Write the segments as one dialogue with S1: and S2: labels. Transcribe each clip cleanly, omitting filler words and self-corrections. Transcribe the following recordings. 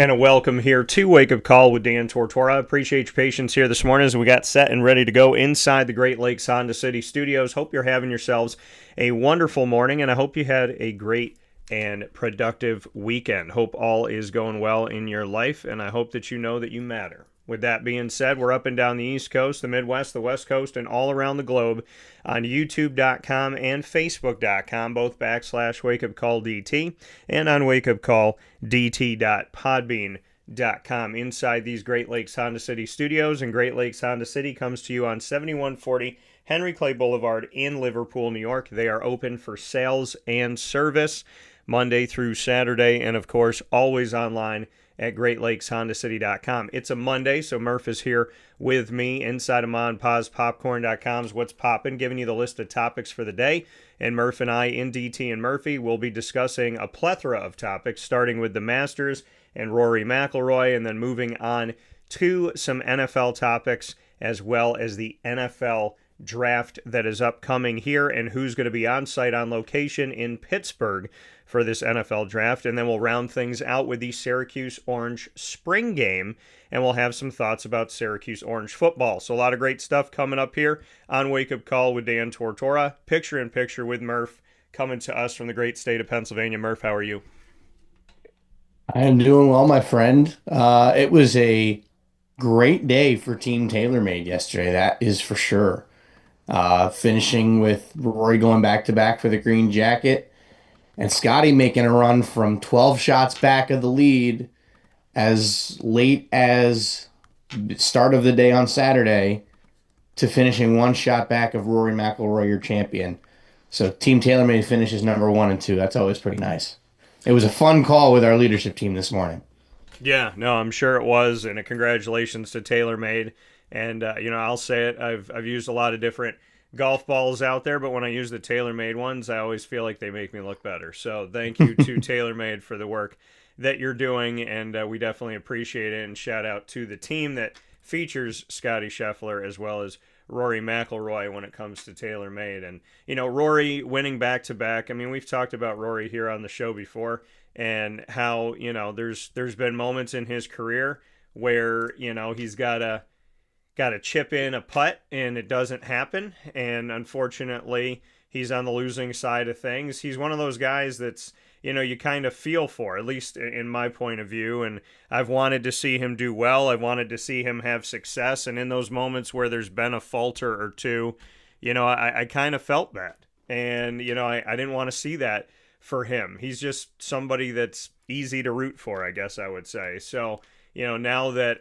S1: And a welcome here to Wake Up Call with Dan Tortora. Appreciate your patience here this morning as we got set and ready to go inside the Great Lakes Honda City studios. Hope you're having yourselves a wonderful morning, and I hope you had a great and productive weekend. Hope all is going well in your life, and I hope that you know that you matter. With that being said, we're up and down the East Coast, the Midwest, the West Coast, and all around the globe on YouTube.com and Facebook.com, both /WakeUpCallDT, and on WakeUpCallDT.podbean.com. Inside these Great Lakes Honda City studios, and Great Lakes Honda City comes to you on 7140 Henry Clay Boulevard in Liverpool, New York. They are open for sales and service Monday through Saturday, and of course, always online at GreatLakesHondaCity.com. It's a Monday, so Murph is here with me inside of MonPazPopcorn.com's What's Poppin', giving you the list of topics for the day. And Murph and I, in DT and Murphy, will be discussing a plethora of topics, starting with the Masters and Rory McIlroy, and then moving on to some NFL topics, as well as the NFL draft that is upcoming here, and who's going to be on site on location in Pittsburgh for this NFL draft. And then we'll round things out with the Syracuse Orange spring game, and we'll have some thoughts about Syracuse Orange football. So a lot of great stuff coming up here on Wake Up Call with Dan Tortora. Picture in picture with Murph, coming to us from the great state of Pennsylvania. Murph, how are you?
S2: I am doing well, my friend. It was a great day for Team TaylorMade yesterday, that is for sure. Finishing with Rory going back to back for the green jacket and Scotty making a run from 12 shots back of the lead as late as start of the day on Saturday to finishing one shot back of Rory McIlroy, your champion. So Team TaylorMade finishes number one and two. That's always pretty nice. It was a fun call with our leadership team this morning.
S1: Yeah, no, I'm sure it was, and a congratulations to TaylorMade. And I'll say it. I've used a lot of different golf balls out there, but when I use the TaylorMade ones, I always feel like they make me look better. So thank you to TaylorMade for the work that you're doing, and we definitely appreciate it. And shout out to the team that features Scotty Scheffler as well as Rory McIlroy when it comes to TaylorMade. And Rory winning back to back. I mean, we've talked about Rory here on the show before, and how there's been moments in his career where he's got to chip in a putt and it doesn't happen, and unfortunately he's on the losing side of things. He's one of those guys that's you kind of feel for, at least in my point of view, and I've wanted to see him do well. I wanted to see him have success, and in those moments where there's been a falter or two, I kind of felt that, and I didn't want to see that for him. He's just somebody that's easy to root for, I guess I would say. So now that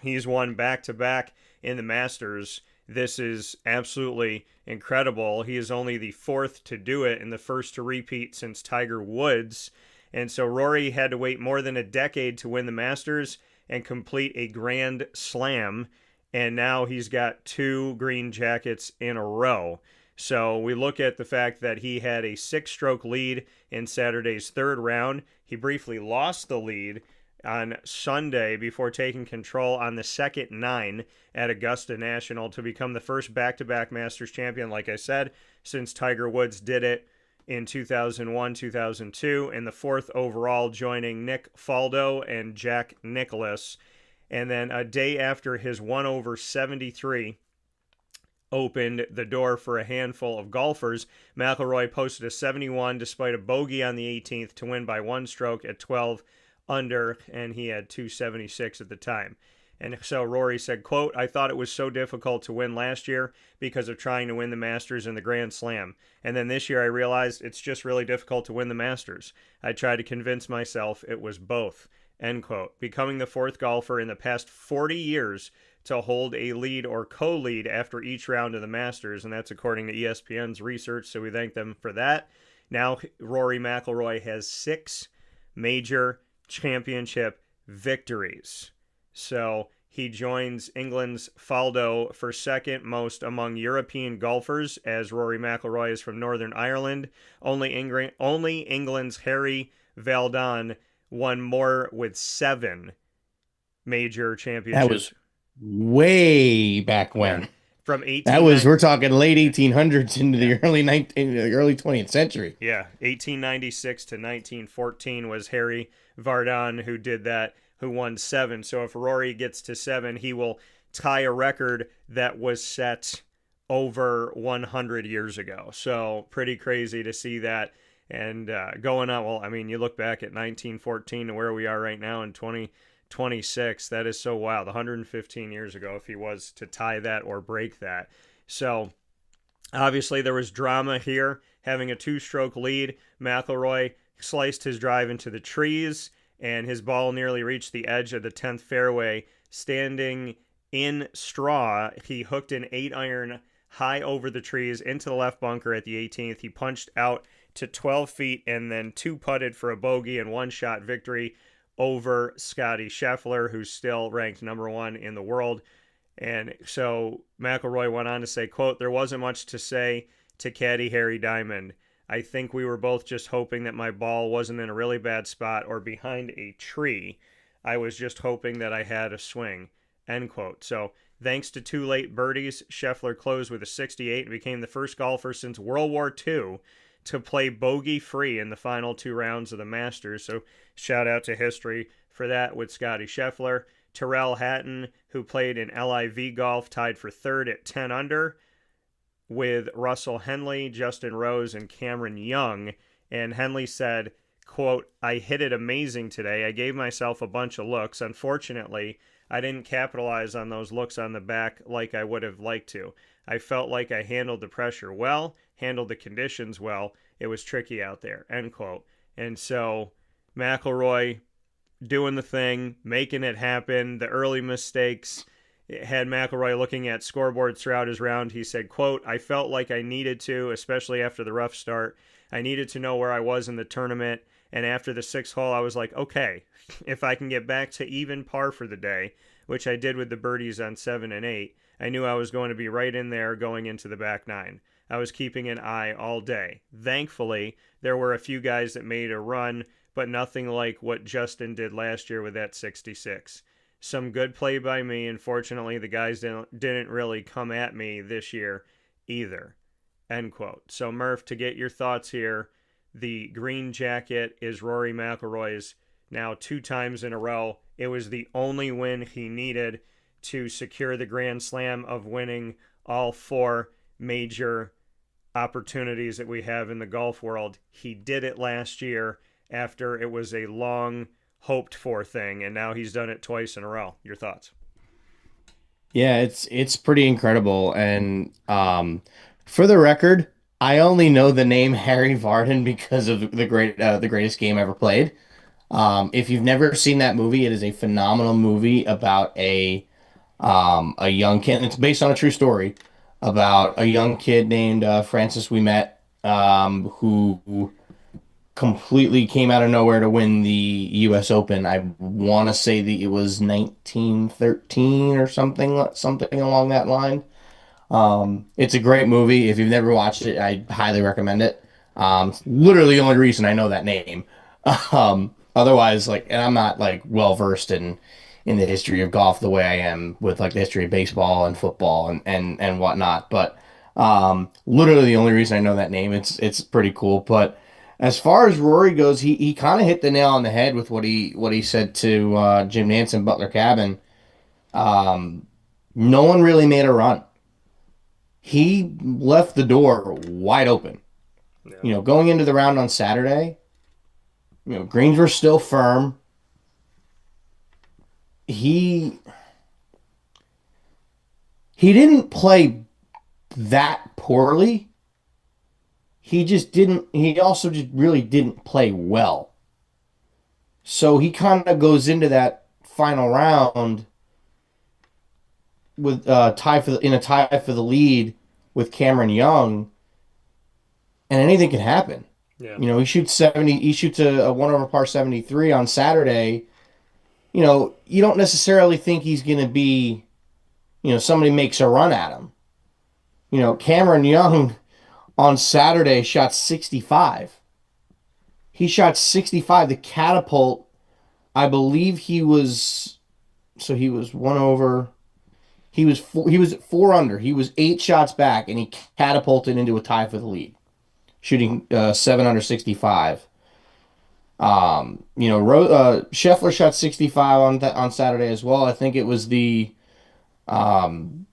S1: he's won back to back in the Masters, this is absolutely incredible. He is only the fourth to do it and the first to repeat since Tiger Woods. And so Rory had to wait more than a decade to win the Masters and complete a Grand Slam. And now he's got two green jackets in a row. So we look at the fact that he had a 6-stroke lead in Saturday's third round. He briefly lost the lead on Sunday before taking control on the second 9 at Augusta National to become the first back-to-back Masters champion, like I said, since Tiger Woods did it in 2001, 2002, and the fourth overall, joining Nick Faldo and Jack Nicklaus. And then a day after his 1 over 73 opened the door for a handful of golfers, McIlroy posted a 71 despite a bogey on the 18th to win by 1 stroke at 12 under, and he had 276 at the time. And so Rory said, quote, "I thought it was so difficult to win last year because of trying to win the Masters and the Grand Slam. And then this year I realized it's just really difficult to win the Masters. I tried to convince myself it was both." End quote. Becoming the fourth golfer in the past 40 years to hold a lead or co-lead after each round of the Masters, and that's according to ESPN's research, so we thank them for that. Now Rory McIlroy has 6 major championship victories. So he joins England's Faldo for second most among European golfers, as Rory McIlroy is from Northern Ireland. Only England's Harry Valdon won more with 7 major
S2: That
S1: championships.
S2: was way back
S1: Yeah.
S2: when.
S1: From
S2: That
S1: 18
S2: was we're talking late 1800s into
S1: yeah.
S2: the early 20th century.
S1: Yeah, 1896 to 1914 was Harry Vardon who did that, who won 7. So if Rory gets to 7, he will tie a record that was set over 100 years ago. So pretty crazy to see that. And going on, well, I mean, you look back at 1914 to where we are right now in 2026. That is so wild. 115 years ago, if he was to tie that or break that. So obviously there was drama here, having a two-stroke lead. McIlroy sliced his drive into the trees, and his ball nearly reached the edge of the 10th fairway. Standing in straw, he hooked an 8-iron high over the trees into the left bunker at the 18th. He punched out to 12 feet and then two-putted for a bogey and one-shot victory over Scotty Scheffler, who's still ranked number 1 in the world. And so McIlroy went on to say, quote, "There wasn't much to say to caddy Harry Diamond. I think we were both just hoping that my ball wasn't in a really bad spot or behind a tree. I was just hoping that I had a swing," end quote. So thanks to 2 late birdies, Scheffler closed with a 68 and became the first golfer since World War II to play bogey-free in the final 2 rounds of the Masters. So shout out to history for that with Scotty Scheffler. Tyrrell Hatton, who played in LIV golf, tied for 3rd at 10 under with Russell Henley, Justin Rose, and Cameron Young. And Henley said, quote, "I hit it amazing today. I gave myself a bunch of looks. Unfortunately, I didn't capitalize on those looks on the back like I would have liked to. I felt like I handled the pressure well, handled the conditions well. It was tricky out there," end quote. And so McIlroy doing the thing, making it happen. The early mistakes had McIlroy looking at scoreboards throughout his round. He said, quote, "I felt like I needed to, especially after the rough start. I needed to know where I was in the tournament. And after the 6th hole, I was like, okay, if I can get back to even par for the day, which I did with the birdies on 7 and 8, I knew I was going to be right in there going into the back 9. I was keeping an eye all day. Thankfully, there were a few guys that made a run, but nothing like what Justin did last year with that 66. Some good play by me. Unfortunately, the guys didn't really come at me this year either," end quote. So Murph, to get your thoughts here, the green jacket is Rory McIlroy's now 2 times in a row. It was the only win he needed to secure the Grand Slam of winning all 4 major opportunities that we have in the golf world. He did it last year after it was a long hoped for thing, and now he's done it twice in a row. Your thoughts?
S2: Yeah, it's pretty incredible. And for the record, I only know the name Harry Vardon because of the greatest game ever played. If you've never seen that movie, it is a phenomenal movie about a young kid. And it's based on a true story about a young kid named Francis Ouimet, who completely came out of nowhere to win the U.S. Open. I want to say that it was 1913 or something along that line. It's a great movie. If you've never watched it, I highly recommend it. Literally the only reason I know that name. Otherwise, like, and I'm not like well versed in the history of golf the way I am with like the history of baseball and football and whatnot. But literally the only reason I know that name, it's pretty cool. But as far as Rory goes, he kind of hit the nail on the head with what he said to Jim Nantz and Butler Cabin. No one really made a run. He left the door wide open.
S1: Yeah.
S2: You know, going into the round on Saturday, you know, greens were still firm. He didn't play that poorly. He also just really didn't play well. So he kind of goes into that final round with a tie for the lead with Cameron Young, and anything can happen.
S1: Yeah.
S2: You know, he shoots a 1 over par 73 on Saturday. You know, you don't necessarily think he's going to be, you know, somebody makes a run at him. You know, Cameron Young on Saturday shot 65. He shot 65. The catapult, I believe he was 1 over. He was 4 under. He was 8 shots back, and he catapulted into a tie for the lead, shooting 7 under 65. Scheffler shot 65 on Saturday as well. I think it was um,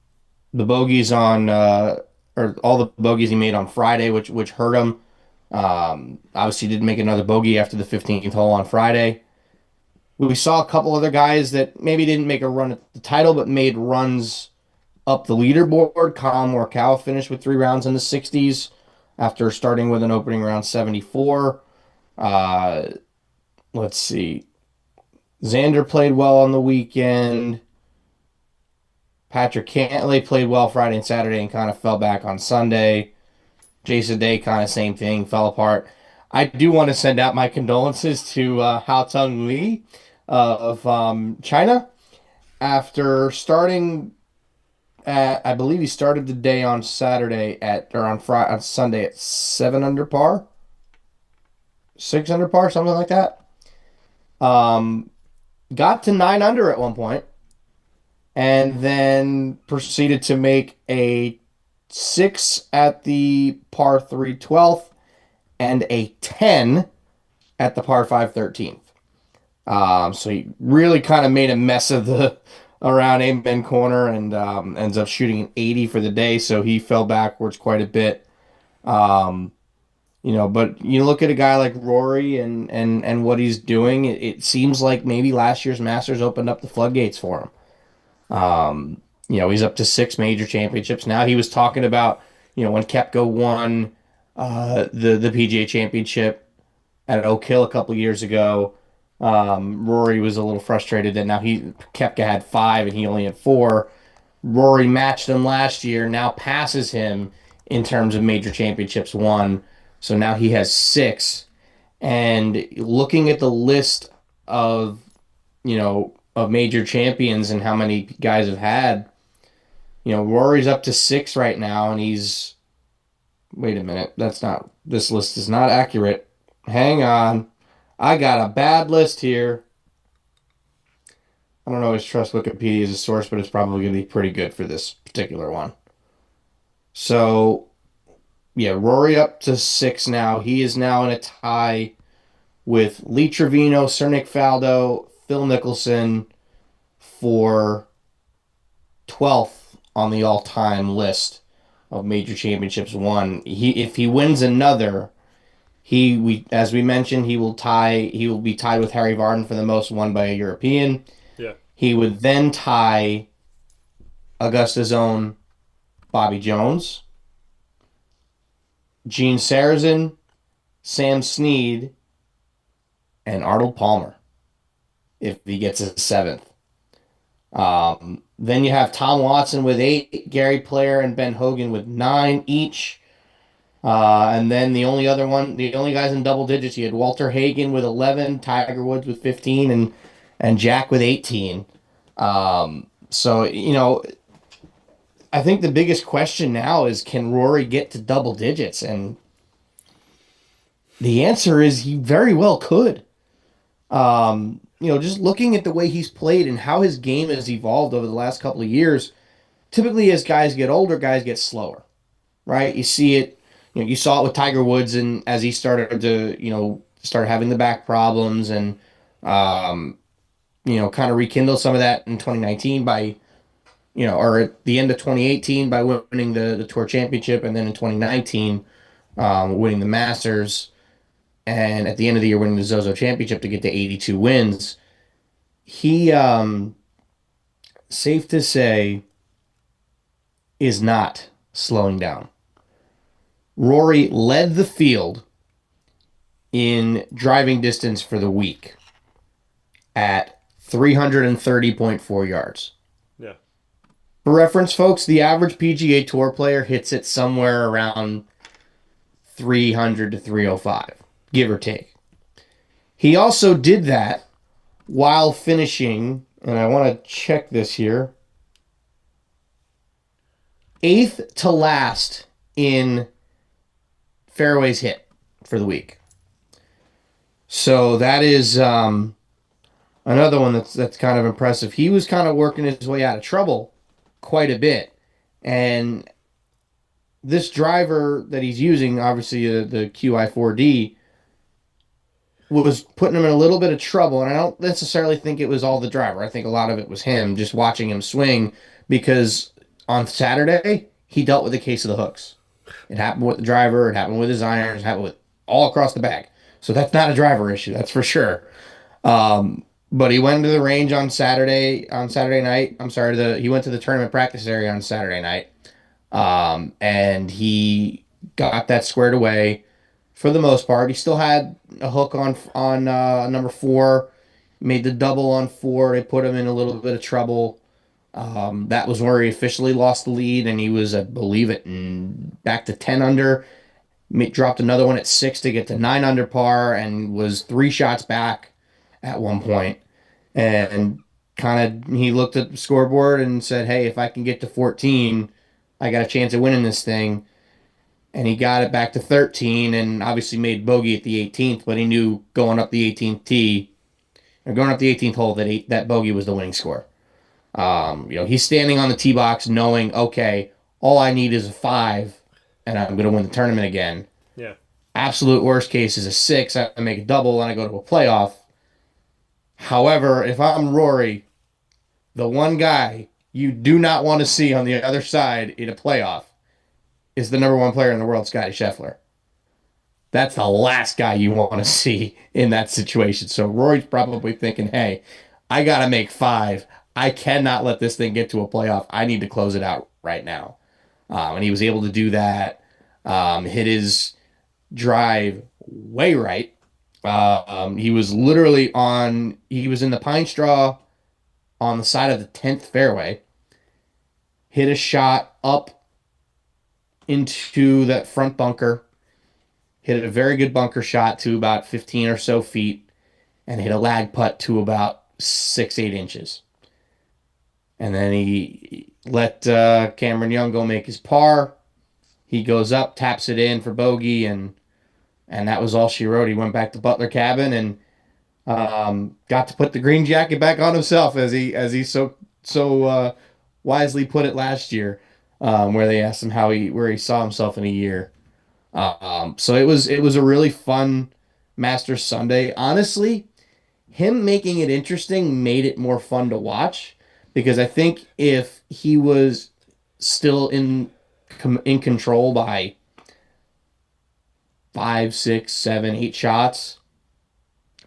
S2: the bogeys or all the bogeys he made on Friday, which hurt him. Obviously, didn't make another bogey after the 15th hole on Friday. We saw a couple other guys that maybe didn't make a run at the title, but made runs up the leaderboard. Colin Morikawa finished with 3 rounds in the 60s after starting with an opening round 74. Uh, let's see. Xander played well on the weekend. Patrick Cantlay played well Friday and Saturday and kind of fell back on Sunday. Jason Day, kind of same thing, fell apart. I do want to send out my condolences to Hao Tung Lee of China after starting at, I believe he started the day on Saturday at, or on Friday, on Sunday at 7 under par, 6 under par, something like that. Um, got to 9 under at one point, and then proceeded to make a six at the par 3 12th and a 10 at the par 5 13th. So he really kind of made a mess of the around Amen corner and ends up shooting an 80 for the day. So he fell backwards quite a bit. Um, but you look at a guy like Rory and what he's doing. It seems like maybe last year's Masters opened up the floodgates for him. He's up to 6 major championships now. He was talking about, when Koepka won the PGA Championship at Oak Hill a couple of years ago. Rory was a little frustrated that now Koepka had 5 and he only had 4. Rory matched him last year, now passes him in terms of major championships won. So now he has 6. And looking at the list of, of major champions and how many guys have had, Rory's up to 6 right now, and wait a minute, this list is not accurate. Hang on. I got a bad list here. I don't always trust Wikipedia as a source, but it's probably going to be pretty good for this particular one. So, yeah, Rory up to 6 now. He is now in a tie with Lee Trevino, Sir Nick Faldo, Phil Mickelson for 12th on the all-time list of major championships won. If he wins another, as we mentioned, he will be tied with Harry Vardon for the most won by a European.
S1: Yeah.
S2: He would then tie Augusta's own Bobby Jones, Gene Sarazen, Sam Snead, and Arnold Palmer if he gets a 7th. Then you have Tom Watson with 8, Gary Player and Ben Hogan with 9 each. And then the only guys in double digits, you had Walter Hagen with 11, Tiger Woods with 15, and Jack with 18. So, I think the biggest question now is, can Rory get to double digits? And the answer is he very well could. Just looking at the way he's played and how his game has evolved over the last couple of years, typically as guys get older, guys get slower, right? You see it, you saw it with Tiger Woods, and as he started to, start having the back problems and, kind of rekindle some of that in 2019 by, or at the end of 2018 by winning the Tour Championship, and then in 2019, winning the Masters, and at the end of the year winning the Zozo Championship to get to 82 wins. He, safe to say, is not slowing down. Rory led the field in driving distance for the week at 330.4 yards.
S1: Yeah.
S2: For reference, folks, the average PGA Tour player hits it somewhere around 300 to 305, give or take. He also did that while finishing, and I want to check this here, 8th to last in fairways hit for the week. So that is another one that's kind of impressive. He was kind of working his way out of trouble quite a bit, and this driver that he's using, obviously the QI4D, was putting him in a little bit of trouble, and I don't necessarily think it was all the driver. I think a lot of it was him just watching him swing because on Saturday he dealt with a case of the hooks. It happened with the driver, it happened with his irons, it happened with all across the bag. So that's not a driver issue, that's for sure. But he went to the range on Saturday night. I'm sorry, he went to the tournament practice area on Saturday night. And he got that squared away for the most part. He still had a hook on number four, made the double on four. They put him in a little bit of trouble. That was where he officially lost the lead, and he was, I believe it, back to 10 under. Dropped another one at six to get to 9 under par, and was 3 shots back at one point. And kind of he looked at the scoreboard and said, "Hey, if I can get to 14, I got a chance of winning this thing." And he got it back to 13 and obviously made bogey at the 18th, but he knew going up the 18th tee or going up the 18th hole that that bogey was the winning score. He's standing on the tee box knowing, okay, all I need is a five and I'm going to win the tournament again.
S1: Yeah.
S2: Absolute worst case is a six. I make a double and I go to a playoff. However, if I'm Rory, the one guy you do not want to see on the other side in a playoff is the number one player in the world, Scotty Scheffler. That's the last guy you want to see in that situation. So Rory's probably thinking, hey, I got to make five. I cannot let this thing get to a playoff. I need to close it out right now. And he was able to do that. Hit his drive way right. He was he was in the pine straw on the side of the 10th fairway. Hit a shot up into that front bunker, hit a very good bunker shot to about 15 or so feet, and hit a lag putt to about 6-8 inches. And then he let Cameron Young go make his par. He goes up, taps it in for bogey, and that was all she wrote. He went back to Butler Cabin and got to put the green jacket back on himself, as he so wisely put it last year, where they asked him where he saw himself in a year. So it was a really fun Masters Sunday. Honestly, him making it interesting made it more fun to watch because I think if he was still in control by 5, 6, 7, 8 shots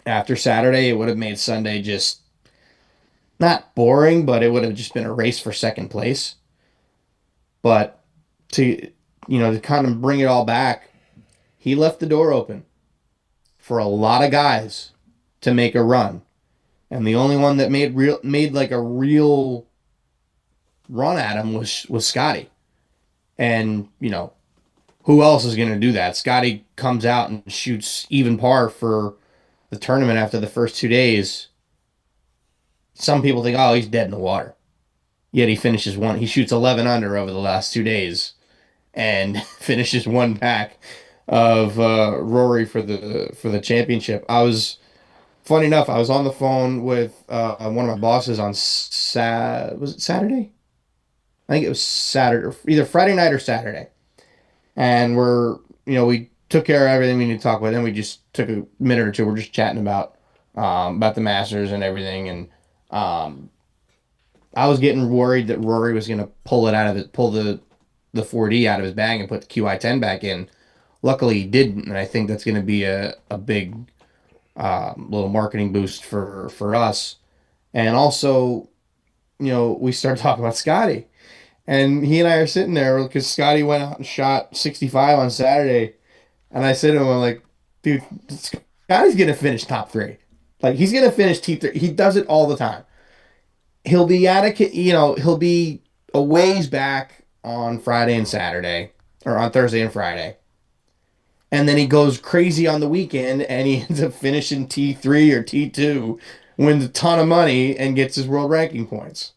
S2: after Saturday, it would have made Sunday just not boring, but it would have just been a race for second place. But to kind of bring it all back, he left the door open for a lot of guys to make a run. And the only one that made like a real run at him was Scotty. And, who else is going to do that? Scotty comes out and shoots even par for the tournament after the first 2 days. Some people think, oh, he's dead in the water. Yet he shoots 11 under over the last 2 days and finishes one back of Rory for the championship. Funny enough, I was on the phone with one of my bosses on was it Saturday? I think it was Saturday, either Friday night or Saturday. And we took care of everything we need to talk about. Then we just took a minute or two. We're just chatting about the Masters and everything. And I was getting worried that Rory was going to pull the 4D out of his bag and put the QI10 back in. Luckily, he didn't, and I think that's going to be a big little marketing boost for us. And also, we started talking about Scotty. And he and I are sitting there because Scotty went out and shot 65 on Saturday. And I said to him, I'm like, dude, Scotty's going to finish top three. Like, he's going to finish T3. He does it all the time. He'll be he'll be a ways back on Friday and Saturday, or on Thursday and Friday. And then he goes crazy on the weekend and he ends up finishing T3 or T2, wins a ton of money, and gets his world ranking points.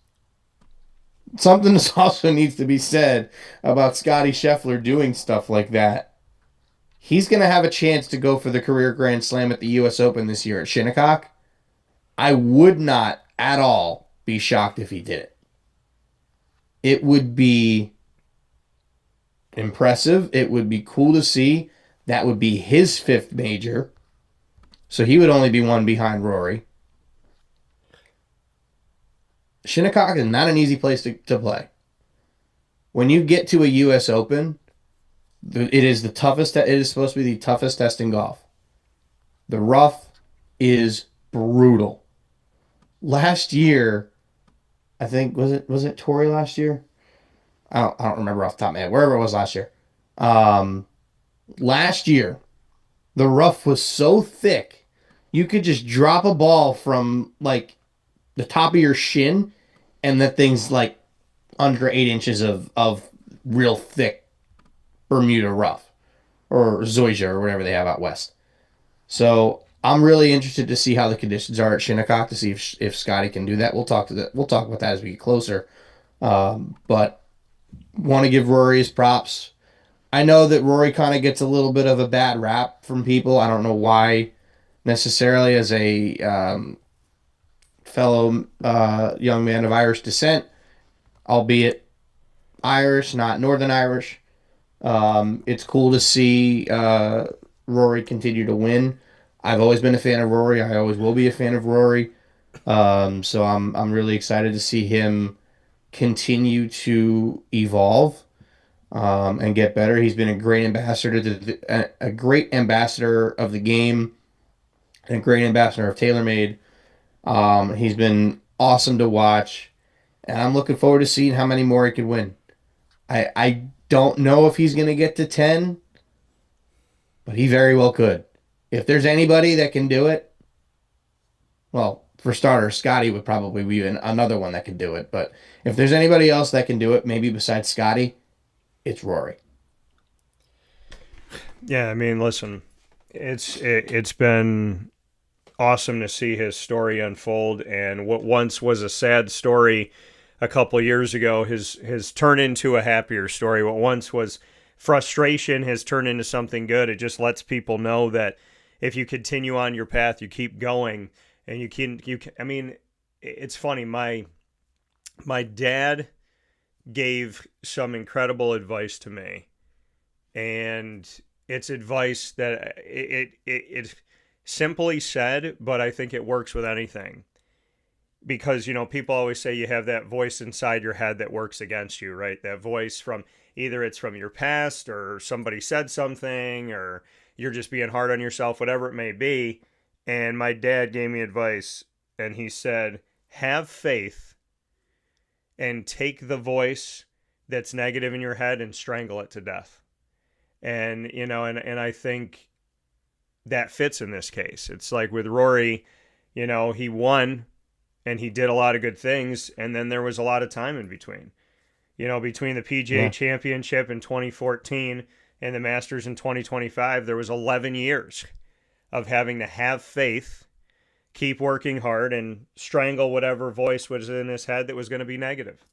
S2: Something also needs to be said about Scotty Scheffler doing stuff like that. He's going to have a chance to go for the career Grand Slam at the U.S. Open this year at Shinnecock. I would not at all be shocked if he did it. It would be impressive. It would be cool to see. That would be his fifth major. So he would only be one behind Rory. Shinnecock is not an easy place to play. When you get to a U.S. Open, it is the toughest. It is supposed to be the toughest test in golf. The rough is brutal. Last year, I think was it Torrey last year? I don't remember off the top of my head. Wherever it was last year. Um, Last year, the rough was so thick, you could just drop a ball from like the top of your shin, and that thing's like under 8 inches of real thick Bermuda rough or Zoysia or whatever they have out west. So I'm really interested to see how the conditions are at Shinnecock to see if Scotty can do that. We'll talk about that as we get closer. But want to give Rory his props. I know that Rory kind of gets a little bit of a bad rap from people. I don't know why necessarily, as a fellow young man of Irish descent, albeit Irish, not Northern Irish. It's cool to see Rory continue to win. I've always been a fan of Rory. I always will be a fan of Rory. So I'm really excited to see him continue to evolve and get better. He's been a great ambassador a great ambassador of the game, and a great ambassador of TaylorMade. He's been awesome to watch, and I'm looking forward to seeing how many more he could win. I don't know if he's going to get to 10, but he very well could. If there's anybody that can do it, well, for starters, Scotty would probably be another one that could do it. But if there's anybody else that can do it, maybe besides Scotty, it's Rory.
S1: Yeah, I mean, listen, it's been awesome to see his story unfold, and what once was a sad story a couple years ago has turned into a happier story. What once was frustration has turned into something good. It just lets people know that if you continue on your path, you keep going, and you can. I mean, it's funny. My dad gave some incredible advice to me, and it's advice that it simply said, but I think it works with anything. Because, people always say you have that voice inside your head that works against you, right? That voice from either it's from your past, or somebody said something, or you're just being hard on yourself, whatever it may be. And my dad gave me advice, and he said, have faith and take the voice that's negative in your head and strangle it to death. And, and I think that fits in this case. It's like with Rory, he won, and he did a lot of good things, and then there was a lot of time in between. Between the PGA Championship in 2014 and the Masters in 2025, there was 11 years of having to have faith, keep working hard, and strangle whatever voice was in his head that was going to be negative.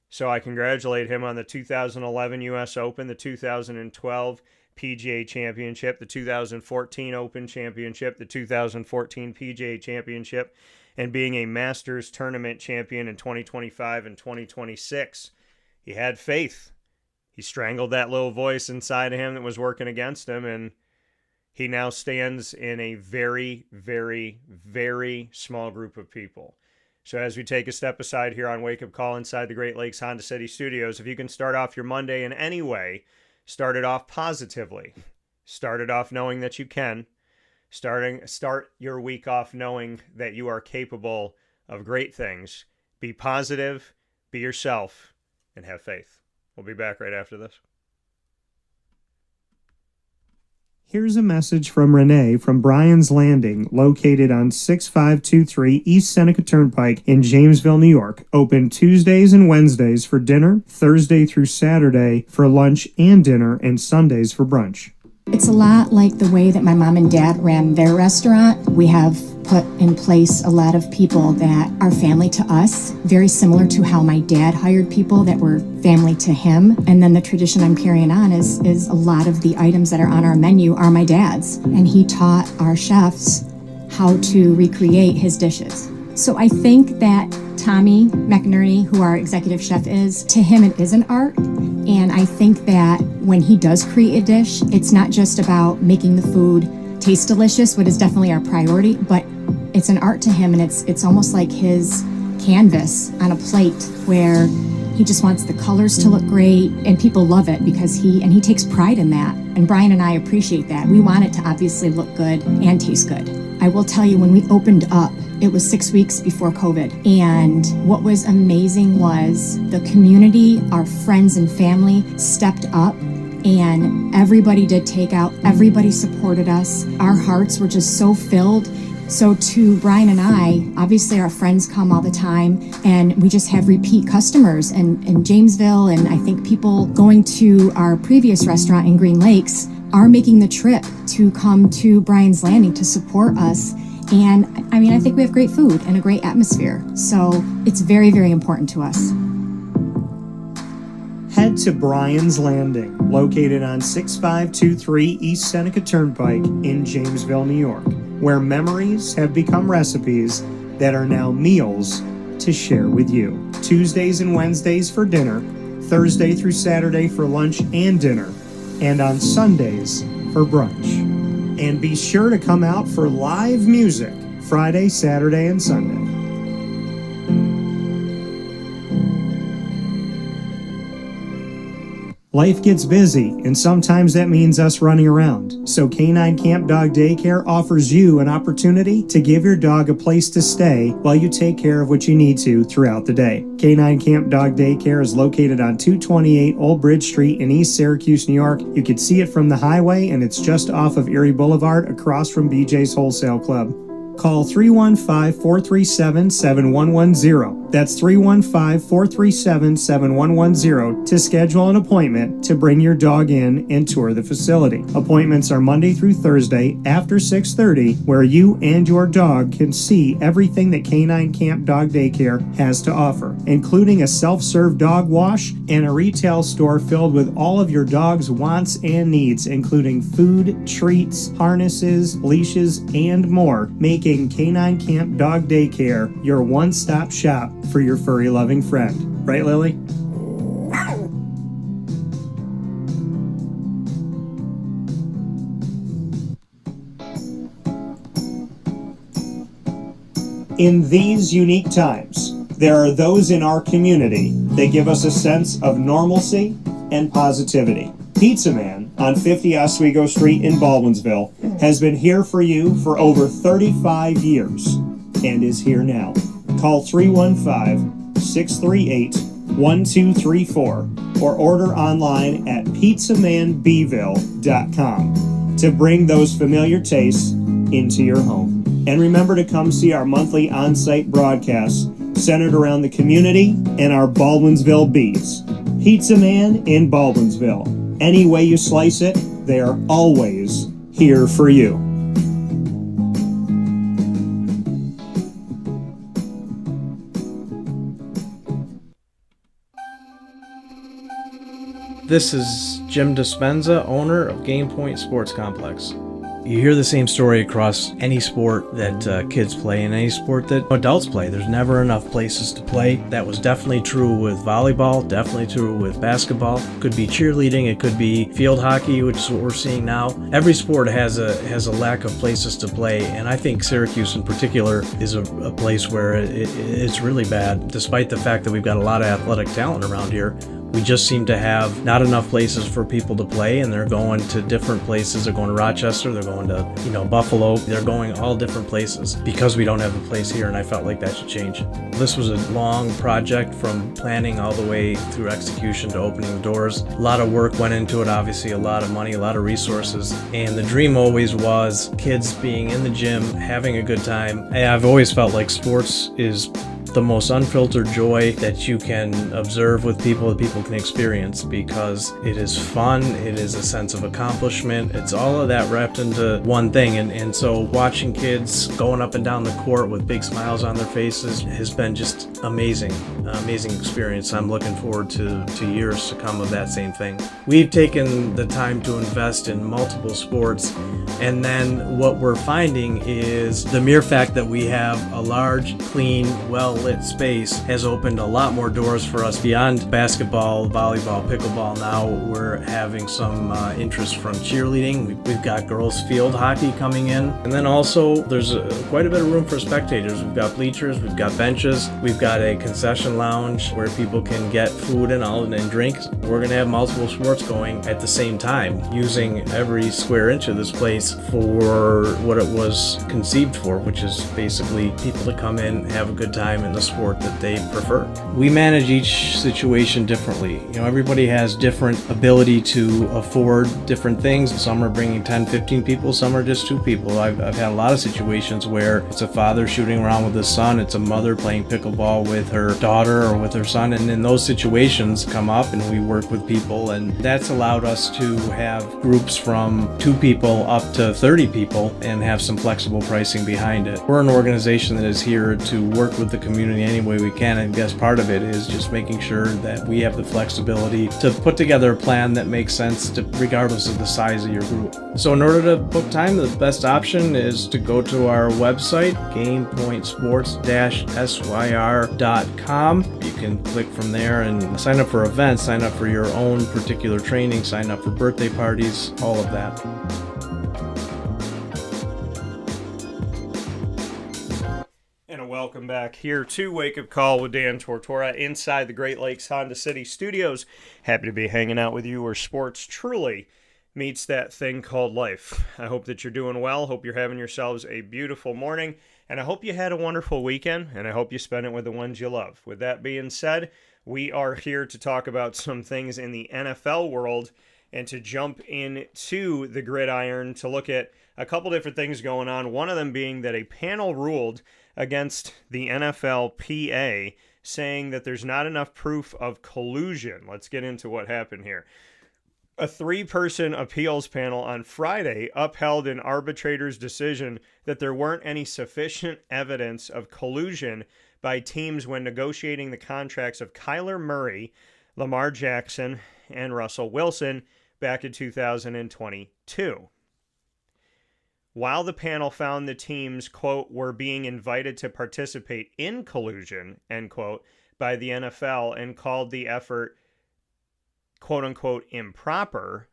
S1: So I congratulate him on the 2011 U.S. Open, the 2012 PGA Championship, the 2014 Open Championship, the 2014 PGA Championship, and being a Masters Tournament champion in 2025 and 2026. He had faith. He strangled that little voice inside of him that was working against him, and he now stands in a very, very, very small group of people. So as we take a step aside here on Wake Up Call inside the Great Lakes Honda City Studios, if you can start off your Monday in any way, start it off positively. Start it off knowing that you can. Start your week off knowing that you are capable of great things. Be positive, be yourself, and have faith. We'll be back right after this.
S3: Here's a message from Renee from Bryan's Landing, located on 6523 East Seneca Turnpike in Jamesville, New York. Open Tuesdays and Wednesdays for dinner, Thursday through Saturday for lunch and dinner, and Sundays for brunch.
S4: It's a lot like the way that my mom and dad ran their restaurant. We have put in place a lot of people that are family to us, very similar to how my dad hired people that were family to him. And then the tradition I'm carrying on is a lot of the items that are on our menu are my dad's. And he taught our chefs how to recreate his dishes. So I think that Tommy McInerney, who our executive chef is, to him it is an art. And I think that when he does create a dish, it's not just about making the food taste delicious, what is definitely our priority, but it's an art to him, and it's almost like his canvas on a plate where he just wants the colors to look great, and people love it because he takes pride in that. And Brian and I appreciate that. We want it to obviously look good and taste good. I will tell you, when we opened up, it was 6 weeks before COVID. And what was amazing was the community, our friends and family stepped up, and everybody did takeout. Everybody supported us. Our hearts were just so filled. So to Brian and I, obviously our friends come all the time, and we just have repeat customers in Jamesville, and I think people going to our previous restaurant in Green Lakes are making the trip to come to Brian's Landing to support us. And I mean, I think we have great food and a great atmosphere. So it's very, very important to us.
S3: Head to Brian's Landing, located on 6523 East Seneca Turnpike in Jamesville, New York, where memories have become recipes that are now meals to share with you. Tuesdays and Wednesdays for dinner, Thursday through Saturday for lunch and dinner, and on Sundays for brunch. And be sure to come out for live music Friday, Saturday, and Sunday. Life gets busy, and sometimes that means us running around. So Canine Camp Dog Daycare offers you an opportunity to give your dog a place to stay while you take care of what you need to throughout the day. Canine Camp Dog Daycare is located on 228 Old Bridge Street in East Syracuse, New York. You can see it from the highway, and it's just off of Erie Boulevard across from BJ's Wholesale Club. Call 315-437-7110. That's 315-437-7110 to schedule an appointment to bring your dog in and tour the facility. Appointments are Monday through Thursday after 6:30, where you and your dog can see everything that Canine Camp Dog Daycare has to offer, including a self-serve dog wash and a retail store filled with all of your dog's wants and needs, including food, treats, harnesses, leashes, and more, making Canine Camp Dog Daycare your one-stop shop for your furry loving friend. Right, Lily? In these unique times, there are those in our community that give us a sense of normalcy and positivity. Pizza Man on 50 Oswego Street in Baldwinsville has been here for you for over 35 years and is here now. Call 315-638-1234 or order online at pizzamanbville.com to bring those familiar tastes into your home. And remember to come see our monthly on-site broadcasts centered around the community and our Baldwinsville bees. Pizza Man in Baldwinsville. Any way you slice it, they are always here for you.
S5: This is Jim Dispenza, owner of Game Point Sports Complex. You hear the same story across any sport that kids play and any sport that adults play. There's never enough places to play. That was definitely true with volleyball, definitely true with basketball. Could be cheerleading, it could be field hockey, which is what we're seeing now. Every sport has a lack of places to play, and I think Syracuse in particular is a place where it's really bad. Despite the fact that we've got a lot of athletic talent around here, we just seem to have not enough places for people to play, and they're going to different places. They're going to Rochester, they're going to, Buffalo. They're going all different places because we don't have a place here, and I felt like that should change. This was a long project from planning all the way through execution to opening the doors. A lot of work went into it, obviously, a lot of money, a lot of resources, and the dream always was kids being in the gym, having a good time. And I've always felt like sports is the most unfiltered joy that you can observe with people, that people can experience, because it is fun, it is a sense of accomplishment, it's all of that wrapped into one thing. And so watching kids going up and down the court with big smiles on their faces has been just amazing experience. I'm looking forward to years to come of that same thing. We've taken the time to invest in multiple sports, and then what we're finding is the mere fact that we have a large, clean, well lit space has opened a lot more doors for us beyond basketball, volleyball, pickleball. Now we're having some interest from cheerleading. We've got girls field hockey coming in. And then also there's quite a bit of room for spectators. We've got bleachers, we've got benches, we've got a concession lounge where people can get food and drinks. We're going to have multiple sports going at the same time, using every square inch of this place for what it was conceived for, which is basically people to come in, have a good time in the sport that they prefer. We manage each situation differently. Everybody has different ability to afford different things. Some are bringing 10, 15 people, some are just 2 people. I've had a lot of situations where it's a father shooting around with his son, it's a mother playing pickleball with her daughter or with her son, and in those situations come up and we work with people, and that's allowed us to have groups from 2 people up to 30 people and have some flexible pricing behind it. We're an organization that is here to work with the community any way we can, and I guess part of it is just making sure that we have the flexibility to put together a plan that makes sense regardless of the size of your group. So in order to book time, the best option is to go to our website, gamepointsports-syr.com. You can click from there and sign up for events, sign up for your own particular training, sign up for birthday parties, all of that.
S1: And a welcome back here to Wake Up Call with Dan Tortora inside the Great Lakes Honda City Studios. Happy to be hanging out with you where sports truly meets that thing called life. I hope that you're doing well. Hope you're having yourselves a beautiful morning. And I hope you had a wonderful weekend. And I hope you spent it with the ones you love. With that being said, we are here to talk about some things in the NFL world and to jump into the gridiron to look at a couple different things going on. One of them being that a panel ruled against the NFLPA, saying that there's not enough proof of collusion. Let's get into what happened here. A 3-person appeals panel on Friday upheld an arbitrator's decision that there weren't any sufficient evidence of collusion by teams when negotiating the contracts of Kyler Murray, Lamar Jackson, and Russell Wilson back in 2022. While the panel found the teams, quote, were being invited to participate in collusion, end quote, by the NFL and called the effort, quote unquote, improper,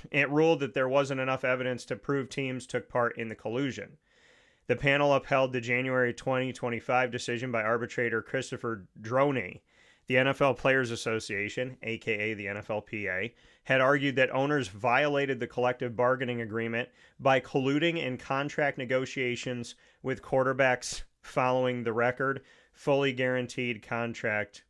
S1: it ruled that there wasn't enough evidence to prove teams took part in the collusion. The panel upheld the January 2025 decision by arbitrator Christopher Droney. The NFL Players Association, aka the NFLPA, had argued that owners violated the collective bargaining agreement by colluding in contract negotiations with quarterbacks following the record fully guaranteed contract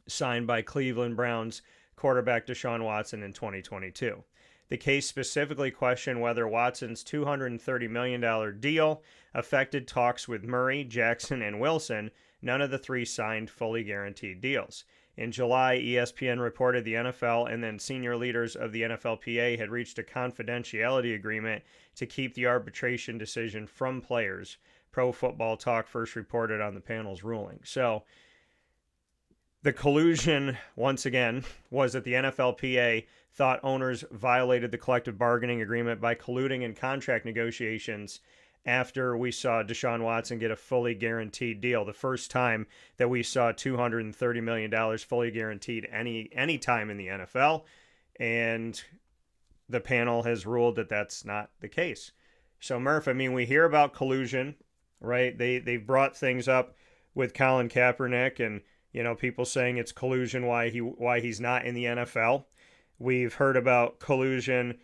S1: signed by Cleveland Browns quarterback Deshaun Watson in 2022. The case specifically questioned whether Watson's $230 million deal affected talks with Murray, Jackson, and Wilson. None of the 3 signed fully guaranteed deals. In July, ESPN reported the NFL and then senior leaders of the NFLPA had reached a confidentiality agreement to keep the arbitration decision from players. Pro Football Talk first reported on the panel's ruling. So, the collusion, once again, was that the NFLPA thought owners violated the collective bargaining agreement by colluding in contract negotiations after we saw Deshaun Watson get a fully guaranteed deal. The first time that we saw $230 million fully guaranteed any time in the NFL. And the panel has ruled that that's not the case. So, Murph, I mean, we hear about collusion, right? They've brought things up with Colin Kaepernick and, people saying it's collusion why he's not in the NFL. We've heard about collusion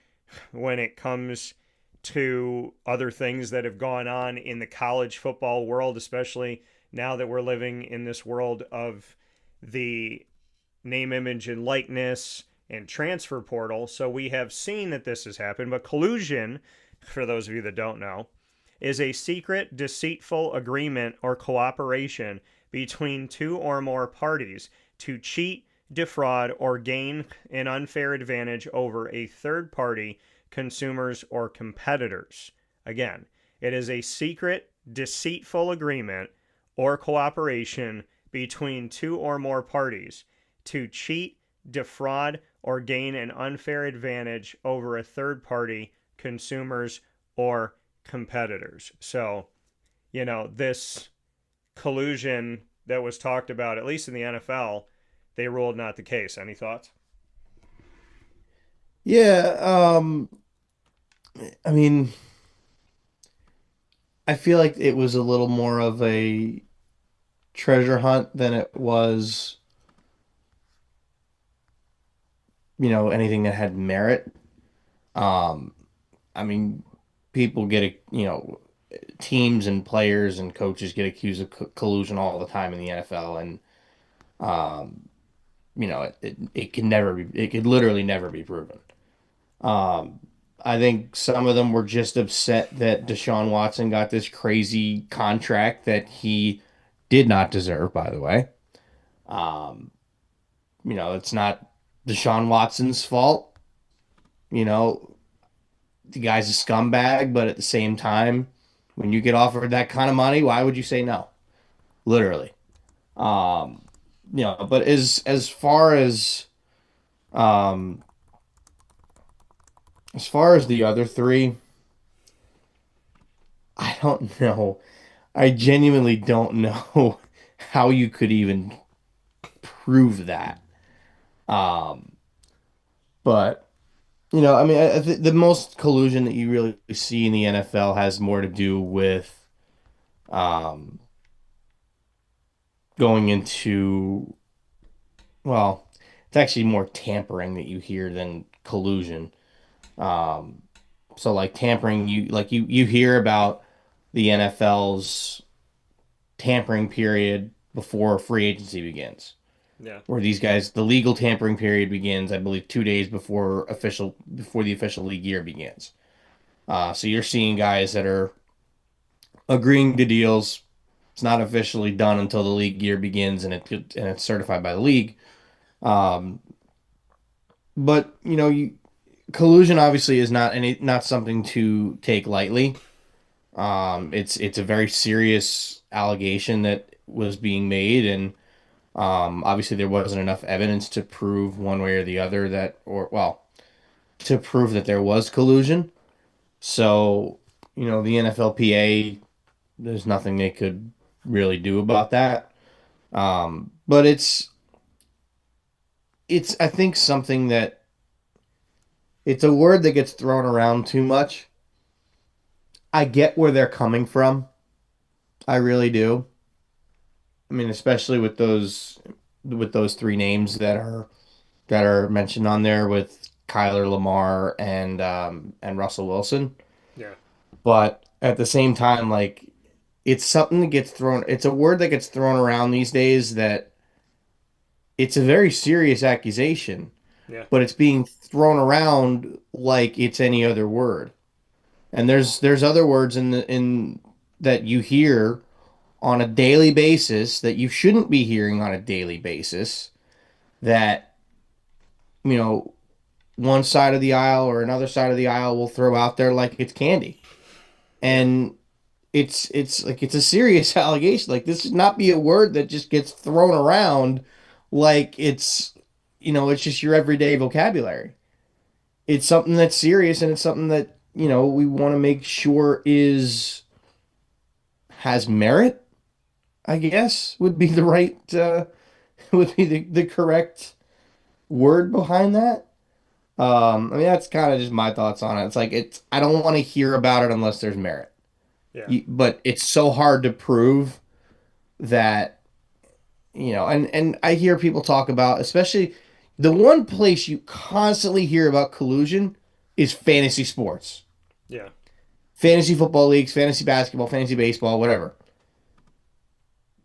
S1: when it comes to other things that have gone on in the college football world, especially now that we're living in this world of the name, image, and likeness and transfer portal. So we have seen that this has happened. But collusion, for those of you that don't know, is a secret, deceitful agreement or cooperation between 2 or more parties to cheat, defraud, or gain an unfair advantage over a third party, consumers, or competitors. Again, it is a secret, deceitful agreement or cooperation between 2 or more parties to cheat, defraud, or gain an unfair advantage over a third party, consumers, or competitors. So, this collusion that was talked about, at least in the NFL, they ruled not the case. Any thoughts?
S2: Yeah, I mean, I feel like it was a little more of a treasure hunt than it was, anything that had merit. Um, I mean, people teams and players and coaches get accused of collusion all the time in the NFL, and um, it can never be, it could literally never be proven. Um, I think some of them were just upset that Deshaun Watson got this crazy contract that he did not deserve, by the way. Um, it's not Deshaun Watson's fault. You know, the guy's a scumbag, but at the same time, when you get offered that kind of money, why would you say no? Literally. Um, but um as far as the other three, I don't know. I genuinely don't know how you could even prove that. Um, but I mean, the most collusion that you really see in the NFL has more to do with um, going into, well, it's actually more tampering that you hear than collusion. Um, so like tampering, you hear about the NFL's tampering period before free agency begins,
S1: Yeah.
S2: where these guys, the legal tampering period begins, I believe, 2 days before the official league year begins. So you're seeing guys that are agreeing to deals. It's not officially done until the league year begins and it's certified by the league. Um, but collusion obviously is not something to take lightly. It's a very serious allegation that was being made, and obviously there wasn't enough evidence to prove one way or the other to prove that there was collusion. So, the NFLPA, there's nothing they could really do about that. But it's I think something that it's a word that gets thrown around too much. I get where they're coming from. I really do. I mean, especially with those three names that are mentioned on there with Kyler Lamar and Russell Wilson.
S1: Yeah.
S2: But at the same time, like it's something that gets thrown. It's a word that gets thrown around these days that it's a very serious accusation,
S1: Yeah.
S2: but it's being thrown around like it's any other word. And there's other words in that you hear on a daily basis that you shouldn't be hearing on a daily basis that you know one side of the aisle or another side of the aisle will throw out there like it's candy.
S1: Yeah.
S2: And it's like it's a serious allegation. Like this should not be a word that just gets thrown around like it's just your everyday vocabulary. It's something that's serious and it's something that, we want to make sure is has merit, I guess, would be the right would be the correct word behind that. I mean that's kind of just my thoughts on it. It's like I don't want to hear about it unless there's merit.
S1: Yeah.
S2: But it's so hard to prove that, and I hear people talk about, especially the one place you constantly hear about collusion is fantasy sports,
S1: Yeah.
S2: fantasy football leagues, fantasy basketball, fantasy baseball, whatever.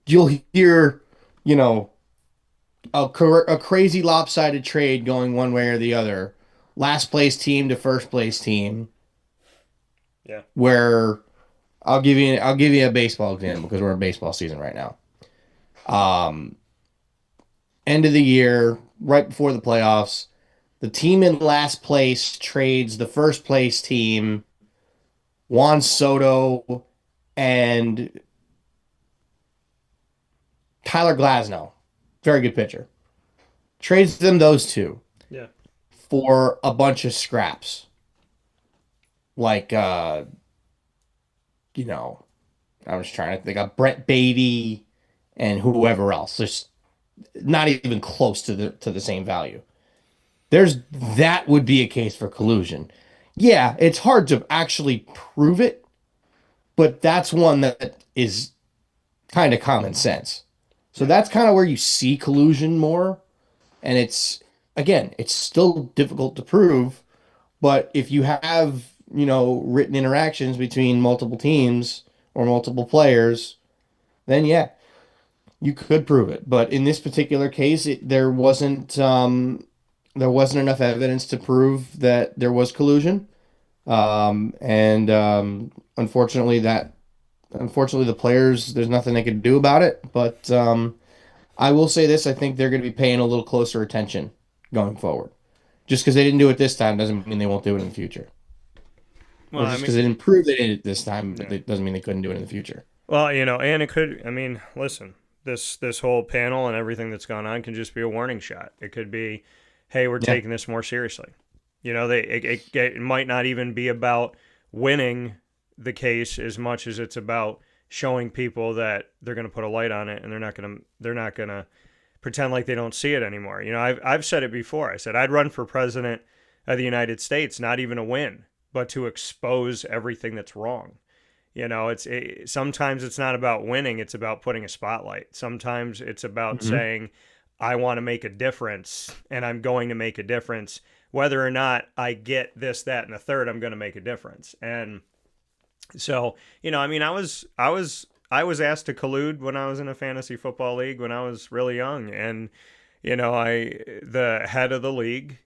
S2: You'll hear, you know, a crazy lopsided trade going one way or the other, last place team to first place team,
S1: Yeah.
S2: where I'll give you a baseball example because we're in baseball season right now. Um, End of the year, right before the playoffs, the team in last place trades the first place team, Juan Soto and Tyler Glasnow, very good pitcher. Trades them those two
S1: Yeah.
S2: for a bunch of scraps. Like you know, I'm just trying to think of Brett Beatty and whoever else. There's not even close to the same value. That would be a case for collusion. Yeah, it's hard to actually prove it, but that's one that is kind of common sense. So that's kind of where you see collusion more. And it's still difficult to prove, but if you have, written interactions between multiple teams or multiple players, then yeah, you could prove it. But in this particular case, there wasn't enough evidence to prove that there was collusion. And unfortunately, the players, there's nothing they could do about it. But I will say this: I think they're going to be paying a little closer attention going forward. Just because they didn't do it this time doesn't mean they won't do it in the future.
S1: Well,
S2: Or
S1: I
S2: just
S1: mean,
S2: because they didn't prove they did it this time, but
S1: yeah.
S2: it doesn't mean they couldn't do it in the future.
S1: Well, and it could. I mean, listen, this whole panel and everything that's gone on can just be a warning shot. It could be, hey, we're
S2: Yeah.
S1: taking this more seriously. It might not even be about winning the case as much as it's about showing people that they're going to put a light on it and they're not going to pretend like they don't see it anymore. I've said it before. I said I'd run for president of the United States, not even to win, but to expose everything that's wrong. Sometimes it's not about winning, it's about putting a spotlight. Sometimes it's about
S2: Mhm.
S1: saying, I want to make a difference and I'm going to make a difference. Whether or not I get this, that, and the third, I'm going to make a difference. And so, I mean, I was asked to collude when I was in a fantasy football league when I was really young. And, the head of the league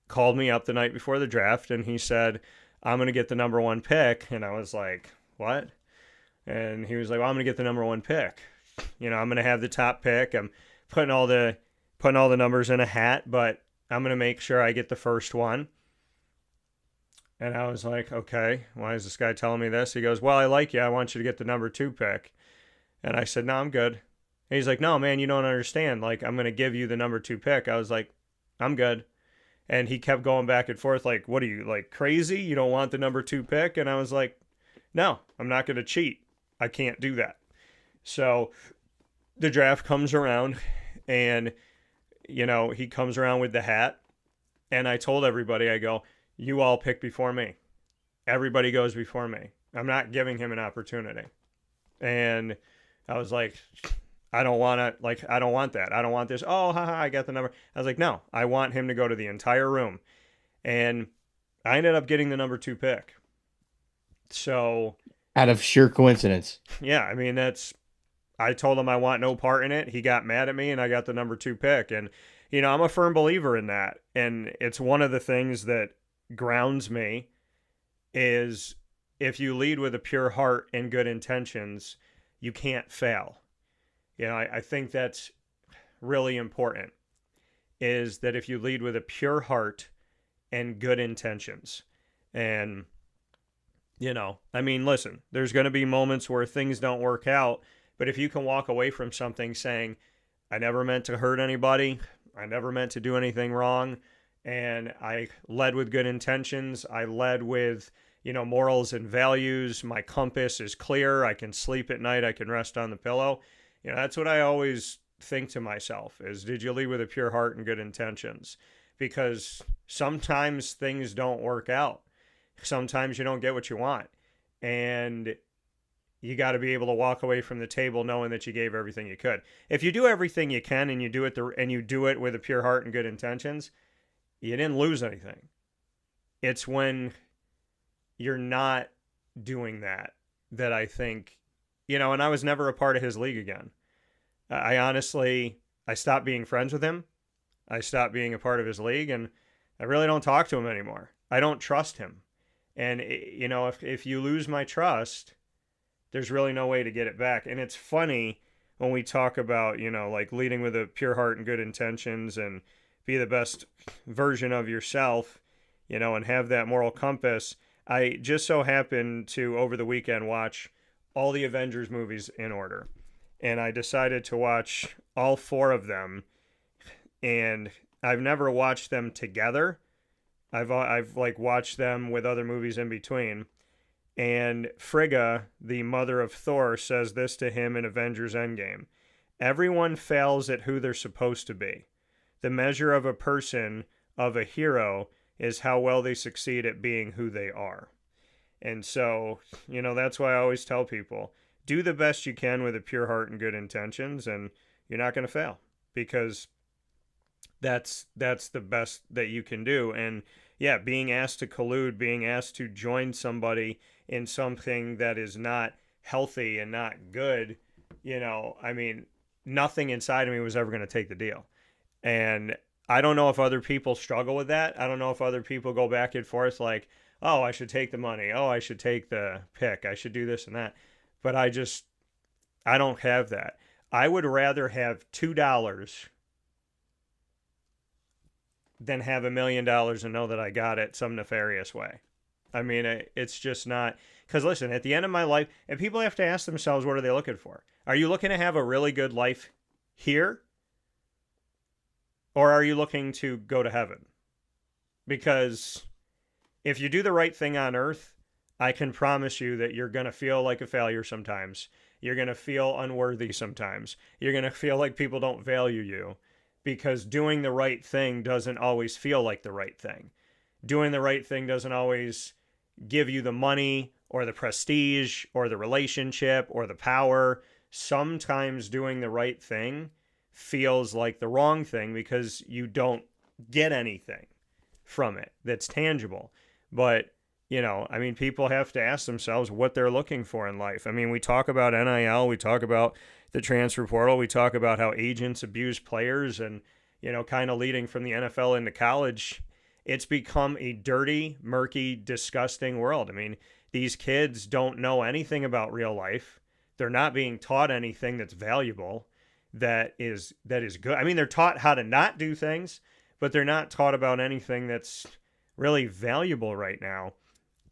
S1: called me up the night before the draft and he said, I'm going to get the number one pick. And I was like, what? And he was like, well, I'm going to get the number one pick. I'm going to have the top pick. I'm putting all the numbers in a hat, but I'm going to make sure I get the first one. And I was like, okay, why is this guy telling me this? He goes, well, I like you. I want you to get the number two pick. And I said, no, I'm good. And he's like, no, man, you don't understand. Like, I'm going to give you the number two pick. I was like, I'm good. And he kept going back and forth, like, what are you, like, crazy? You don't want the number two pick? And I was like, no, I'm not going to cheat. I can't do that. So the draft comes around and, he comes around with the hat. And I told everybody, I go, you all pick before me. Everybody goes before me. I'm not giving him an opportunity. And I was like, I don't want that. I don't want this. Oh, haha, I got the number. I was like, no, I want him to go to the entire room. And I ended up getting the number two pick. So,
S2: Out of sheer coincidence.
S1: yeah, I mean, I told him I want no part in it. He got mad at me and I got the number two pick. And, I'm a firm believer in that. And it's one of the things that grounds me is if you lead with a pure heart and good intentions, you can't fail. I think that's really important, is that if you lead with a pure heart and good intentions. And, I mean, listen, there's going to be moments where things don't work out, but if you can walk away from something saying, I never meant to hurt anybody, I never meant to do anything wrong, and I led with good intentions, I led with, morals and values, my compass is clear, I can sleep at night, I can rest on the pillow. That's what I always think to myself is, did you lead with a pure heart and good intentions? Because sometimes things don't work out. Sometimes you don't get what you want. And you got to be able to walk away from the table knowing that you gave everything you could. If you do everything you can and you do it with a pure heart and good intentions, you didn't lose anything. It's when you're not doing that I think, and I was never a part of his league again. I stopped being friends with him. I stopped being a part of his league, and I really don't talk to him anymore. I don't trust him. And, if you lose my trust, there's really no way to get it back. And it's funny when we talk about, like leading with a pure heart and good intentions and be the best version of yourself, and have that moral compass. I just so happened to, over the weekend, watch all the Avengers movies in order. And I decided to watch all four of them. And I've never watched them together. I've like watched them with other movies in between. And Frigga, the mother of Thor, says this to him in Avengers Endgame. Everyone fails at who they're supposed to be. The measure of a person, of a hero, is how well they succeed at being who they are. And so, that's why I always tell people, do the best you can with a pure heart and good intentions, and you're not going to fail, because that's the best that you can do. And yeah, being asked to collude, being asked to join somebody in something that is not healthy and not good, nothing inside of me was ever going to take the deal. And I don't know if other people struggle with that. I don't know if other people go back and forth like, oh, I should take the money. Oh, I should take the pick. I should do this and that. But I don't have that. I would rather have $2 than have $1 million and know that I got it some nefarious way. It's just not, because listen, at the end of my life, and people have to ask themselves, what are they looking for? Are you looking to have a really good life here? Or are you looking to go to heaven? Because if you do the right thing on earth, I can promise you that you're going to feel like a failure sometimes. You're going to feel unworthy sometimes. You're going to feel like people don't value you, because doing the right thing doesn't always feel like the right thing. Doing the right thing doesn't always give you the money or the prestige or the relationship or the power. Sometimes doing the right thing feels like the wrong thing because you don't get anything from it that's tangible. But, people have to ask themselves what they're looking for in life. We talk about NIL, we talk about the transfer portal, we talk about how agents abuse players and, kind of leading from the NFL into college. It's become a dirty, murky, disgusting world. These kids don't know anything about real life. They're not being taught anything that's valuable, that is good. They're taught how to not do things, but they're not taught about anything that's really valuable right now.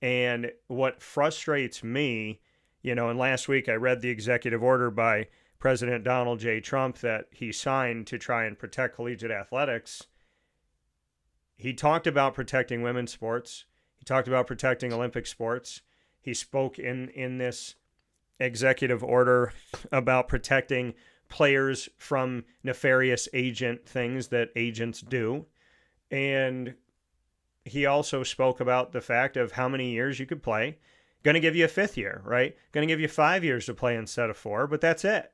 S1: And what frustrates me, and last week I read the executive order by President Donald J. Trump that he signed to try and protect collegiate athletics. He talked about protecting women's sports. He talked about protecting Olympic sports. He spoke in this executive order about protecting players from nefarious agent things that agents do. And he also spoke about the fact of how many years you could play. Going to give you a 5th year, right? Going to give you 5 years to play instead of 4, but that's it.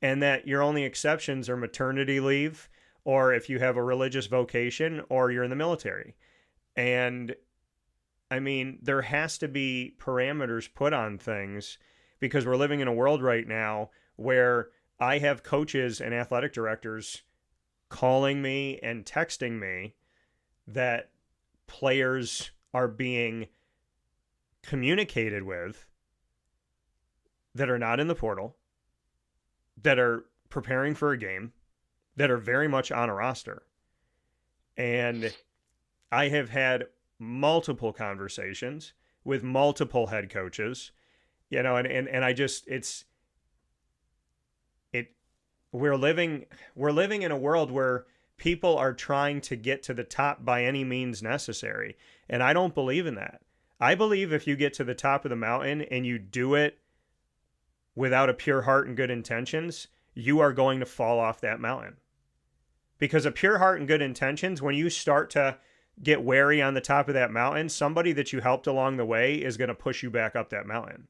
S1: And that your only exceptions are maternity leave, or if you have a religious vocation, or you're in the military. And there has to be parameters put on things, because we're living in a world right now where I have coaches and athletic directors calling me and texting me that players are being communicated with that are not in the portal, that are preparing for a game, that are very much on a roster. And I have had multiple conversations with multiple head coaches, and I just, we're living in a world where people are trying to get to the top by any means necessary. And I don't believe in that. I believe if you get to the top of the mountain and you do it without a pure heart and good intentions, you are going to fall off that mountain. Because a pure heart and good intentions, when you start to get wary on the top of that mountain, somebody that you helped along the way is going to push you back up that mountain.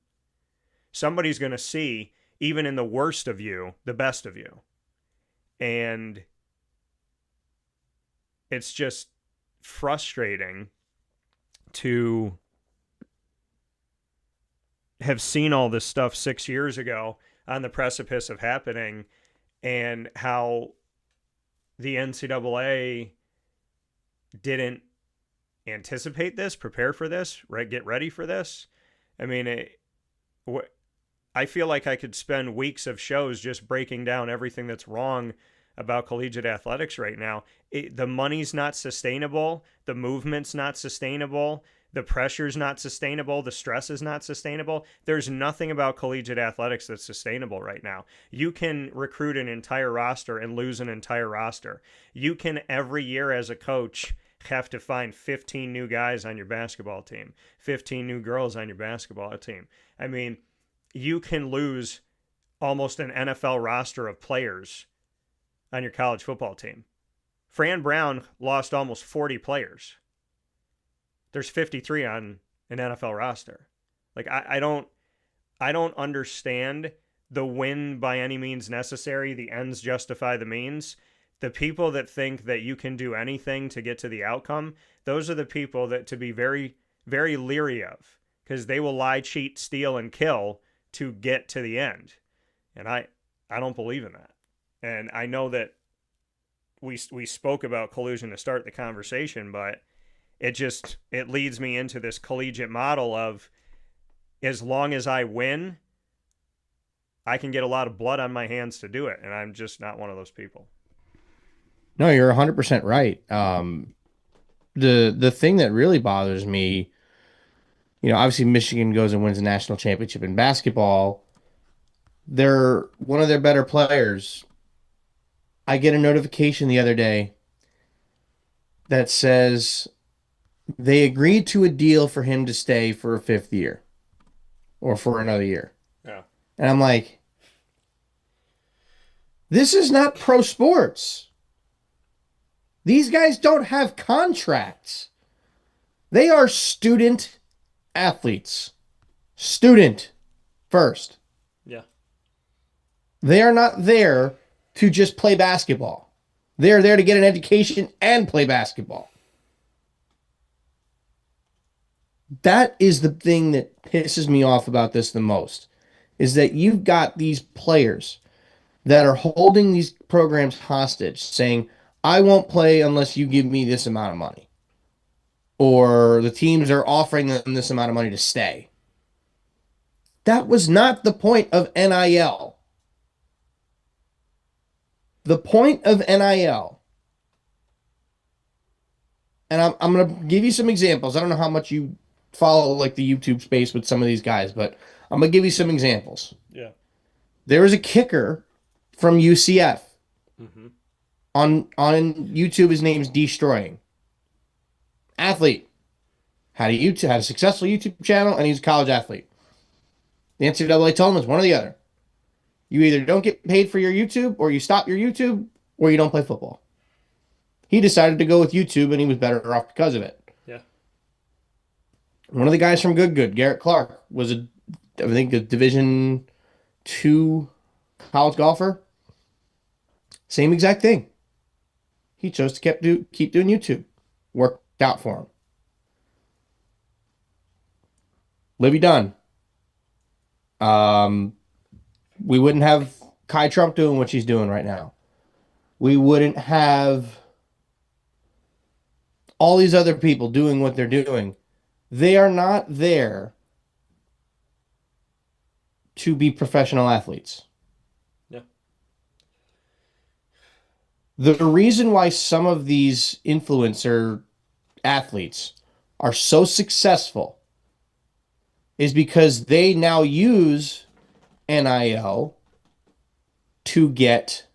S1: Somebody's going to see, even in the worst of you, the best of you. And it's just frustrating to have seen all this stuff 6 years ago on the precipice of happening, and how the NCAA didn't anticipate this, prepare for this, right? Get ready for this. I feel like I could spend weeks of shows just breaking down everything that's wrong about collegiate athletics right now. The money's not sustainable. The movement's not sustainable. The pressure's not sustainable. The stress is not sustainable. There's nothing about collegiate athletics that's sustainable right now. You can recruit an entire roster and lose an entire roster. You can every year as a coach have to find 15 new guys on your basketball team, 15 new girls on your basketball team. I mean, you can lose almost an NFL roster of players on your college football team. Fran Brown lost almost 40 players. There's 53 on an NFL roster. Like, I don't understand the win by any means necessary. The ends justify the means. The people that think that you can do anything to get to the outcome, those are the people that to be very, very leery of, because they will lie, cheat, steal, and kill to get to the end. And I don't believe in that. And I know that we spoke about collusion to start the conversation, but it leads me into this collegiate model of, as long as I win, I can get a lot of blood on my hands to do it. And I'm just not one of those people.
S2: No, you're 100% right. The thing that really bothers me, obviously Michigan goes and wins a national championship in basketball. They're one of their better players. I get a notification the other day that says they agreed to a deal for him to stay for a 5th year or for another year.
S1: Yeah.
S2: And I'm like, this is not pro sports. These guys don't have contracts. They are student athletes. Student first.
S1: Yeah.
S2: They are not there to just play basketball. They are there to get an education and play basketball. That is the thing that pisses me off about this the most, is that you've got these players that are holding these programs hostage, saying, I won't play unless you give me this amount of money. Or the teams are offering them this amount of money to stay. That was not the point of NIL. The point of NIL, and I'm going to give you some examples. I don't know how much you follow like the YouTube space with some of these guys, but I'm going to give you some examples.
S1: Yeah.
S2: There was a kicker from UCF.
S1: Mm-hmm.
S2: On YouTube, his name's Destroying. Athlete. Had a successful YouTube channel, and he's a college athlete. The NCAA told him it's one or the other. You either don't get paid for your YouTube, or you stop your YouTube, or you don't play football. He decided to go with YouTube, and he was better off because of it.
S1: Yeah.
S2: One of the guys from Good, Garrett Clark, was a Division II college golfer. Same exact thing. He chose to keep doing YouTube. Worked out for him. Livy Dunn. We wouldn't have Kai Trump doing what she's doing right now. We wouldn't have all these other people doing what they're doing. They are not there to be professional athletes.
S1: Yeah.
S2: The reason why some of these influencer athletes are so successful is because they now use NIL to get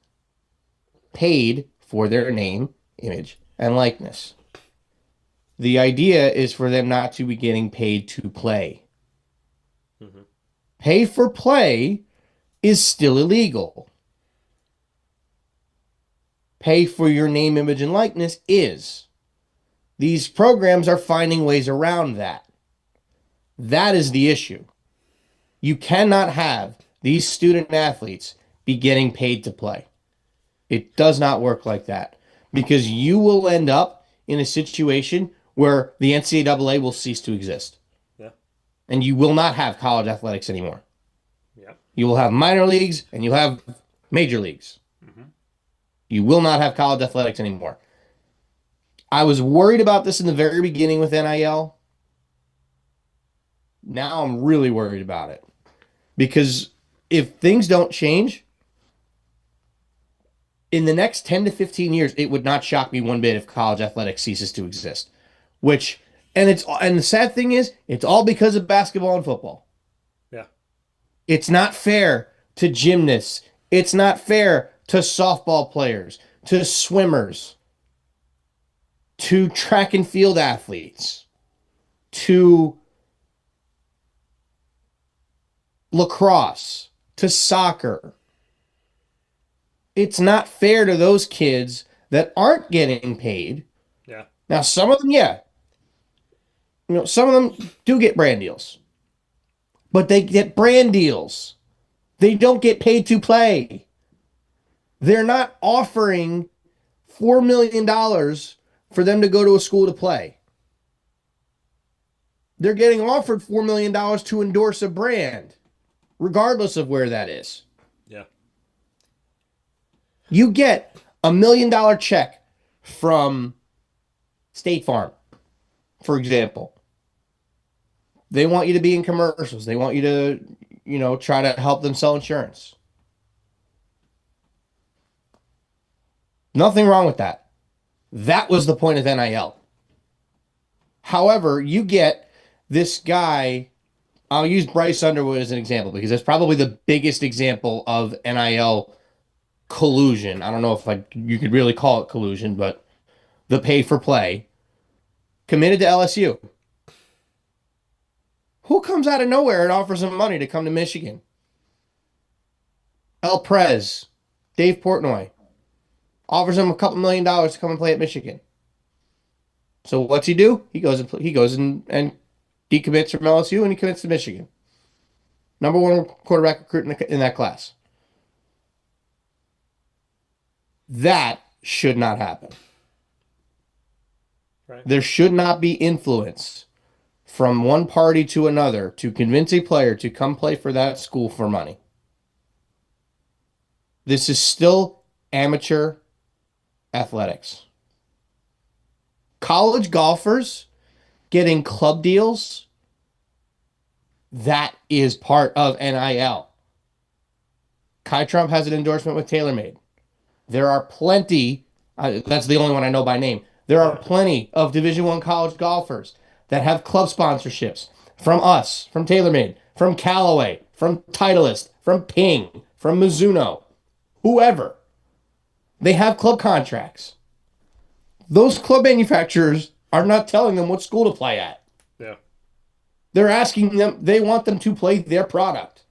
S2: paid for their name, image, and likeness. The idea is for them not to be getting paid to play.
S1: Mm-hmm.
S2: Pay for play is still illegal. Pay for your name, image, and likeness is. These programs are finding ways around that. That is the issue. You cannot have these student athletes be getting paid to play. It does not work like that, because you will end up in a situation where the NCAA will cease to exist.
S1: Yeah.
S2: And you will not have college athletics anymore.
S1: Yeah.
S2: You will have minor leagues and you'll have major leagues.
S1: Mm-hmm.
S2: You will not have college athletics anymore. I was worried about this in the very beginning with NIL. Now I'm really worried about it. Because if things don't change, in the next 10 to 15 years, it would not shock me one bit if college athletics ceases to exist. And the sad thing is, it's all because of basketball and football.
S1: Yeah.
S2: It's not fair to gymnasts. It's not fair to softball players, to swimmers. to track and field athletes, to lacrosse, to soccer. It's not fair to those kids that aren't getting paid.
S1: Yeah.
S2: Now, some of them, yeah. Some of them do get brand deals. But they get brand deals. They don't get paid to play. They're not offering $4 million for them to go to a school to play. They're getting offered $4 million to endorse a brand, regardless of where that is.
S1: Yeah.
S2: You get $1 million check from State Farm, for example. They want you to be in commercials. They want you to, try to help them sell insurance. Nothing wrong with that. That was the point of NIL. However, you get this guy, I'll use Bryce Underwood as an example because that's probably the biggest example of NIL collusion. I don't know if you could really call it collusion, but the pay for play. Committed to LSU. Who comes out of nowhere and offers him money to come to Michigan? El Prez, Dave Portnoy, offers him a couple $1 million to come and play at Michigan. So what's he do? He goes and decommits from LSU and he commits to Michigan. Number one quarterback recruit in that class. That should not happen.
S1: Right.
S2: There should not be influence from one party to another to convince a player to come play for that school for money. This is still amateur athletics. College golfers getting club deals, that is part of NIL. Kai Trump has an endorsement with TaylorMade. There are plenty, that's the only one I know by name, there are plenty of Division I college golfers that have club sponsorships from us, from TaylorMade, from Callaway, from Titleist, from Ping, from Mizuno, whoever. They have club contracts. Those club manufacturers are not telling them what school to play at.
S1: Yeah.
S2: They're asking them, they want them to play their product.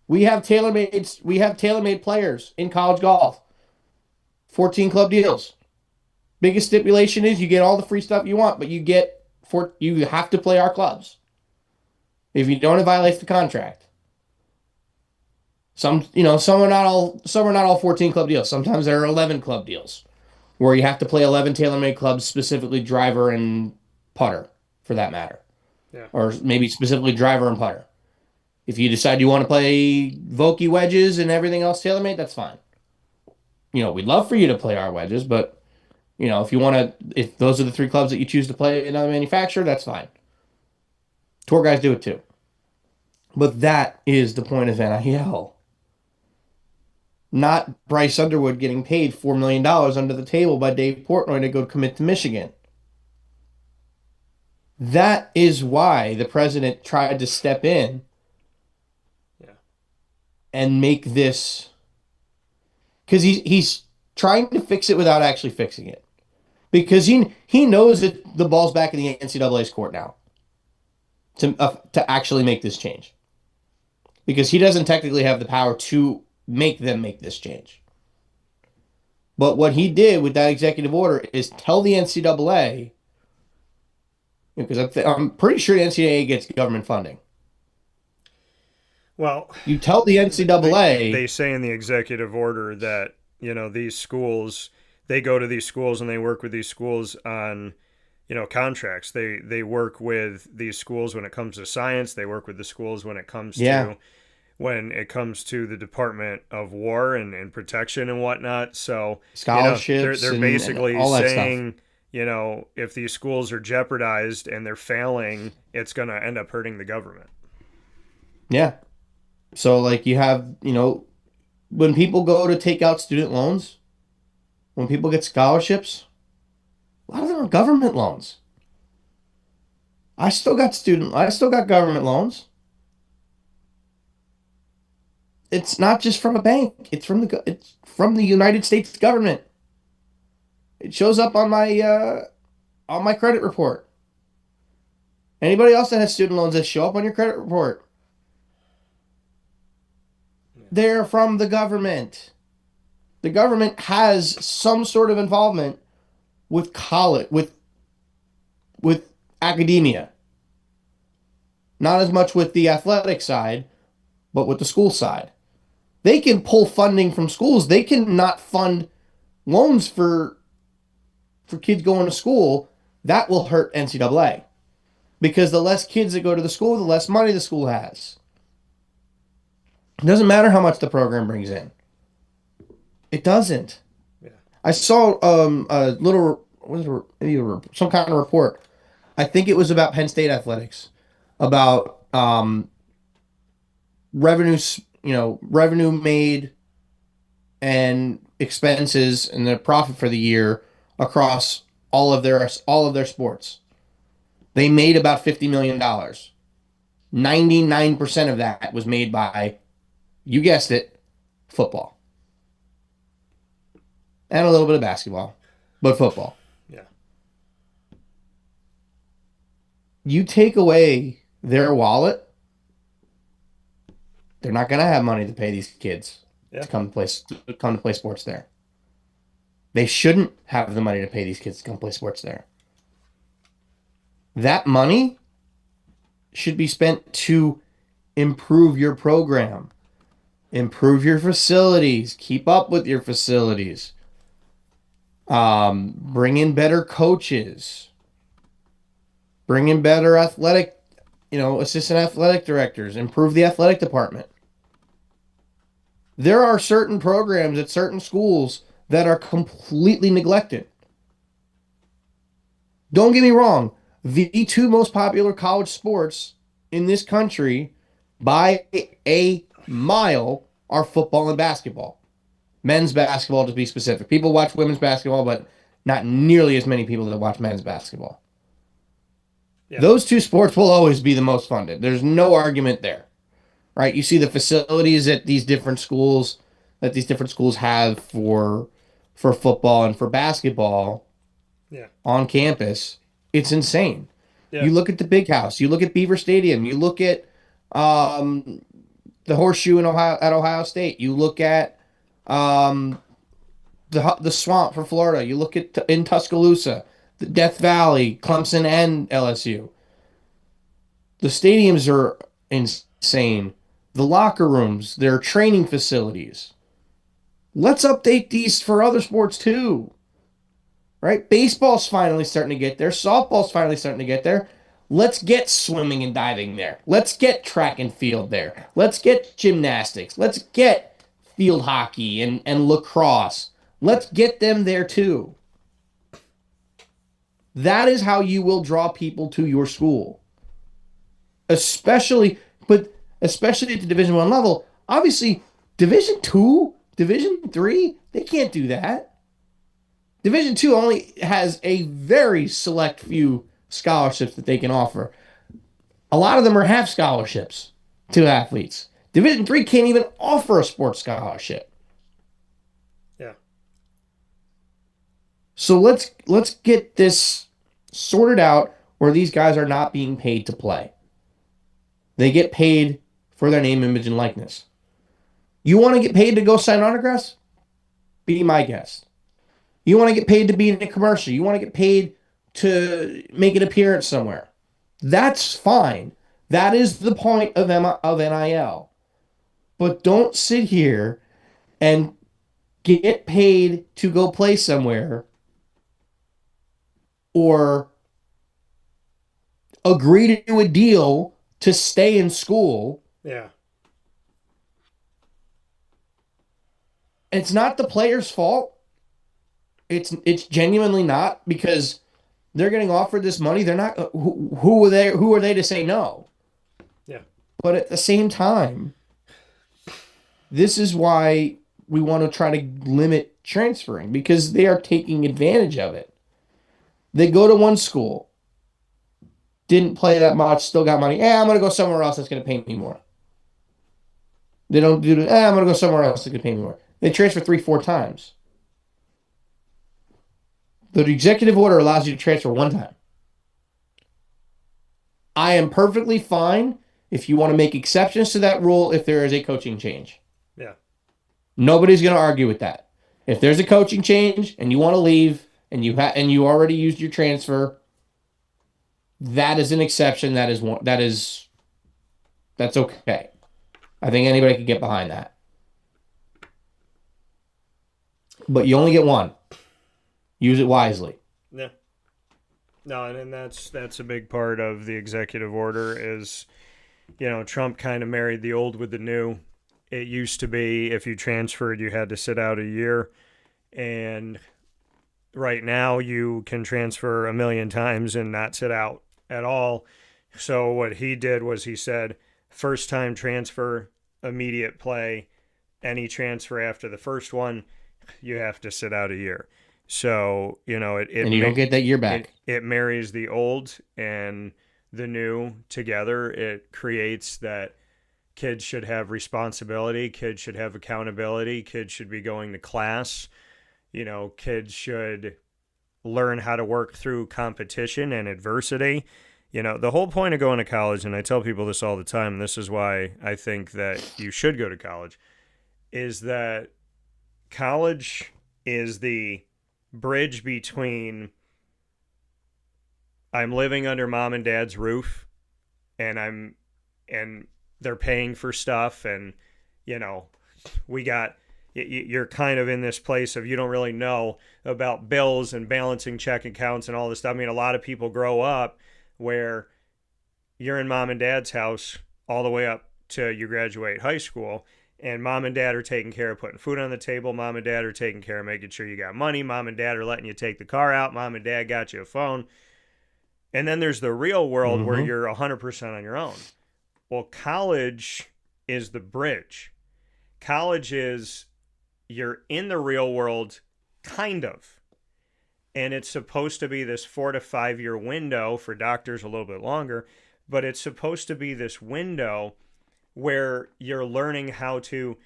S2: We have TaylorMade players in college golf. 14 club deals. Biggest stipulation is you get all the free stuff you want, but you have to play our clubs. If you don't, it violates the contract. Some are not all 14 club deals. Sometimes there are 11 club deals where you have to play 11 TaylorMade clubs, specifically driver and putter, for that matter.
S1: Yeah.
S2: Or maybe specifically driver and putter. If you decide you want to play Vokey wedges and everything else TaylorMade, that's fine. We'd love for you to play our wedges, but if those are the three clubs that you choose to play in another manufacturer, that's fine. Tour guys do it too. But that is the point of NIL. Not Bryce Underwood getting paid $4 million under the table by Dave Portnoy to go commit to Michigan. That is why the president tried to step in and make this, because he's trying to fix it without actually fixing it. Because he knows that the ball's back in the NCAA's court now to actually make this change. Because he doesn't technically have the power to make them make this change. But what he did with that executive order is tell the NCAA, because I'm pretty sure the NCAA gets government funding.
S1: Well,
S2: you tell the NCAA.
S1: They say in the executive order that, these schools, they go to these schools and they work with these schools on, contracts. They work with these schools when it comes to science. They work with the schools when it comes to the Department of War and protection and whatnot. So
S2: scholarships,
S1: they're basically
S2: and all that
S1: saying,
S2: stuff.
S1: If these schools are jeopardized and they're failing, it's going to end up hurting the government.
S2: Yeah. So you have, when people go to take out student loans, when people get scholarships, a lot of them are government loans. I still got government loans. It's not just from a bank. It's from the United States government. It shows up on my credit report. Anybody else that has student loans that show up on your credit report? They're from the government. The government has some sort of involvement with college, with academia. Not as much with the athletic side, but with the school side. They can pull funding from schools. They can not fund loans for kids going to school. That will hurt NCAA. Because the less kids that go to the school, the less money the school has. It doesn't matter how much the program brings in. It doesn't.
S1: Yeah.
S2: I saw a little, some kind of report. I think it was about Penn State athletics, about revenues, revenue made and expenses and the profit for the year across all of their sports. They made about $50 million. 99% of that was made by, you guessed it, football. And a little bit of basketball, but football.
S1: Yeah.
S2: You take away their wallet, they're not going to have money to pay these kids to come to play sports there. They shouldn't have the money to pay these kids to come play sports there. That money should be spent to improve your program, improve your facilities, keep up with your facilities, bring in better coaches, bring in better athletic, assistant athletic directors, improve the athletic department. There are certain programs at certain schools that are completely neglected. Don't get me wrong. The two most popular college sports in this country by a mile are football and basketball. Men's basketball, to be specific. People watch women's basketball, but not nearly as many people that watch men's basketball. Yeah. Those two sports will always be the most funded. There's no argument there. Right? You see the facilities that these different schools have for football and for basketball on campus. It's insane. Yeah. You look at the Big House. You look at Beaver Stadium. You look at the Horseshoe at Ohio State. You look at the Swamp for Florida. You look at in Tuscaloosa, the Death Valley, Clemson, and LSU. The stadiums are insane. The locker rooms, their training facilities. Let's update these for other sports too. Right? Baseball's finally starting to get there. Softball's finally starting to get there. Let's get swimming and diving there. Let's get track and field there. Let's get gymnastics. Let's get field hockey and lacrosse. Let's get them there too. That is how you will draw people to your school. Especially at the Division I level. Obviously, Division II, Division III, they can't do that. Division II only has a very select few scholarships that they can offer. A lot of them are half scholarships to athletes. Division III can't even offer a sports scholarship.
S1: Yeah.
S2: So let's get this sorted out where these guys are not being paid to play. They get paid for their name, image, and likeness. You want to get paid to go sign autographs? Be my guest. You want to get paid to be in a commercial. You want to get paid to make an appearance somewhere. That's fine. That is the point of NIL. But don't sit here and get paid to go play somewhere or agree to do a deal to stay in school.
S1: Yeah.
S2: It's not the player's fault. It's genuinely not, because they're getting offered this money. They're not. Who are they to say no?
S1: Yeah.
S2: But at the same time, this is why we want to try to limit transferring, because they are taking advantage of it. They go to one school, didn't play that much, still got money. I'm going to go somewhere else that's going to pay me more. They don't do it. I'm going to go somewhere else that's going to pay me more. They transfer 3-4 times. The executive order allows you to transfer one time. I am perfectly fine if you want to make exceptions to that rule if there is a coaching change.
S1: Yeah.
S2: Nobody's going to argue with that. If there's a coaching change and you want to leave and you already used your transfer, that is an exception. That's okay. I think anybody could get behind that. But you only get one. Use it wisely.
S1: Yeah. No, and that's a big part of the executive order is, Trump kind of married the old with the new. It used to be if you transferred, you had to sit out a year. And right now you can transfer a million times and not sit out at all. So what he did was he said, first time transfer, immediate play. Any transfer after the first one, you have to sit out a year. So,
S2: and you don't get that year back.
S1: It marries the old and the new together. It creates that kids should have responsibility. Kids should have accountability. Kids should be going to class. Kids should learn how to work through competition and adversity. The whole point of going to college, and I tell people this all the time, and this is why I think that you should go to college, is that college is the bridge between I'm living under mom and dad's roof and they're paying for stuff and you're kind of in this place of you don't really know about bills and balancing check accounts and all this stuff. I mean, a lot of people grow up where you're in mom and dad's house all the way up to you graduate high school. And mom and dad are taking care of putting food on the table. Mom and dad are taking care of making sure you got money. Mom and dad are letting you take the car out. Mom and dad got you a phone. And then there's the real world where you're 100% on your own. Well, college is the bridge. College is you're in the real world, kind of. And it's supposed to be this 4 to 5 year window, for doctors a little bit longer, but it's supposed to be this window where you're learning how to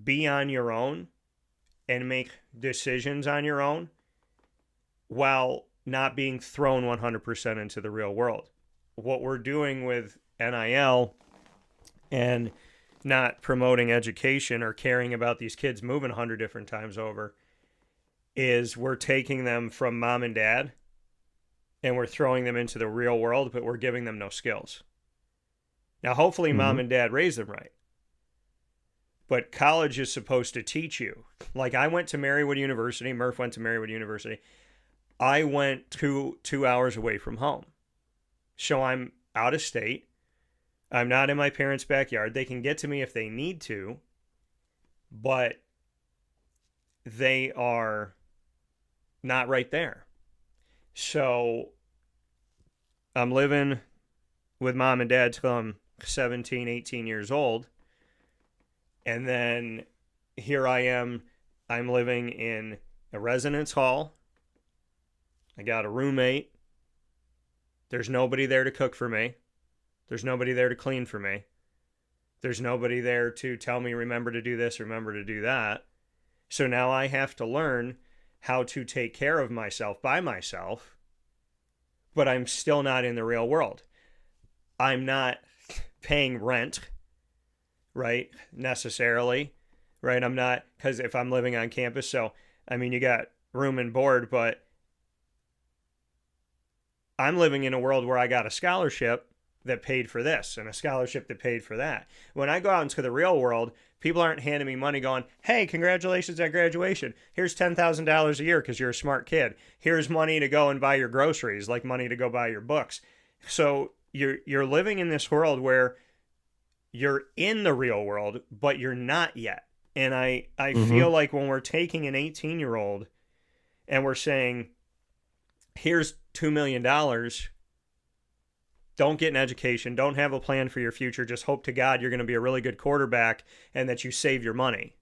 S1: be on your own and make decisions on your own while not being thrown 100% into the real world. What we're doing with NIL and not promoting education or caring about these kids moving 100 different times over is we're taking them from mom and dad and we're throwing them into the real world, but we're giving them no skills. Now, hopefully mom and dad raised them right. But college is supposed to teach you. Like I went to Marywood University. Murph went to Marywood University. I went 2 hours away from home. So I'm out of state. I'm not in my parents' backyard. They can get to me if they need to. But they are not right there. So I'm living with mom and dad till I'm 17, 18 years old. And then here I am, I'm living in a residence hall. I got a roommate. There's nobody there to cook for me. There's nobody there to clean for me. There's nobody there to tell me, remember to do this, remember to do that. So now I have to learn how to take care of myself by myself, but I'm still not in the real world. I'm not paying rent, right, necessarily, right? I'm not, because if I'm living on campus, so, I mean, you got room and board, but I'm living in a world where I got a scholarship that paid for this and a scholarship that paid for that. When I go out into the real world, people aren't handing me money going, hey, congratulations on graduation. Here's $10,000 a year because you're a smart kid. Here's money to go and buy your groceries, like money to go buy your books. So you're living in this world where you're in the real world, but you're not yet. And I feel like when we're taking an 18-year-old and we're saying, here's $2 million, don't get an education, don't have a plan for your future, just hope to God you're going to be a really good quarterback and that you save your money.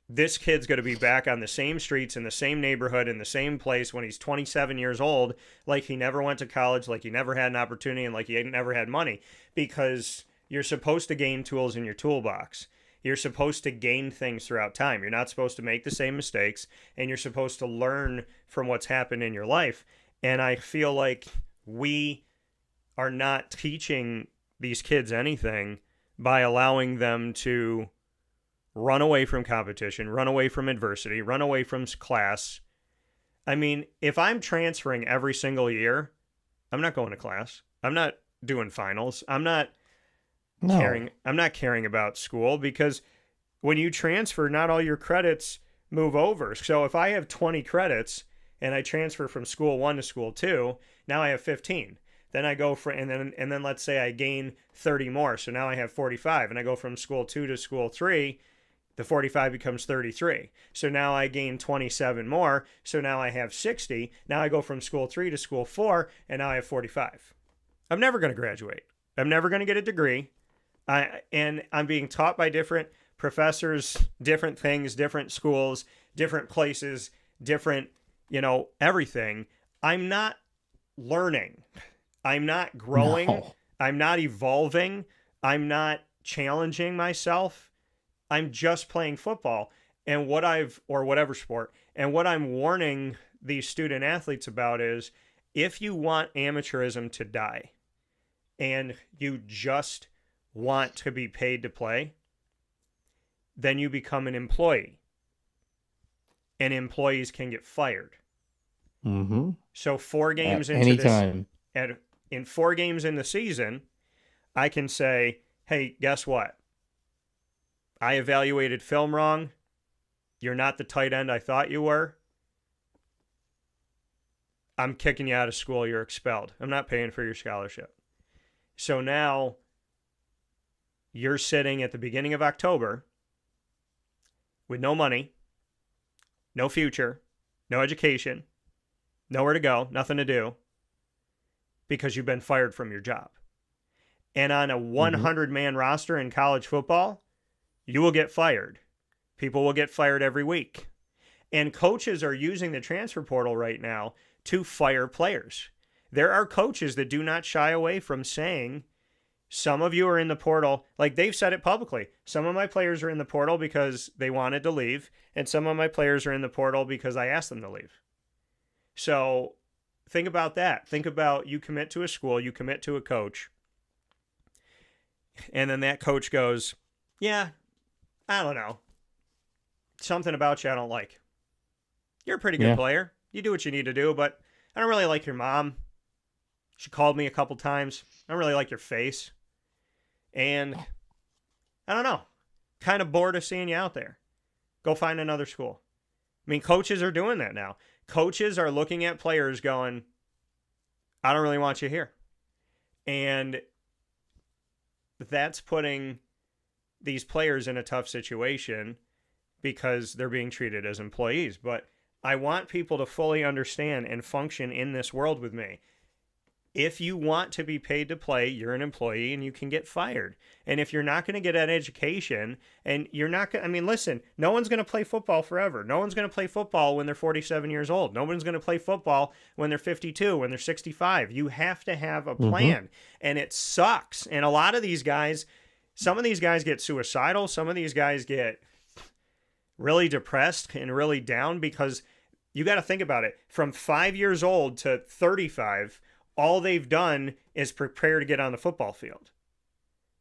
S1: This kid's going to be back on the same streets in the same neighborhood in the same place when he's 27 years old, like he never went to college, like he never had an opportunity, and like he never had money, because you're supposed to gain tools in your toolbox. You're supposed to gain things throughout time. You're not supposed to make the same mistakes, and you're supposed to learn from what's happened in your life. And I feel like we are not teaching these kids anything by allowing them to run away from competition, run away from adversity, run away from class. I mean, if I'm transferring every single year, I'm not going to class. I'm not doing finals. I'm not caring about school, because when you transfer, not all your credits move over. So if I have 20 credits and I transfer from school 1 to school 2, now I have 15. Then I go for, and then let's say I gain 30 more. So now I have 45, and I go from school 2 to school 3, the 45 becomes 33. So now I gain 27 more. So now I have 60. Now I go from school 3 to school 4, and now I have 45. I'm never going to graduate. I'm never going to get a degree. And I'm being taught by different professors, different things, different schools, different places, different, everything. I'm not learning. I'm not growing.
S2: No.
S1: I'm not evolving. I'm not challenging myself. I'm just playing football or whatever sport. And what I'm warning these student athletes about is, if you want amateurism to die and you just want to be paid to play, then you become an employee. And employees can get fired.
S2: Mm-hmm.
S1: So 4 games
S2: At
S1: into
S2: any
S1: this,
S2: time.
S1: in 4 games in the season, I can say, hey, guess what? I evaluated film wrong. You're not the tight end I thought you were. I'm kicking you out of school. You're expelled. I'm not paying for your scholarship. So now you're sitting at the beginning of October with no money, no future, no education, nowhere to go, nothing to do, because you've been fired from your job. And on a 100-man roster in college football, you will get fired. People will get fired every week. And coaches are using the transfer portal right now to fire players. There are coaches that do not shy away from saying, some of you are in the portal. Like, they've said it publicly. Some of my players are in the portal because they wanted to leave, and some of my players are in the portal because I asked them to leave. So think about that. Think about, you commit to a school, you commit to a coach, and then that coach goes, yeah, I don't know, something about you I don't like. You're a pretty good player. You do what you need to do, but I don't really like your mom. She called me a couple times. I don't really like your face. And I don't know, kind of bored of seeing you out there. Go find another school. I mean, coaches are doing that now. Coaches are looking at players going, I don't really want you here. And that's putting these players in a tough situation because they're being treated as employees. But I want people to fully understand and function in this world with me. If you want to be paid to play, you're an employee and you can get fired. And if you're not going to get an education, and you're not going to, I mean, listen, no one's going to play football forever. No one's going to play football when they're 47 years old. No one's going to play football when they're 52, when they're 65. You have to have a plan. And it sucks. And a lot of these guys, some of these guys get suicidal. Some of these guys get really depressed and really down, because you got to think about it. From 5 years old to 35, all they've done is prepare to get on the football field.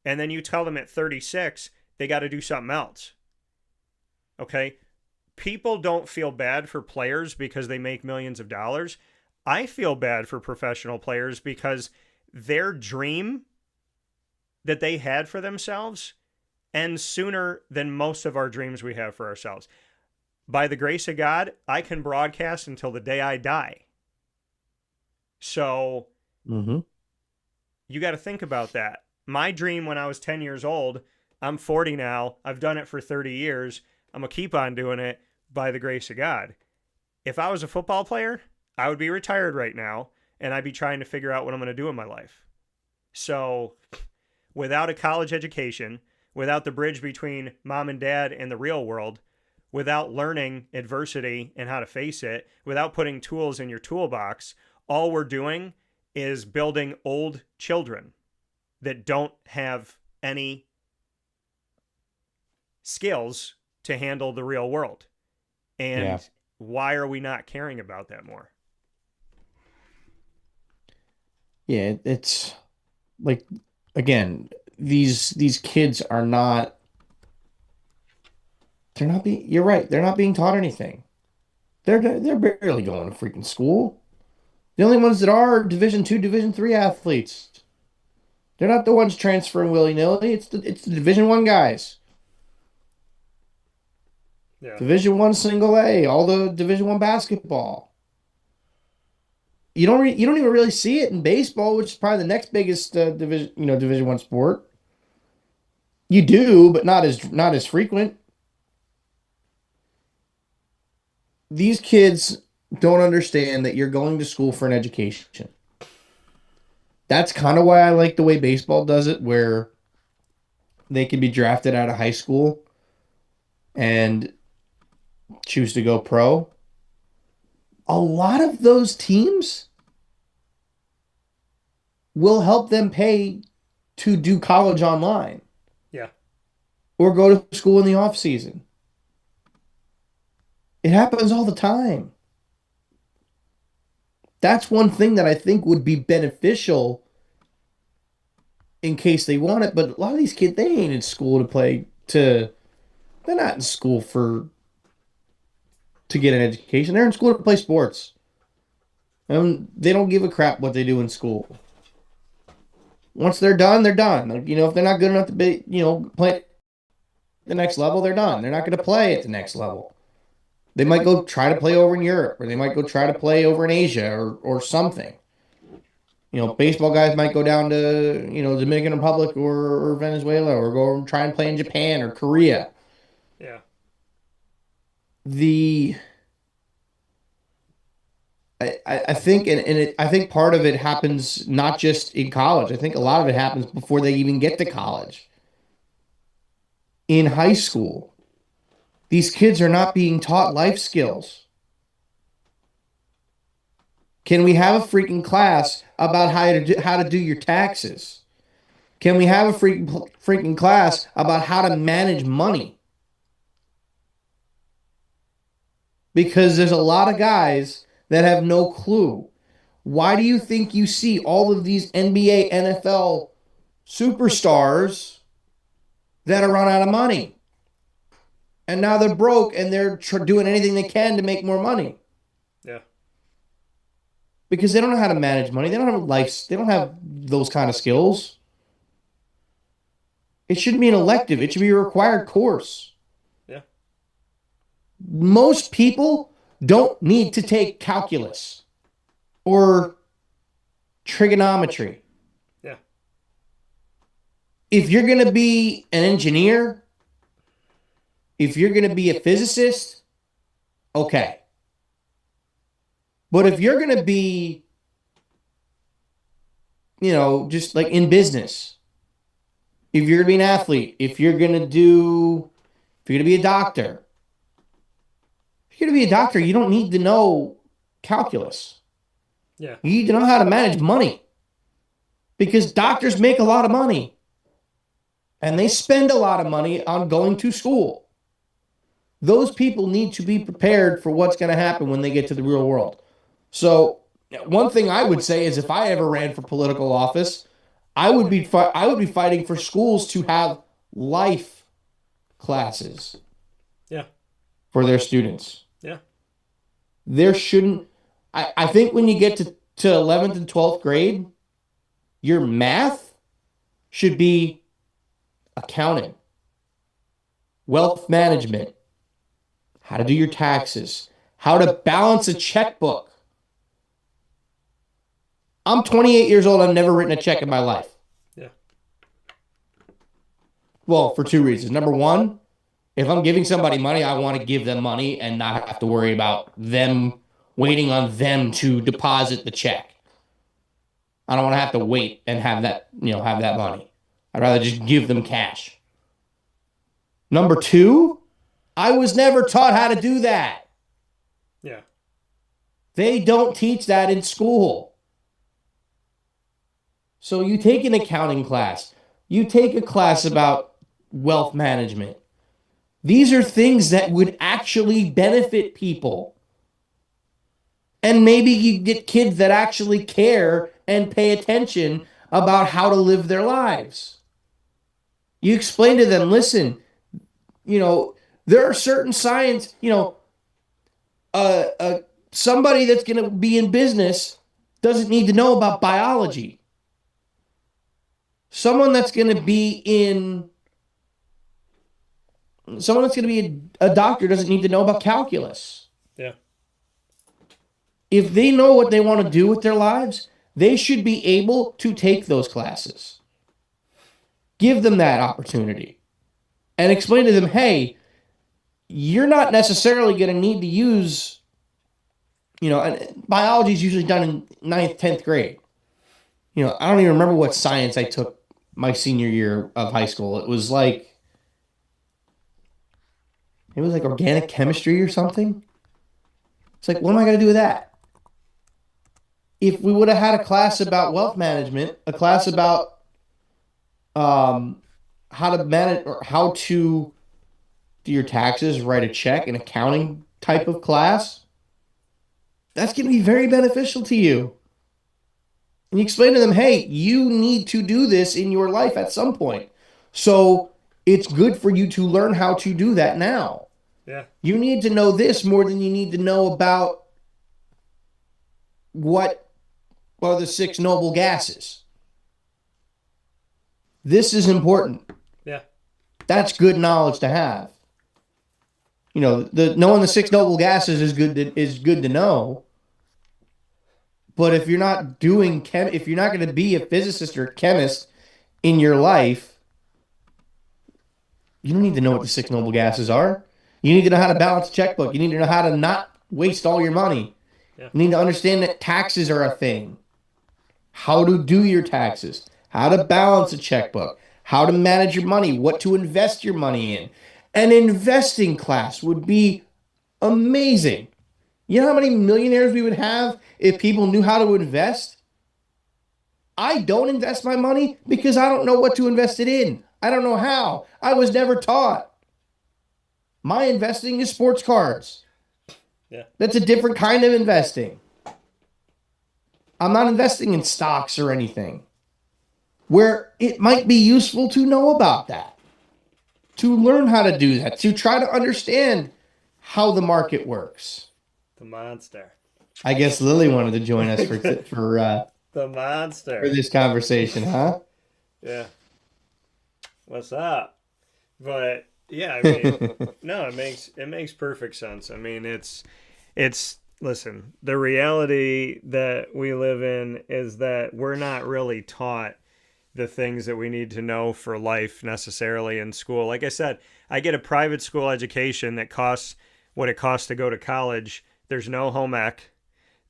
S1: And then you tell them at 36, they got to do something else. Okay? People don't feel bad for players because they make millions of dollars. I feel bad for professional players because their dream that they had for themselves ends sooner than most of our dreams we have for ourselves. By the grace of God, I can broadcast until the day I die. So you got to think about that. My dream when I was 10 years old, I'm 40 now. I've done it for 30 years. I'm going to keep on doing it by the grace of God. If I was a football player, I would be retired right now, and I'd be trying to figure out what I'm going to do in my life. So without a college education, without the bridge between mom and dad and the real world, without learning adversity and how to face it, without putting tools in your toolbox, all we're doing is building old children that don't have any skills to handle the real world. And why are we not caring about that more?
S2: Yeah, it's like, again, these kids are not, they're not being, you're right, they're not being taught anything. They're barely going to freaking school. The only ones that are Division 2, Division 3 athletes. They're not the ones transferring willy-nilly. It's the Division 1 guys.
S1: Yeah.
S2: Division 1 single A, all the Division 1 basketball. You don't even really see it in baseball, which is probably the next biggest Division 1 sport. You do, but not as frequent. These kids don't understand that you're going to school for an education. That's kind of why I like the way baseball does it, where they can be drafted out of high school and choose to go pro. A lot of those teams will help them pay to do college online.
S1: Yeah.
S2: Or go to school in the off season. It happens all the time. That's one thing that I think would be beneficial in case they want it. But a lot of these kids, they ain't in school they're not in school to get an education. They're in school to play sports. And they don't give a crap what they do in school. Once they're done, they're done. If they're not good enough to be, play at the next level, they're done. They're not going to play at the next level. They might go try to play over in Europe, or they might go try to play over in Asia or something. Baseball guys might go down to, Dominican Republic or Venezuela, or go and try and play in Japan or Korea.
S1: Yeah.
S2: I think, I think part of it happens not just in college. I think a lot of it happens before they even get to college. In high school, these kids are not being taught life skills. Can we have a freaking class about how to do your taxes? Can we have a freaking class about how to manage money? Because there's a lot of guys that have no clue. Why do you think you see all of these NBA, NFL superstars that are run out of money? And now they're broke and they're doing anything they can to make more money.
S1: Yeah.
S2: Because they don't know how to manage money. They don't have life. They don't have those kind of skills. It shouldn't be an elective. It should be a required course.
S1: Yeah.
S2: Most people don't need to take calculus or trigonometry.
S1: Yeah.
S2: If you're going to be an engineer, if you're going to be a physicist, okay. But if you're going to be, just like in business, if you're going to be an athlete, if you're going to be a doctor, if you're going to be a doctor, you don't need to know calculus.
S1: Yeah.
S2: You need to know how to manage money. Because doctors make a lot of money. And they spend a lot of money on going to school. Those people need to be prepared for what's going to happen when they get to the real world. So, one thing I would say is if I ever ran for political office, I would be fighting for schools to have life classes.
S1: Yeah.
S2: For their students.
S1: Yeah.
S2: There shouldn't, I think when you get to 11th and 12th grade, your math should be accounting, wealth management, how to do your taxes, how to balance a checkbook. I'm 28 years old. I've never written a check in my life.
S1: Yeah.
S2: Well, for two reasons. Number one, if I'm giving somebody money, I want to give them money and not have to worry about them waiting on them to deposit the check. I don't want to have to wait and have that money. I'd rather just give them cash. Number two, I was never taught how to do that.
S1: Yeah.
S2: They don't teach that in school. So you take an accounting class. You take a class about wealth management. These are things that would actually benefit people. And maybe you get kids that actually care and pay attention about how to live their lives. You explain to them, listen, there are certain science, somebody that's going to be in business doesn't need to know about biology. Someone that's going to be a doctor doesn't need to know about calculus.
S1: Yeah.
S2: If they know what they want to do with their lives, they should be able to take those classes. Give them that opportunity and explain to them, hey, you're not necessarily going to need to use, and biology is usually done in 9th, 10th grade. I don't even remember what science I took my senior year of high school. It was like organic chemistry or something. It's like, what am I going to do with that? If we would have had a class about wealth management, a class about how to manage or how to do your taxes, write a check, an accounting type of class, that's going to be very beneficial to you. And you explain to them, hey, you need to do this in your life at some point. So it's good for you to learn how to do that now.
S1: Yeah.
S2: You need to know this more than you need to know about what are the 6 noble gases. This is important.
S1: Yeah.
S2: That's good knowledge to have. Knowing the 6 noble gases is good to know. But if you're not if you're not going to be a physicist or a chemist in your life, you don't need to know what the 6 noble gases are. You need to know how to balance a checkbook. You need to know how to not waste all your money.
S1: Yeah.
S2: You need to understand that taxes are a thing. How to do your taxes. How to balance a checkbook. How to manage your money. What to invest your money in. An investing class would be amazing. You know how many millionaires we would have if people knew how to invest? I don't invest my money because I don't know what to invest it in. I don't know how. I was never taught. My investing is sports cards.
S1: Yeah.
S2: That's a different kind of investing. I'm not investing in stocks or anything where it might be useful to know about that, to learn how to do that, to try to understand how the market works.
S1: The monster.
S2: I guess Lily wanted to join us for
S1: The monster.
S2: for this conversation, huh?
S1: Yeah. What's up? But yeah, I mean, no, it makes perfect sense. I mean, it's listen, the reality that we live in is that we're not really taught the things that we need to know for life necessarily in school. Like I said, I get a private school education that costs what it costs to go to college. There's no home ec.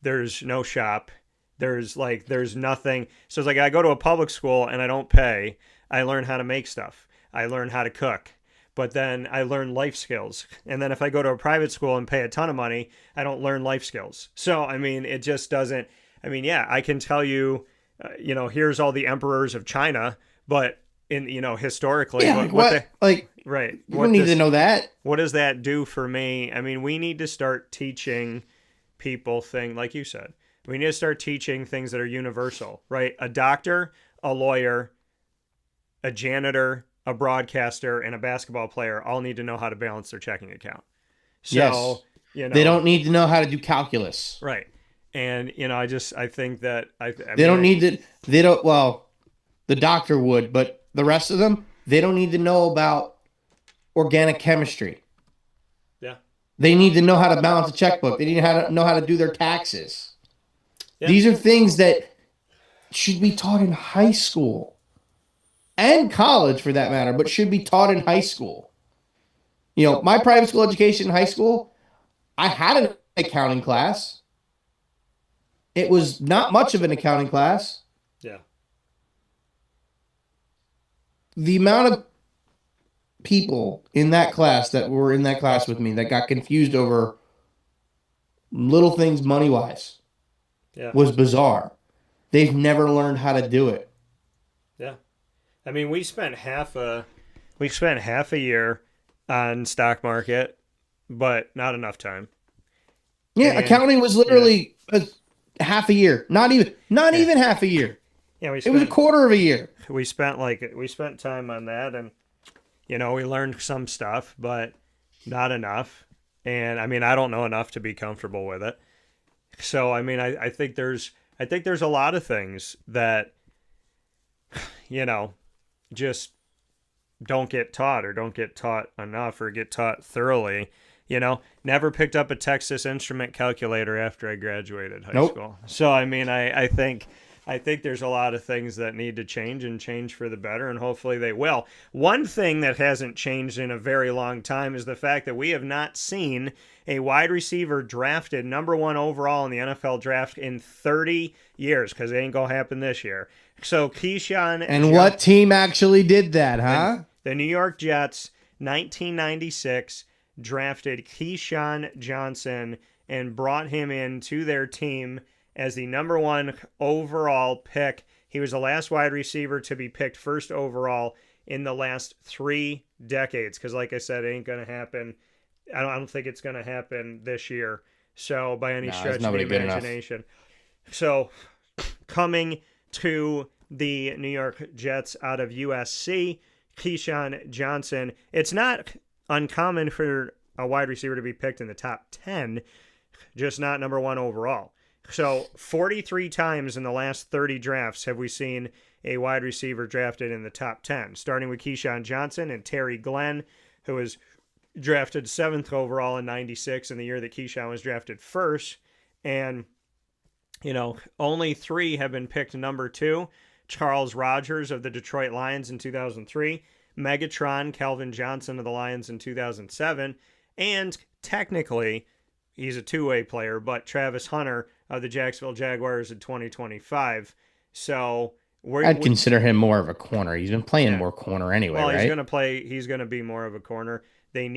S1: There's no shop. There's nothing. So it's like I go to a public school and I don't pay. I learn how to make stuff. I learn how to cook. But then I learn life skills. And then if I go to a private school and pay a ton of money, I don't learn life skills. So, I mean, it just doesn't. I mean, yeah, I can tell you, here's all the emperors of China, but historically,
S2: Yeah,
S1: right.
S2: You don't need to know that.
S1: What does that do for me? I mean, we need to start teaching people like you said, we need to start teaching things that are universal, right? A doctor, a lawyer, a janitor, a broadcaster, and a basketball player all need to know how to balance their checking account. So,
S2: yes. They don't need to know how to do calculus.
S1: Right. And, I think that
S2: the doctor would, but the rest of them, they don't need to know about organic chemistry.
S1: Yeah.
S2: They need to know how to balance a checkbook. They need to know how to do their taxes.
S1: Yeah.
S2: These are things that should be taught in high school and college for that matter, but should be taught in high school. My private school education in high school, I had an accounting class. It was not much of an accounting class.
S1: Yeah.
S2: The amount of people in that class that were in that class with me that got confused over little things money-wise was bizarre. They've never learned how to do it.
S1: Yeah. I mean, we spent half a year on stock market, but not enough time.
S2: Yeah,
S1: And
S2: accounting was literally half a year. Not even half a year.
S1: yeah,
S2: It was a quarter of a year.
S1: we spent time on that, and we learned some stuff, but not enough. And I mean, I don't know enough to be comfortable with it. So I mean, I think there's a lot of things that just don't get taught, or don't get taught enough, or get taught thoroughly. Never picked up a Texas Instrument calculator after I graduated high school. So I mean, I think there's a lot of things that need to change, and change for the better, and hopefully they will. One thing that hasn't changed in a very long time is the fact that we have not seen a wide receiver drafted number 1 overall in the NFL draft in 30 years, because it ain't going to happen this year. So Keyshawn...
S2: And what team actually did that, huh?
S1: The New York Jets, 1996, drafted Keyshawn Johnson and brought him into their team as the number 1 overall pick. He was the last wide receiver to be picked first overall in the last 3 decades. Because like I said, it ain't going to happen. I don't think it's going to happen this year. So by any stretch of the imagination. So coming to the New York Jets out of USC, Keyshawn Johnson. It's not uncommon for a wide receiver to be picked in the top 10, just not number 1 overall. So 43 times in the last 30 drafts have we seen a wide receiver drafted in the top 10, starting with Keyshawn Johnson and Terry Glenn, who was drafted 7th overall in 96 in the year that Keyshawn was drafted first. And, only 3 have been picked number 2. Charles Rogers of the Detroit Lions in 2003, Megatron Calvin Johnson of the Lions in 2007, and technically, he's a two-way player, but Travis Hunter of the Jacksonville Jaguars in 2025. So
S2: I'd consider him more of a corner. He's been playing more corner anyway,
S1: well,
S2: right?
S1: He's going to be more of a corner. They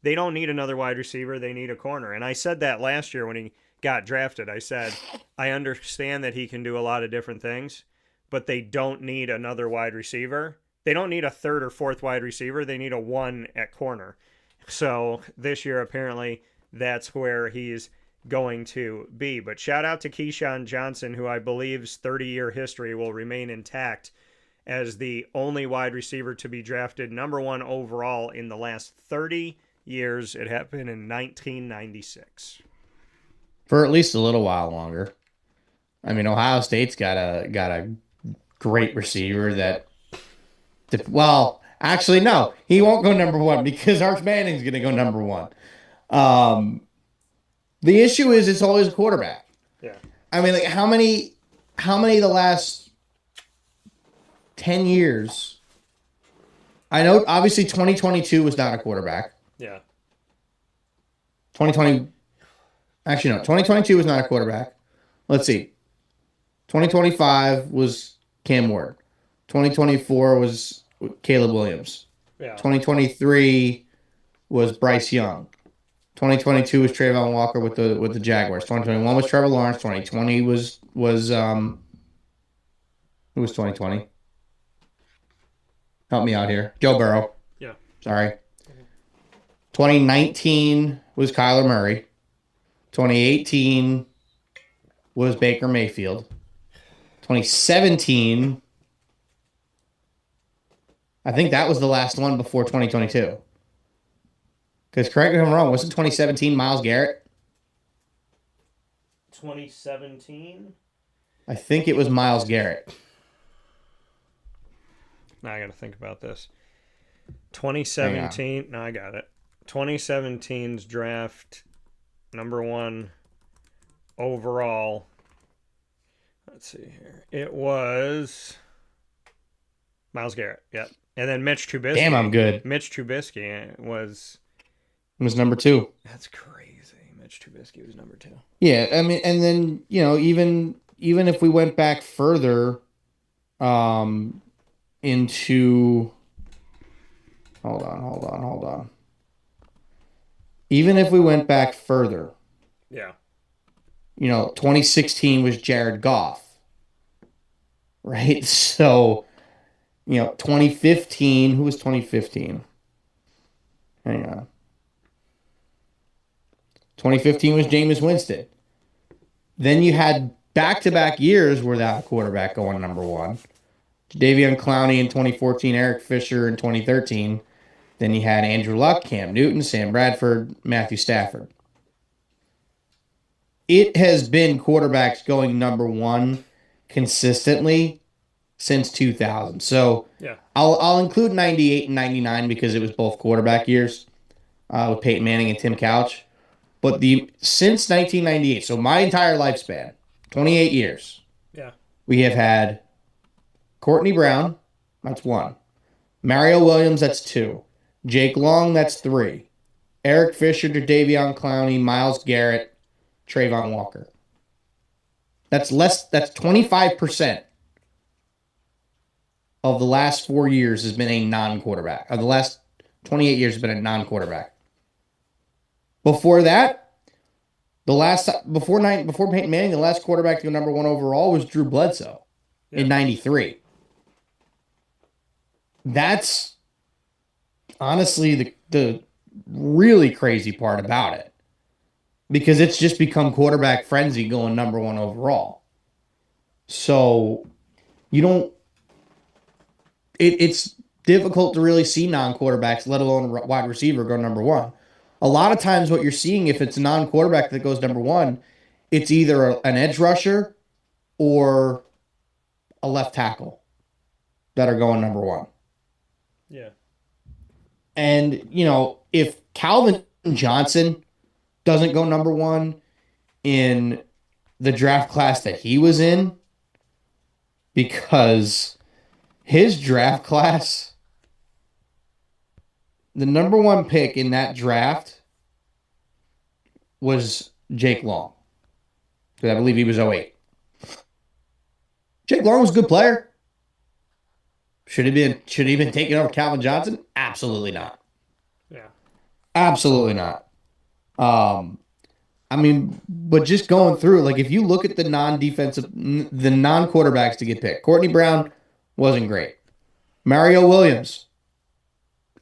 S1: don't need another wide receiver. They need a corner. And I said that last year when he got drafted. I said, I understand that he can do a lot of different things, but they don't need another wide receiver. They don't need a 3rd or 4th wide receiver. They need a 1 at corner. So this year, apparently, that's where he's going to be. But shout out to Keyshawn Johnson, who I believe's 30-year history will remain intact as the only wide receiver to be drafted number 1 overall in the last 30 years. It happened in 1996.
S2: For at least a little while longer. I mean, Ohio State's got a great receiver that... Well, actually, no. He won't go number 1 because Arch Manning's going to go number 1. The issue is it's always a quarterback.
S1: Yeah.
S2: I mean, like how many of the last 10 years? I know obviously 2022 was not a quarterback.
S1: Yeah.
S2: 2020 Actually no, 2022 was not a quarterback. Let's see. 2025 was Cam Ward. 2024 was Caleb Williams.
S1: Yeah.
S2: 2023 was Bryce Young. 2022 was Trayvon Walker with the Jaguars. 2021 was Trevor Lawrence. 2020 was who was 2020? Help me out here. Joe Burrow.
S1: Yeah.
S2: Sorry. 2019 was Kyler Murray. 2018 was Baker Mayfield. 2017, I think that was the last one before 2022. Because correct me if I'm wrong, wasn't 2017 Myles Garrett?
S1: 2017?
S2: I think it was Myles Garrett.
S1: Now I got to think about this. 2017. No, I got it. 2017's draft, number 1 overall. Let's see here. It was Myles Garrett. Yep. And then Mitch Trubisky.
S2: Damn, I'm good.
S1: Mitch Trubisky was
S2: number 2.
S1: That's crazy. Mitch Trubisky was number 2.
S2: Yeah, I mean, and then, even if we went back further into hold on. Even if we went back further.
S1: Yeah.
S2: 2016 was Jared Goff. Right? So, 2015, who was 2015? Hang on. 2015 was Jameis Winston. Then you had back-to-back years without a quarterback going number one. Jadeveon Clowney in 2014, Eric Fisher in 2013. Then you had Andrew Luck, Cam Newton, Sam Bradford, Matthew Stafford. It has been quarterbacks going number one consistently since 2000. So
S1: Yeah.
S2: I'll include 98 and 99 because it was both quarterback years with Peyton Manning and Tim Couch. But since 1998, so my entire lifespan, 28 years,
S1: Yeah.
S2: we have had Courtney Brown, that's one. Mario Williams, that's two. Jake Long, that's three. Eric Fisher, Jadeveon Clowney, Myles Garrett, Trayvon Walker. That's 25% of the last 4 years has been a non-quarterback. Of the last 28 years has been a non-quarterback. Before that, before Peyton Manning, the last quarterback to go number one overall was Drew Bledsoe in 93. That's honestly the really crazy part about it. Because it's just become quarterback frenzy going number one overall. So it's difficult to really see non-quarterbacks, let alone a wide receiver, go number one. A lot of times what you're seeing, if it's a non-quarterback that goes number one, it's either an edge rusher or a left tackle that are going number one.
S1: Yeah.
S2: And, if Calvin Johnson doesn't go number one in the draft class that he was in, because his draft class, the number one pick in that draft was Jake Long. Because I believe he was 08. Jake Long was a good player. Should he have been taking over Calvin Johnson? Absolutely not.
S1: Yeah.
S2: Absolutely not. But just going through, like, if you look at the non-quarterbacks to get picked, Courtney Brown wasn't great. Mario Williams,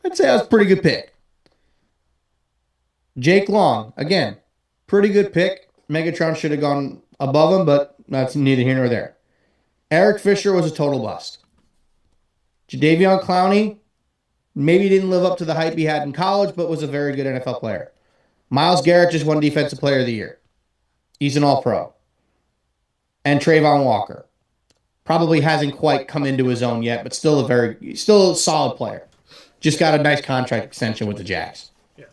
S2: I'd say that was a pretty good pick. Jake Long, again, pretty good pick. Megatron should have gone above him, but that's neither here nor there. Eric Fisher was a total bust. Jadeveon Clowney maybe didn't live up to the hype he had in college, but was a very good NFL player. Myles Garrett just won Defensive Player of the Year. He's an All-Pro. And Trayvon Walker probably hasn't quite come into his own yet, but still a solid player. Just got a nice contract extension with the Jags.
S1: Yeah.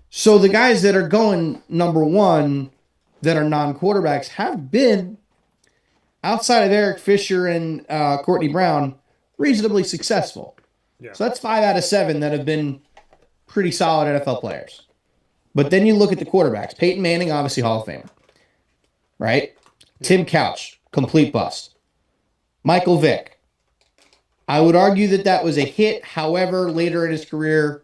S2: So the guys that are going number one that are non-quarterbacks have been, outside of Eric Fisher and Courtney Brown, reasonably successful.
S1: Yeah.
S2: So that's 5 out of 7 that have been pretty solid NFL players. But then you look at the quarterbacks. Peyton Manning, obviously Hall of Famer. Right? Yeah. Tim Couch, complete bust. Michael Vick. I would argue that was a hit. However, later in his career,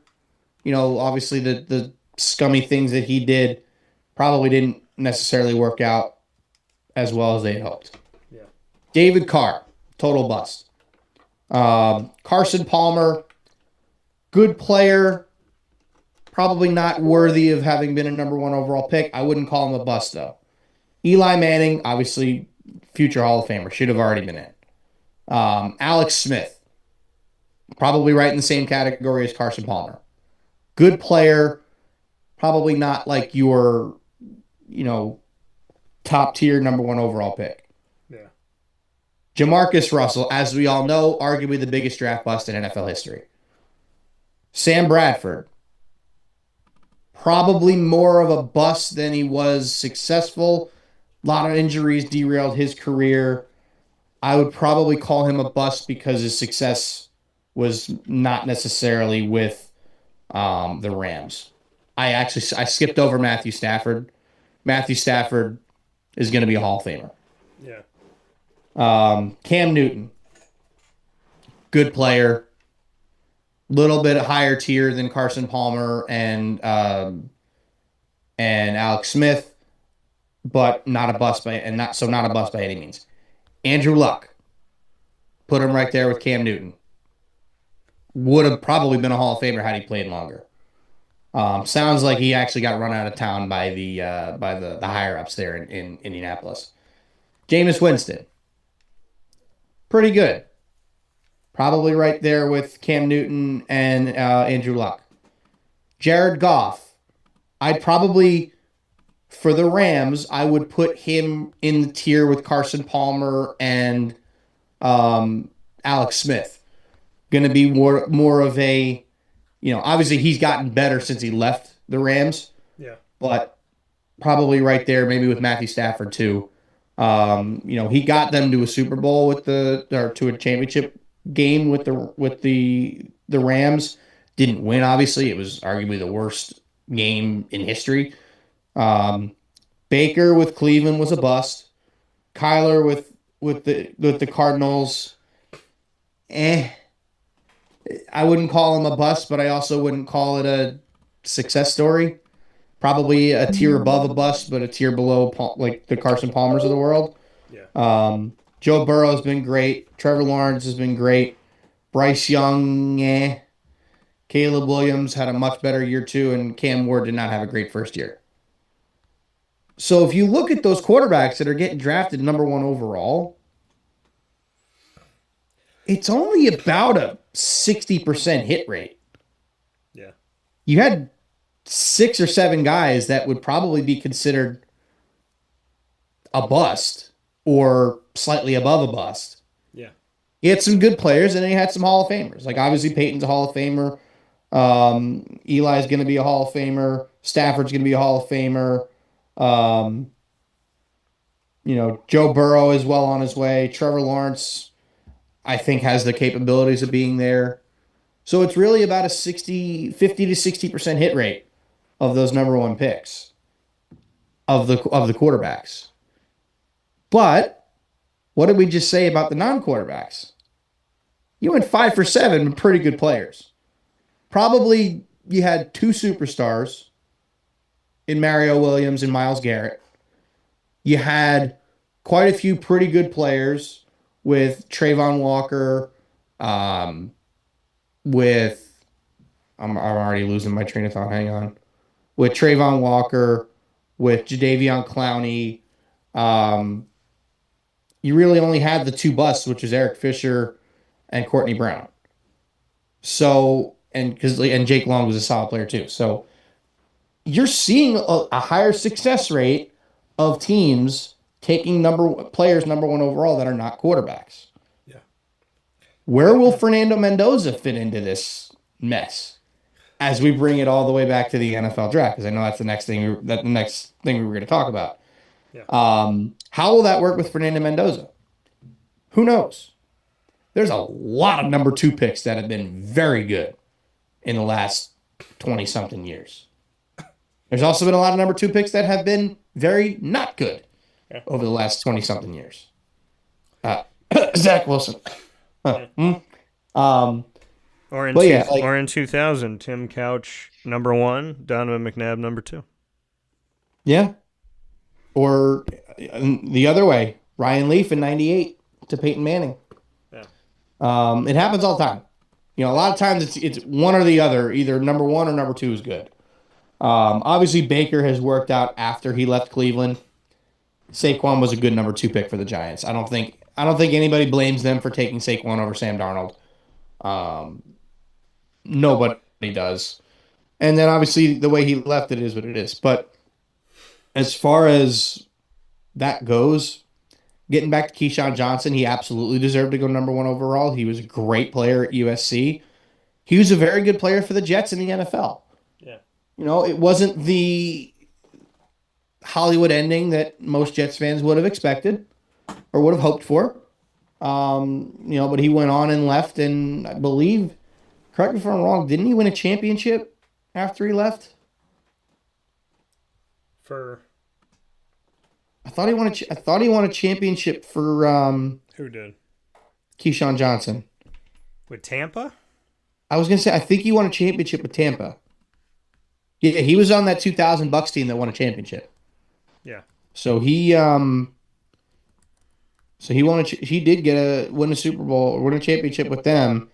S2: obviously the scummy things that he did probably didn't necessarily work out as well as they had hoped.
S1: Yeah.
S2: David Carr, total bust. Carson Palmer, good player, probably not worthy of having been a number one overall pick. I wouldn't call him a bust, though. Eli Manning, obviously future Hall of Famer, should have already been in. Alex Smith, probably right in the same category as Carson Palmer. Good player, probably not like your, top tier number one overall pick.
S1: Yeah.
S2: Jamarcus Russell, as we all know, arguably the biggest draft bust in NFL history. Sam Bradford, probably more of a bust than he was successful. A lot of injuries derailed his career. I would probably call him a bust because his success was not necessarily with the Rams. I skipped over Matthew Stafford. Matthew Stafford is going to be a Hall of Famer.
S1: Yeah.
S2: Cam Newton, good player. Little bit higher tier than Carson Palmer and Alex Smith, but not a bust by any means. Andrew Luck, put him right there with Cam Newton. Would have probably been a Hall of Famer had he played longer. Sounds like he actually got run out of town by the higher ups there in Indianapolis. Jameis Winston, pretty good. Probably right there with Cam Newton and Andrew Luck. Jared Goff, I'd probably, for the Rams, I would put him in the tier with Carson Palmer and Alex Smith. Going to be more of a, obviously he's gotten better since he left the Rams.
S1: Yeah.
S2: But probably right there, maybe with Matthew Stafford too. He got them to a Super Bowl or to a championship game with the Rams. Didn't win, obviously. It was arguably the worst game in history. Baker with Cleveland was a bust. Kyler with the Cardinals, I wouldn't call him a bust, but I also wouldn't call it a success story. Probably a tier above a bust, but a tier below, like the Carson Palmers of the world.
S1: Yeah.
S2: Joe Burrow has been great. Trevor Lawrence has been great. Bryce Young, Caleb Williams had a much better year too, and Cam Ward did not have a great first year. So if you look at those quarterbacks that are getting drafted number 1 overall, it's only about a 60% hit rate.
S1: Yeah.
S2: You had 6 or 7 guys that would probably be considered a bust or slightly above a bust.
S1: Yeah.
S2: He had some good players, and then he had some Hall of Famers. Like, obviously, Peyton's a Hall of Famer. Eli's going to be a Hall of Famer. Stafford's going to be a Hall of Famer. Joe Burrow is well on his way. Trevor Lawrence, I think, has the capabilities of being there. So it's really about a 50 to 60% hit rate of those number 1 picks of the quarterbacks. But what did we just say about the non-quarterbacks? You went 5 for 7 with pretty good players. Probably you had 2 superstars in Mario Williams and Myles Garrett. You had quite a few pretty good players with Trayvon Walker, I'm already losing my train of thought. Hang on. With Trayvon Walker, with Jadeveon Clowney. You really only had the 2 busts, which is Eric Fisher and Courtney Brown. So, and Jake Long was a solid player too. So you're seeing a higher success rate of teams taking players number 1 overall that are not quarterbacks.
S1: Yeah.
S2: Where will Fernando Mendoza fit into this mess as we bring it all the way back to the NFL draft? Because I know that's the next thing we were going to talk about.
S1: Yeah.
S2: How will that work with Fernando Mendoza? Who knows? There's a lot of number 2 picks that have been very good in the last 20-something years. There's also been a lot of number 2 picks that have been very not good over the last 20-something years. Zach Wilson.
S1: Or in 2000, Tim Couch number 1, Donovan McNabb number 2.
S2: Yeah. Or the other way, Ryan Leaf in 98 to Peyton Manning.
S1: Yeah.
S2: It happens all the time. A lot of times it's one or the other. Either number 1 or number 2 is good. Obviously, Baker has worked out after he left Cleveland. Saquon was a good number 2 pick for the Giants. I don't think anybody blames them for taking Saquon over Sam Darnold. Nobody does. And then obviously the way he left it is what it is. But as far as that goes, getting back to Keyshawn Johnson, he absolutely deserved to go number 1 overall. He was a great player at USC. He was a very good player for the Jets in the NFL.
S1: Yeah.
S2: It wasn't the Hollywood ending that most Jets fans would have expected or would have hoped for. But he went on and left, and I believe, correct me if I'm wrong, didn't he win a championship after he left? I thought he won a championship for
S1: Who did?
S2: Keyshawn Johnson.
S1: With Tampa?
S2: I was gonna say I think he won a championship with Tampa. Yeah, he was on that 2000 Bucks team that won a championship.
S1: Yeah.
S2: So he he did win a Super Bowl or win a championship with them.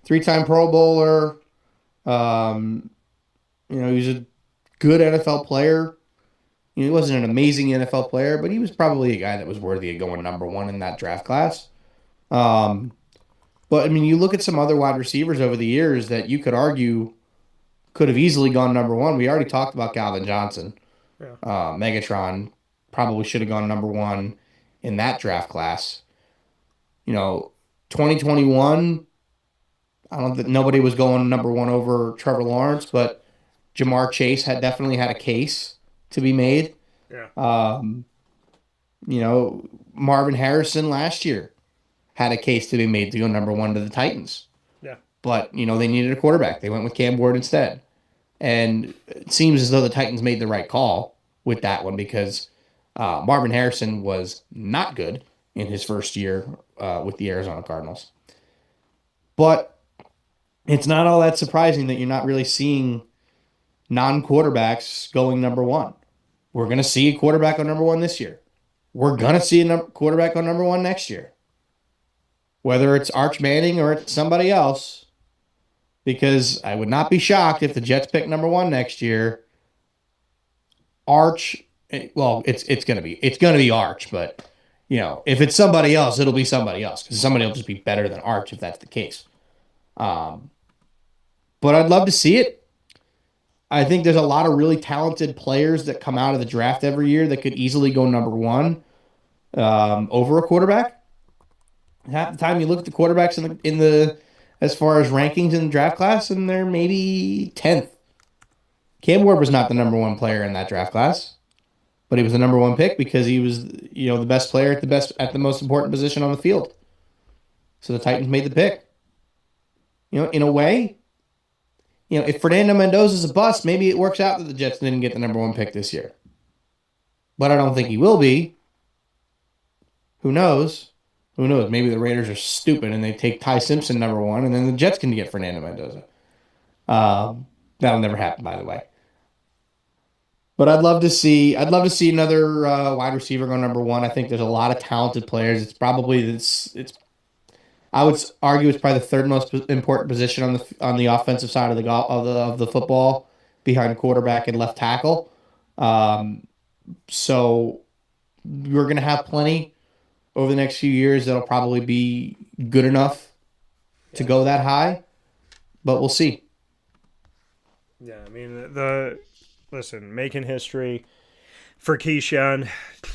S2: 3-time Pro Bowler. He was a good NFL player. He wasn't an amazing NFL player, but he was probably a guy that was worthy of going number one in that draft class. Um, but I mean, you look at some other wide receivers over the years that you could argue could have easily gone number one. We already talked about Calvin Johnson.
S1: Yeah.
S2: Megatron probably should have gone number one in that draft class. 2021, I don't think nobody was going number one over Trevor Lawrence, but Jamar Chase had definitely had a case to be made.
S1: Yeah.
S2: Marvin Harrison last year had a case to be made to go number one to the Titans.
S1: Yeah.
S2: But, they needed a quarterback. They went with Cam Ward instead. And it seems as though the Titans made the right call with that one because Marvin Harrison was not good in his first year with the Arizona Cardinals. But it's not all that surprising that you're not really seeing non-quarterbacks going number one. We're going to see a quarterback on number one this year. We're going to see a quarterback on number one next year. Whether it's Arch Manning or it's somebody else, because I would not be shocked if the Jets pick number one next year. Arch, well, it's going to be Arch, but if it's somebody else, it'll be somebody else because somebody will just be better than Arch if that's the case. But I'd love to see it. I think there's a lot of really talented players that come out of the draft every year that could easily go number one over a quarterback. Half the time you look at the quarterbacks in the as far as rankings in the draft class, and they're maybe 10th. Cam Ward was not the number one player in that draft class, but he was the number one pick because he was, the best player at the most important position on the field. So the Titans made the pick. In a way, if Fernando Mendoza is a bust, maybe it works out that the Jets didn't get the number one pick this year. But I don't think he will be. Who knows? Who knows? Maybe the Raiders are stupid and they take Ty Simpson number one, and then the Jets can get Fernando Mendoza. That'll never happen, by the way. But I'd love to see another wide receiver go number one. I think there's a lot of talented players. It's probably I would argue it's probably the third most important position on the offensive side of the football, behind quarterback and left tackle. So we're gonna have plenty over the next few years that'll probably be good enough to go that high, but we'll see.
S1: Yeah, I mean, making history for Keyshawn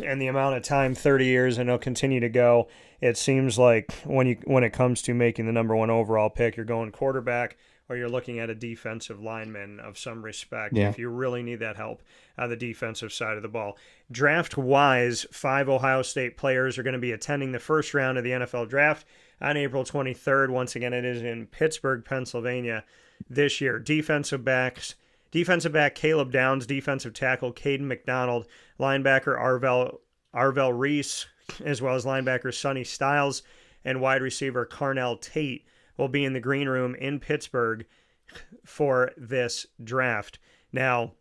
S1: and the amount of time, 30 years, and it'll continue to go. It seems like when it comes to making the number one overall pick, you're going quarterback or you're looking at a defensive lineman of some respect if you really need that help on the defensive side of the ball. Draft-wise, 5 Ohio State players are going to be attending the first round of the NFL Draft on April 23rd. Once again, it is in Pittsburgh, Pennsylvania this year. Defensive back Caleb Downs, defensive tackle Caden McDonald, linebacker Arvell Reese, as well as linebacker Sonny Styles, and wide receiver Carnell Tate will be in the green room in Pittsburgh for this draft. Now,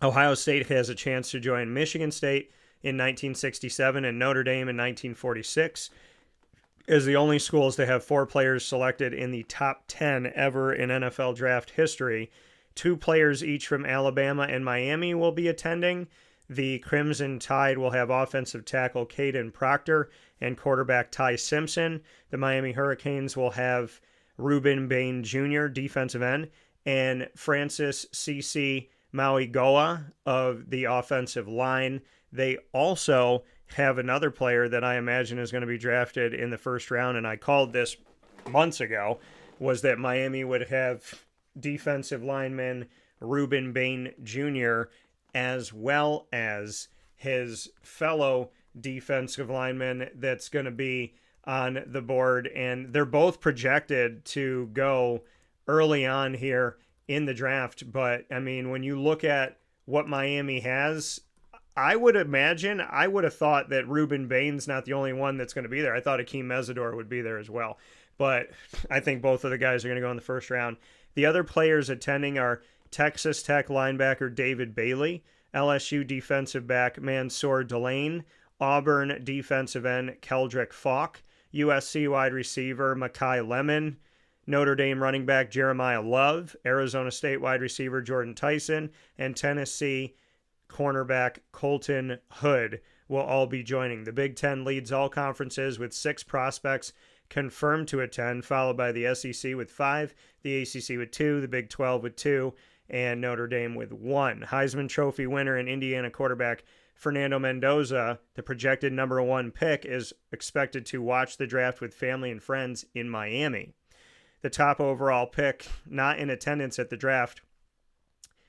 S1: Ohio State has a chance to join Michigan State in 1967 and Notre Dame in 1946 as the only schools to have 4 players selected in the top 10 ever in NFL draft history. 2 players each from Alabama and Miami will be attending. The Crimson Tide will have offensive tackle Caden Proctor and quarterback Ty Simpson. The Miami Hurricanes will have Reuben Bain Jr., defensive end, and Francis C.C. Mauigoa of the offensive line. They also have another player that I imagine is going to be drafted in the first round, and I called this months ago, was that Miami would have defensive lineman Reuben Bain Jr., as well as his fellow defensive lineman that's going to be on the board. And they're both projected to go early on here in the draft. But, I mean, when you look at what Miami has, I would have thought that Reuben Bain's not the only one that's going to be there. I thought Akeem Mesidor would be there as well. But I think both of the guys are going to go in the first round. The other players attending are Texas Tech linebacker David Bailey, LSU defensive back Mansour Delane, Auburn defensive end Keldrick Falk, USC wide receiver Makai Lemon, Notre Dame running back Jeremiah Love, Arizona State wide receiver Jordan Tyson, and Tennessee cornerback Colton Hood will all be joining. The Big Ten leads all conferences with 6 prospects confirmed to attend, followed by the SEC with 5, the ACC with 2, the Big 12 with 2, and Notre Dame with 1. Heisman Trophy winner and Indiana quarterback Fernando Mendoza, the projected number 1 pick, is expected to watch the draft with family and friends in Miami. The top overall pick, not in attendance at the draft,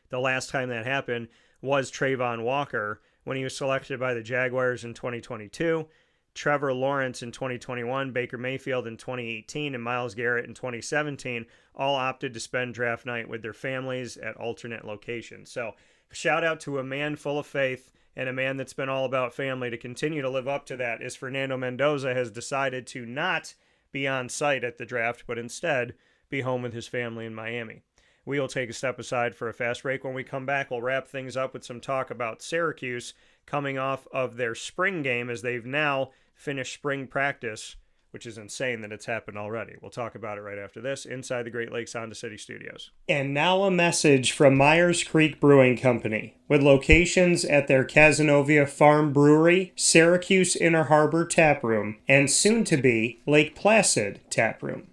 S1: the last time that happened was Trayvon Walker when he was selected by the Jaguars in 2022, Trevor Lawrence in 2021, Baker Mayfield in 2018, and Myles Garrett in 2017 all opted to spend draft night with their families at alternate locations. So shout out to a man full of faith and a man that's been all about family to continue to live up to that, as Fernando Mendoza has decided to not be on site at the draft, but instead be home with his family in Miami. We will take a step aside for a fast break. When we come back, we'll wrap things up with some talk about Syracuse coming off of their spring game, as they've now finished spring practice, which is insane that it's happened already. We'll talk about it right after this inside the Great Lakes Honda City Studios. And now a message from Myers Creek Brewing Company, with locations at their Cazenovia Farm Brewery, Syracuse Inner Harbor Tap Room, and soon to be Lake Placid Tap Room.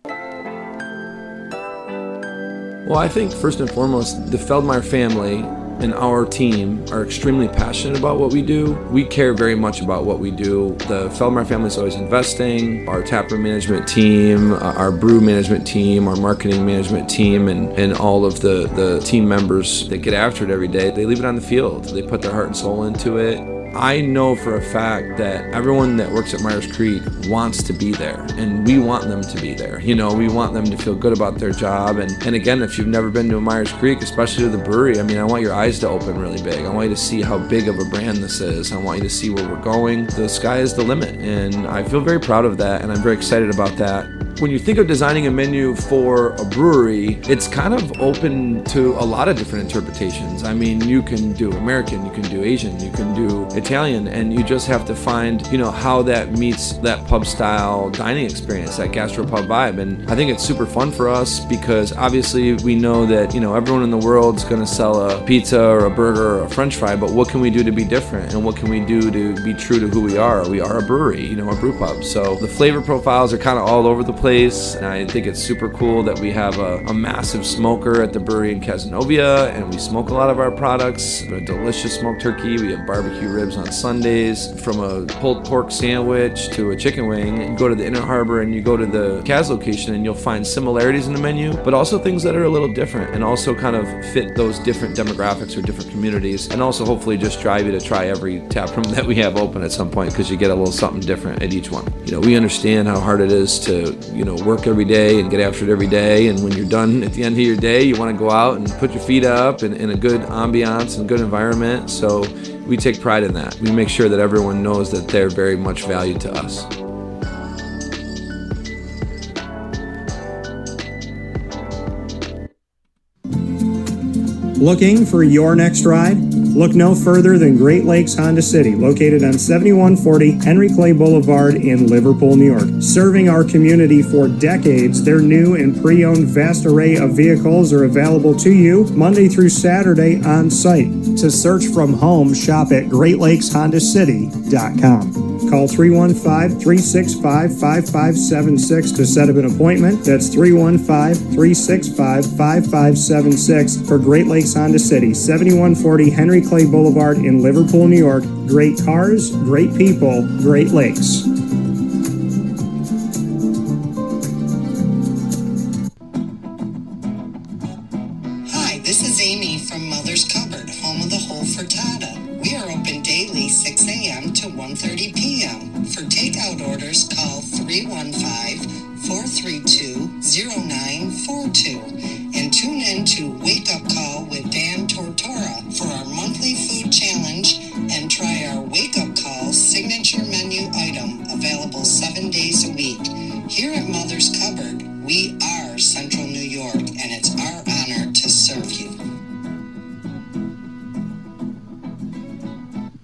S6: Well, I think first and foremost, the Feldmeyer family and our team are extremely passionate about what we do. We care very much about what we do. The Feldmeyer family is always investing. Our taproom management team, our brew management team, our marketing management team, and all of the team members that get after it every day, they leave it on the field. They put their heart and soul into it. I know for a fact that everyone that works at Myers Creek wants to be there, and we want them to be there. You know, we want them to feel good about their job. And again, if you've never been to a Myers Creek, especially to the brewery, I mean, I want your eyes to open really big. I want you to see how big of a brand this is. I want you to see where we're going. The sky is the limit, and I feel very proud of that, and I'm very excited about that. When you think of designing a menu for a brewery, it's kind of open to a lot of different interpretations. I mean, you can do American, you can do Asian, you can do Italian, and you just have to find, you know, how that meets that pub style dining experience, that gastropub vibe. And I think it's super fun for us because obviously we know that, you know, everyone in the world's going to sell a pizza or a burger or a french fry, but what can we do to be different? And what can we do to be true to who we are? We are a brewery, you know, a brew pub. So the flavor profiles are kind of all over the place. And I think it's super cool that we have a massive smoker at the brewery in Cazenovia, and we smoke a lot of our products. We have a delicious smoked turkey. We have barbecue ribs on Sundays. From a pulled pork sandwich to a chicken wing, you go to the Inner Harbor and you go to the Caz location and you'll find similarities in the menu, but also things that are a little different and also kind of fit those different demographics or different communities, and also hopefully just drive you to try every tap room that we have open at some point, because you get a little something different at each one. You know, we understand how hard it is to, you know, work every day and get after it every day, and when you're done at the end of your day, you want to go out and put your feet up in a good ambiance and good environment. So we take pride in that. We make sure that everyone knows that they're very much valued to us.
S3: Looking for your next ride? Look no further than Great Lakes Honda City, located on 7140 Henry Clay Boulevard in Liverpool, New York. Serving our community for decades, their new and pre-owned vast array of vehicles are available to you Monday through Saturday on site. To search from home, shop at GreatLakesHondaCity.com. Call 315-365-5576 to set up an appointment. That's 315-365-5576 for Great Lakes Honda City, 7140 Henry Clay Boulevard in Liverpool, New York. Great cars, great people, Great Lakes.
S7: Hi, this is Amy from Mother's Cupboard, home of the whole frittata. We are open daily 6 a.m. to 1:30 p.m. For takeout orders, call 315-432-0942 and tune in to Wake Up Call with Dan Tortora for our monthly food challenge, and try our Wake Up Call signature menu item, available 7 days a week. Here at Mother's Cupboard, we are Central New York, and it's our honor to serve you.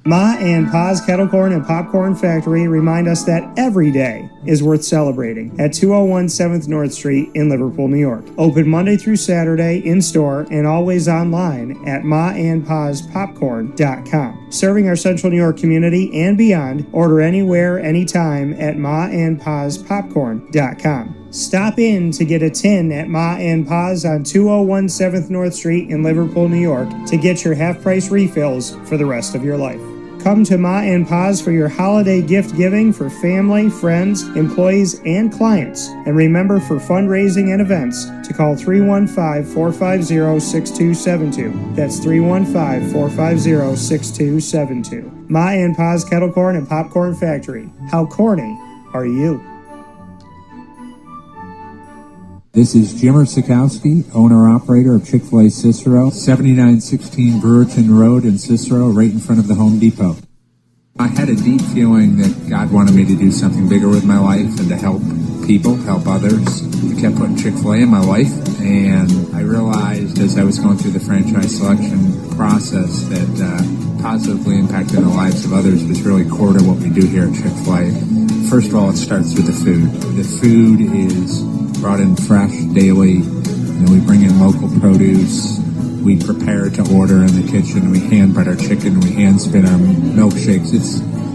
S3: Ma and Pa's Kettle Corn and Popcorn Factory remind us that every day is worth celebrating at 201 7th North Street in Liverpool, New York. Open Monday through Saturday in-store and always online at maandpaspopcorn.com. Serving our Central New York community and beyond, order anywhere, anytime at maandpaspopcorn.com. Stop in to get a tin at Ma and Pa's on 201 7th North Street in Liverpool, New York to get your half-price refills for the rest of your life. Come to Ma and Pa's for your holiday gift giving for family, friends, employees, and clients. And remember, for fundraising and events, to call 315-450-6272. That's 315-450-6272. Ma and Pa's Kettle Corn and Popcorn Factory. How corny are you?
S8: This is Jimmer Sikowski, owner-operator of Chick-fil-A Cicero, 7916 Brewerton Road in Cicero, right in front of the Home Depot. I had a deep feeling that God wanted me to do something bigger with my life and to help people, help others. He kept putting Chick-fil-A in my life, and I realized as I was going through the franchise selection process that positively impacting the lives of others was really core to what we do here at Chick-fil-A. First of all, it starts with the food. The food is brought in fresh daily. We bring in local produce. We prepare to order in the kitchen. We hand bread our chicken. We hand spin our milkshakes.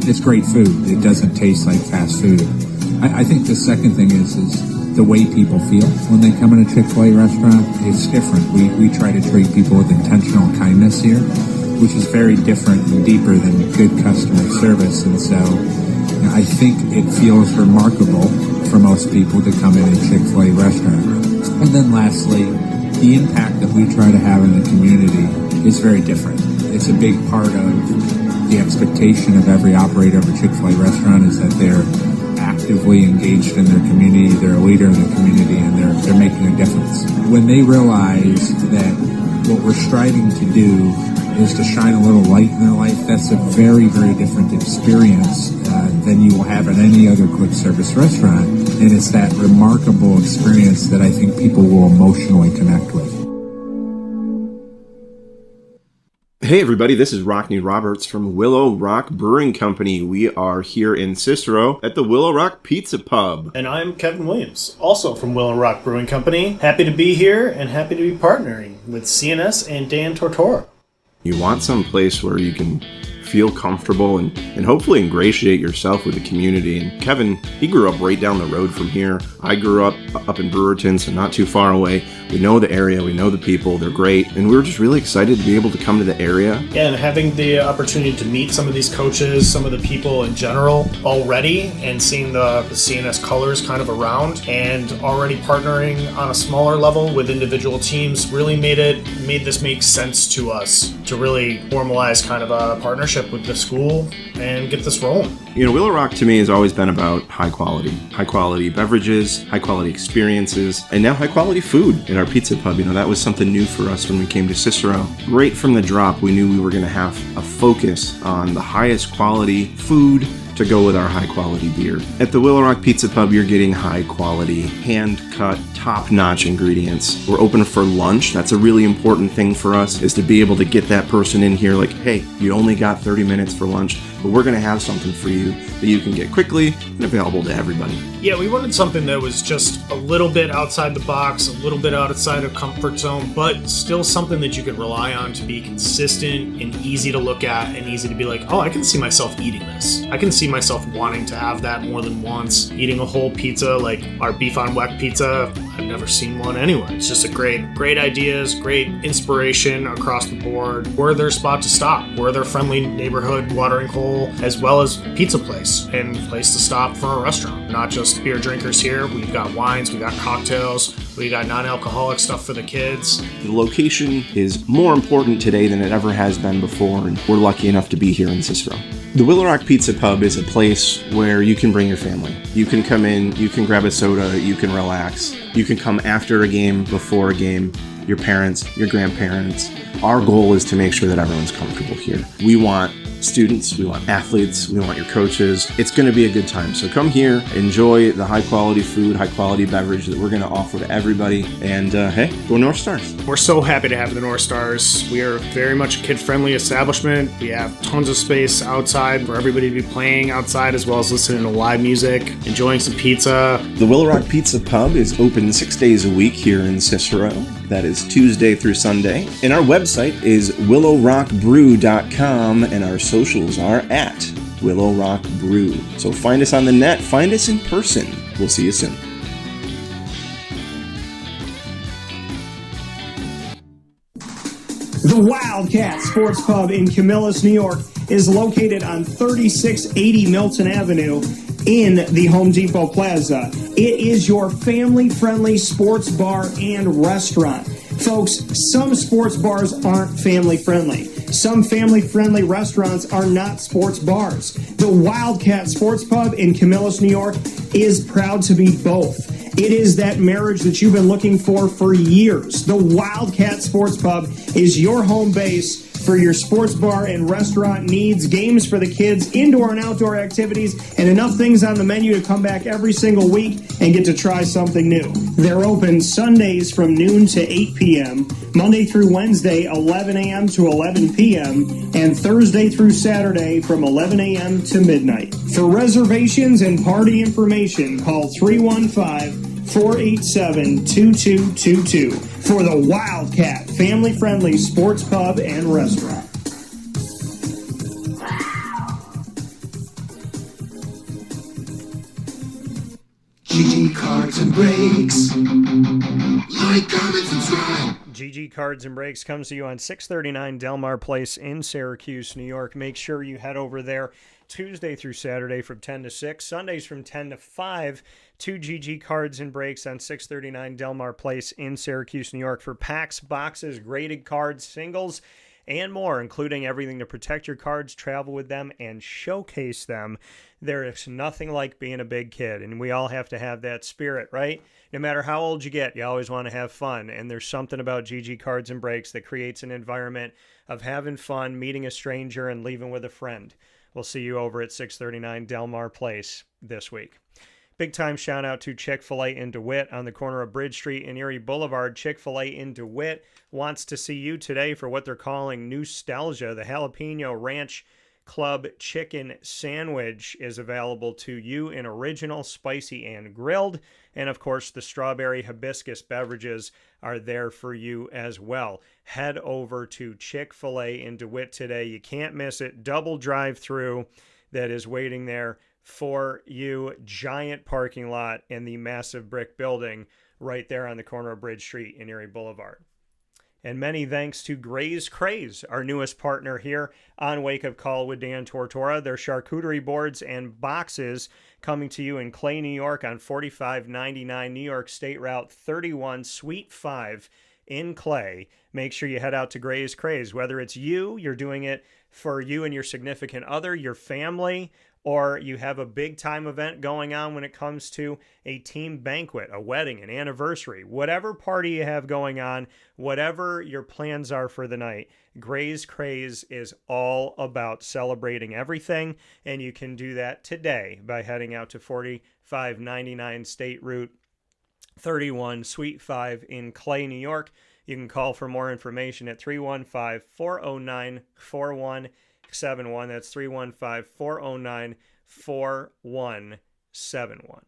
S8: It's great food. It doesn't taste like fast food. I think the second thing is the way people feel when they come in a Chick-fil-A restaurant. It's different. We try to treat people with intentional kindness here, which is very different and deeper than good customer service. And so I think it feels remarkable for most people to come in a Chick-fil-A restaurant. And then lastly, the impact that we try to have in the community is very different. It's a big part of the expectation of every operator of a Chick-fil-A restaurant is that they're actively engaged in their community, they're a leader in the community, and they're making a difference. When they realize that what we're striving to do is to shine a little light in their life, that's a very, very different experience than you will have at any other quick service restaurant. And it's that remarkable experience that I think people will emotionally connect with.
S9: Hey everybody, this is Rockney Roberts from Willow Rock Brewing Company. We are here in Cicero at the Willow Rock Pizza Pub.
S10: And I'm Kevin Williams, also from Willow Rock Brewing Company. Happy to be here and happy to be partnering with CNS and Dan Tortora.
S9: You want some place where you can feel comfortable and hopefully ingratiate yourself with the community. And Kevin, he grew up right down the road from here. I grew up in Brewerton, so not too far away. We know the area, we know the people, they're great, and we were just really excited to be able to come to the area.
S10: Yeah, and having the opportunity to meet some of these coaches, some of the people in general already, and seeing the CNS colors kind of around, and already partnering on a smaller level with individual teams really made this make sense to us to really formalize kind of a partnership with the school and get this rolling.
S9: You know, Willow Rock to me has always been about high quality beverages, high quality experiences, and now high quality food in our pizza pub. You know, that was something new for us when we came to Cicero. Right from the drop, we knew we were going to have a focus on the highest quality food to go with our high quality beer. At the Willow Rock Pizza Pub, you're getting high quality, hand cut, top-notch ingredients. We're open for lunch. That's a really important thing for us, is to be able to get that person in here like, hey, you only got 30 minutes for lunch, but we're gonna have something for you that you can get quickly and available to everybody.
S10: Yeah, we wanted something that was just a little bit outside the box, a little bit outside of comfort zone, but still something that you could rely on to be consistent and easy to look at and easy to be like, oh, I can see myself eating this. I can see myself wanting to have that more than once. Eating a whole pizza like our beef on weck pizza, I've never seen one anywhere. It's just a great ideas, great inspiration across the board. We're their spot to stop. We're their friendly neighborhood watering hole, as well as pizza place and place to stop for a restaurant. Not just beer drinkers here. We've got wines, we got cocktails, we got non-alcoholic stuff for the kids.
S9: The location is more important today than it ever has been before, and we're lucky enough to be here in Cicero. The Willow Rock Pizza Pub is a place where you can bring your family. You can come in, you can grab a soda, you can relax. You can come after a game, before a game, your parents, your grandparents. Our goal is to make sure that everyone's comfortable here. We want students, we want athletes, we want your coaches. It's going to be a good time. So come here, enjoy the high quality food, high quality beverage that we're going to offer to everybody. And hey, go North Stars.
S10: We're so happy to have the North Stars. We are very much a kid-friendly establishment. We have tons of space outside for everybody to be playing outside, as well as listening to live music, enjoying some pizza.
S9: The Willow Rock Pizza Pub is open 6 days a week here in Cicero. That is Tuesday through Sunday. And our website is willowrockbrew.com, and our socials are at Willow Rock Brew. So find us on the net, find us in person. We'll see you soon.
S3: The Wildcat Sports Pub in Camillus, New York is located on 3680 Milton Avenue in the Home Depot Plaza. It is your family-friendly sports bar and restaurant. Folks, some sports bars aren't family-friendly. Some family-friendly restaurants are not sports bars. The Wildcat Sports Pub in Camillus, New York is proud to be both. It is that marriage that you've been looking for years. The Wildcat Sports Pub is your home base for your sports bar and restaurant needs, games for the kids, indoor and outdoor activities, and enough things on the menu to come back every single week and get to try something new. They're open Sundays from noon to 8 p.m., Monday through Wednesday, 11 a.m. to 11 p.m., and Thursday through Saturday from 11 a.m. to midnight. For reservations and party information, call 315-487-2222 for the Wildcat family-friendly sports pub and restaurant.
S11: GG Cards and Breaks. Like, comment, subscribe.
S1: GG Cards and Breaks comes to you on 639 Delmar Place in Syracuse, New York. Make sure you head over there Tuesday through Saturday from 10 to 6, Sundays from 10 to 5 to GG Cards and Breaks on 639 Delmar Place in Syracuse, New York for packs, boxes, graded cards, singles, and more, including everything to protect your cards, travel with them, and showcase them. There is nothing like being a big kid, and we all have to have that spirit, right? No matter how old you get, you always want to have fun, and there's something about GG Cards and Breaks that creates an environment of having fun, meeting a stranger, and leaving with a friend. We'll see you over at 639 Delmar Place this week. Big time shout out to Chick-fil-A in DeWitt on the corner of Bridge Street and Erie Boulevard. Chick-fil-A in DeWitt wants to see you today for what they're calling Nostalgia. The Jalapeno Ranch Club Chicken Sandwich is available to you in original, spicy, and grilled. And of course, the strawberry hibiscus beverages are there for you as well. Head over to Chick-fil-A in DeWitt today. You can't miss it. Double drive-through that is waiting there for you. Giant parking lot and the massive brick building right there on the corner of Bridge Street and Erie Boulevard. And many thanks to Gray's Craze, our newest partner here on Wake Up Call with Dan Tortora. Their charcuterie boards and boxes coming to you in Clay, New York on 4599 New York State Route 31, Suite 5 in Clay. Make sure you head out to Gray's Craze. Whether it's you're doing it for you and your significant other, your family, or you have a big time event going on when it comes to a team banquet, a wedding, an anniversary, whatever party you have going on, whatever your plans are for the night, Gray's Craze is all about celebrating everything, and you can do that today by heading out to 4599 State Route 31, Suite 5 in Clay, New York. You can call for more information at 315-409-4171. That's 315-409-4171.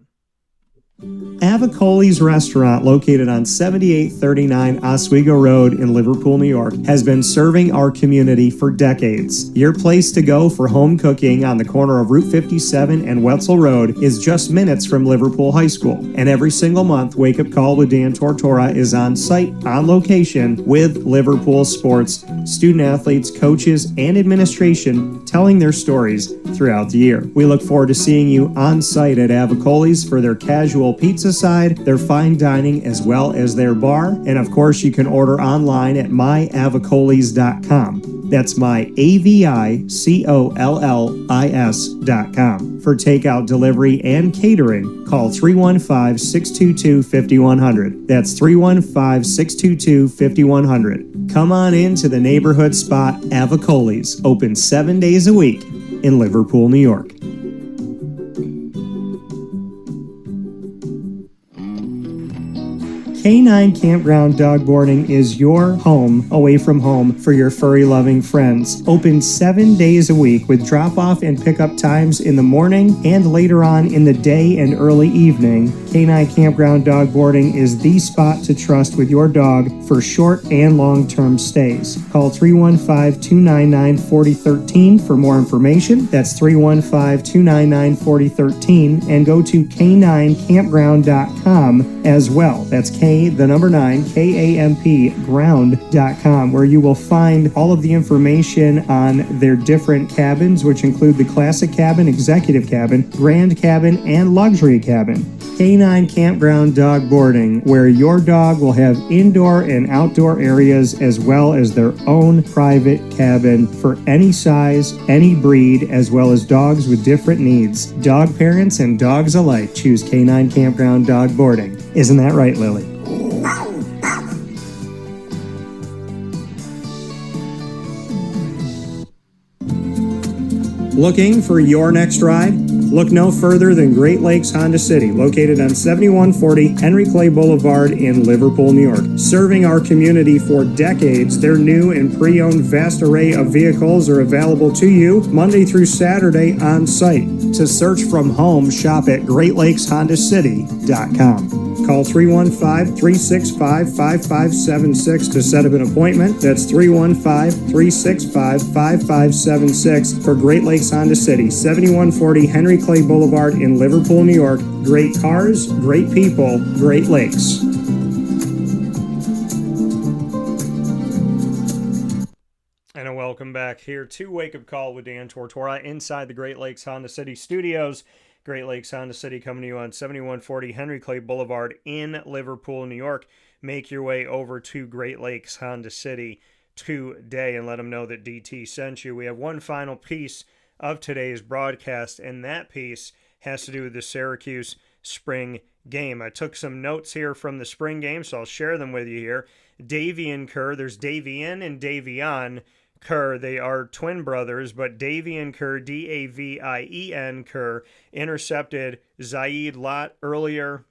S3: Avicoli's Restaurant, located on 7839 Oswego Road in Liverpool, New York, has been serving our community for decades. Your place to go for home cooking on the corner of Route 57 and Wetzel Road is just minutes from Liverpool High School. And every single month, Wake Up Call with Dan Tortora is on site, on location, with Liverpool sports, student athletes, coaches, and administration telling their stories throughout the year. We look forward to seeing you on site at Avicoli's for their casual available pizza side, their fine dining, as well as their bar. And of course, you can order online at myavocollis.com. That's myavocollis.com. For takeout, delivery, and catering, call 315-622-5100. That's 315-622-5100. Come on in to the neighborhood spot Avocollis, open 7 days a week in Liverpool, New York. K9 Campground Dog Boarding is your home away from home for your furry-loving friends. Open 7 days a week with drop-off and pickup times in the morning and later on in the day and early evening. K9 Campground Dog Boarding is the spot to trust with your dog for short and long-term stays. Call 315-299-4013 for more information. That's 315-299-4013, and go to k9campground.com as well. That's the number 9, KAMP ground.com, where you will find all of the information on their different cabins, which include the classic cabin, executive cabin, grand cabin, and luxury cabin. K9 Campground Dog Boarding, where your dog will have indoor and outdoor areas as well as their own private cabin for any size, any breed, as well as dogs with different needs. Dog parents and dogs alike choose K9 Campground Dog Boarding. Isn't that right, Lily? Looking for your next ride? Look no further than Great Lakes Honda City, located on 7140 Henry Clay Boulevard in Liverpool, New York. Serving our community for decades, their new and pre-owned vast array of vehicles are available to you Monday through Saturday on site. To search from home, shop at GreatLakesHondaCity.com. Call 315-365-5576 to set up an appointment. That's 315-365-5576 for Great Lakes Honda City, 7140 Henry Clay Boulevard in Liverpool, New York. Great cars, great people, Great Lakes.
S1: And welcome back here to Wake Up Call with Dan Tortora inside the Great Lakes Honda City studios. Great Lakes Honda City coming to you on 7140 Henry Clay Boulevard in Liverpool, New York. Make your way over to Great Lakes Honda City today and let them know that DT sent you. We have one final piece of today's broadcast, and that piece has to do with the Syracuse spring game. I took some notes here from the spring game, so I'll share them with you here. Davian Kerr, there's Davian and Davion Kerr. They are twin brothers, but Davian Kerr, Davien Kerr, intercepted Zaid Lot earlier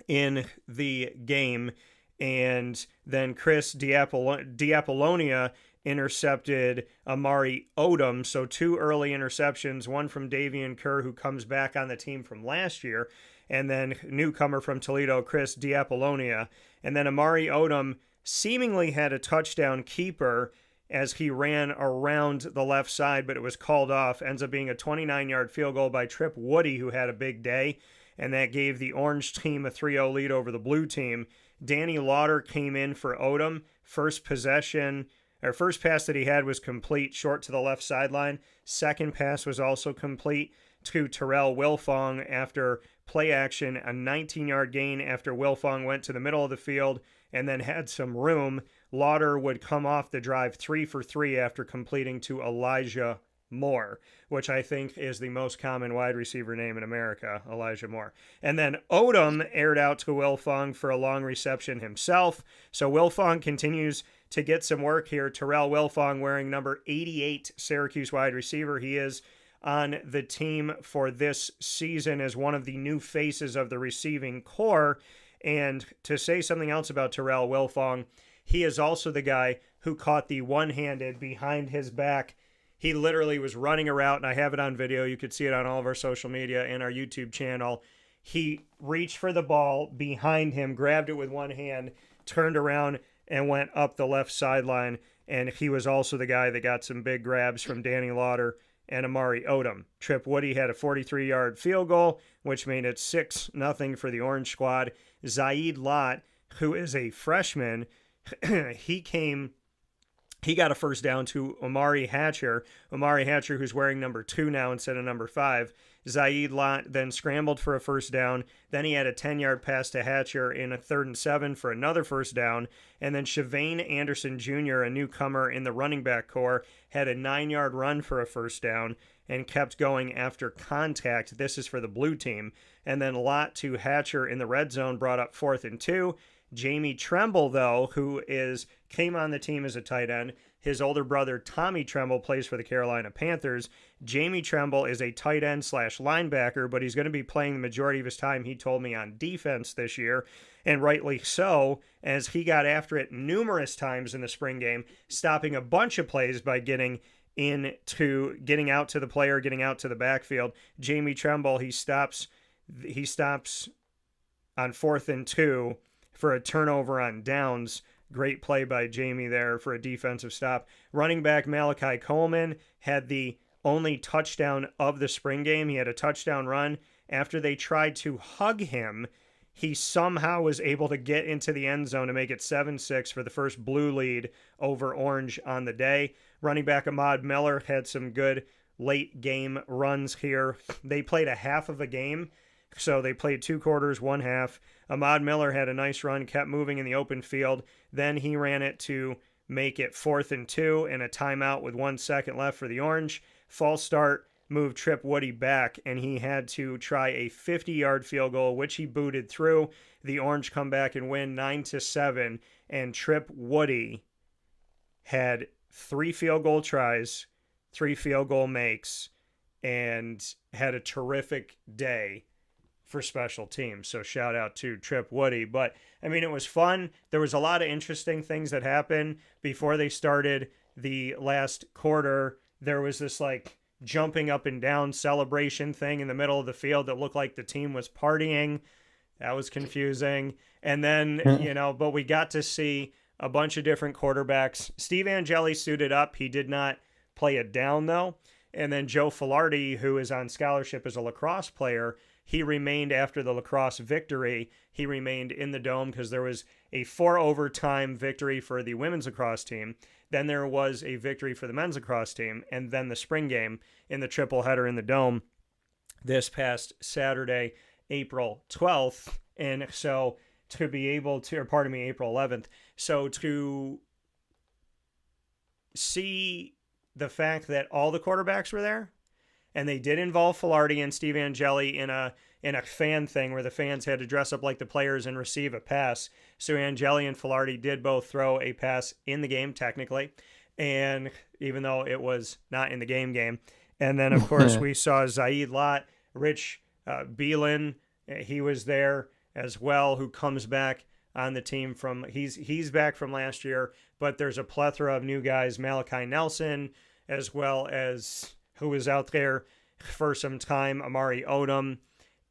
S1: in the game, and then Chris Diapollonia intercepted Amari Odom. So two early interceptions, one from Davian Kerr, who comes back on the team from last year, and then newcomer from Toledo, Chris Diapollonia. And then Amari Odom seemingly had a touchdown keeper as he ran around the left side, but it was called off. Ends up being a 29-yard field goal by Trip Woody, who had a big day, and that gave the orange team a 3-0 lead over the blue team. Danny Lauder came in for Odom. First pass that he had was complete, short to the left sideline. Second pass was also complete to Terrell Wilfong after play action, a 19-yard gain after Wilfong went to the middle of the field and then had some room. Lauder would come off the drive 3 for 3 after completing to Elijah Moore, which I think is the most common wide receiver name in America, Elijah Moore. And then Odom aired out to Wilfong for a long reception himself. So Wilfong continues to get some work here. Terrell Wilfong wearing number 88, Syracuse wide receiver. He is on the team for this season as one of the new faces of the receiving corps. And to say something else about Terrell Wilfong, he is also the guy who caught the one-handed behind his back. He literally was running a route, and I have it on video. You could see it on all of our social media and our YouTube channel. He reached for the ball behind him, grabbed it with one hand, turned around, and went up the left sideline. And he was also the guy that got some big grabs from Danny Lauder and Amari Odom. Trip Woody had a 43-yard field goal, which made it 6-0 for the Orange squad. Zaid Lot, who is a freshman, he got a first down to Omari Hatcher, who's wearing number 2 now instead of number 5. Zaid Lott then scrambled for a first down. Then he had a 10-yard pass to Hatcher in a 3rd and 7 for another first down. And then Shavane Anderson Jr., a newcomer in the running back corps, had a 9-yard run for a first down and kept going after contact. This is for the blue team. And then Lott to Hatcher in the red zone brought up 4th and 2. Jamie Tremble, though, who came on the team as a tight end. His older brother, Tommy Tremble, plays for the Carolina Panthers. Jamie Tremble is a tight end / linebacker, but he's going to be playing the majority of his time, he told me, on defense this year, and rightly so, as he got after it numerous times in the spring game, stopping a bunch of plays by getting out to the player, getting out to the backfield. Jamie Tremble, he stops on 4th and 2 for a turnover on downs. Great play by Jamie there for a defensive stop. Running back Malachi Coleman had the only touchdown of the spring game. He had a touchdown run. After they tried to hug him, he somehow was able to get into the end zone to make it 7-6 for the first blue lead over orange on the day. Running back Ahmad Miller had some good late game runs here. They played a half of a game, so they played 2 quarters, 1 half. Ahmad Miller had a nice run, kept moving in the open field. Then he ran it to make it 4th and 2 and a timeout with 1 second left for the Orange. False start moved Trip Woody back, and he had to try a 50-yard field goal, which he booted through. The Orange come back and win 9-7, and Trip Woody had 3 field goal tries, 3 field goal makes, and had a terrific day for special teams. So shout out to Trip Woody. But I mean, it was fun. There was a lot of interesting things that happened before they started the last quarter. There was this like jumping up and down celebration thing in the middle of the field that looked like the team was partying. That was confusing. And then, but we got to see a bunch of different quarterbacks. Steve Angeli suited up. He did not play it down though. And then Joe Filardi, who is on scholarship as a lacrosse player, he remained after the lacrosse victory. He remained in the dome because there was a 4-overtime victory for the women's lacrosse team. Then there was a victory for the men's lacrosse team, and then the spring game in the triple header in the dome this past Saturday, April 12th. And so to be able to, April 11th. So to see the fact that all the quarterbacks were there, and they did involve Filardi and Steve Angeli in a fan thing where the fans had to dress up like the players and receive a pass. So Angeli and Filardi did both throw a pass in the game, technically, and even though it was not in the game. And then, of course, we saw Zaid Lott, Rich Beelin, he was there as well, who comes back on the team from, he's back from last year, but there's a plethora of new guys, Malachi Nelson, as well as who was out there for some time, Amari Odom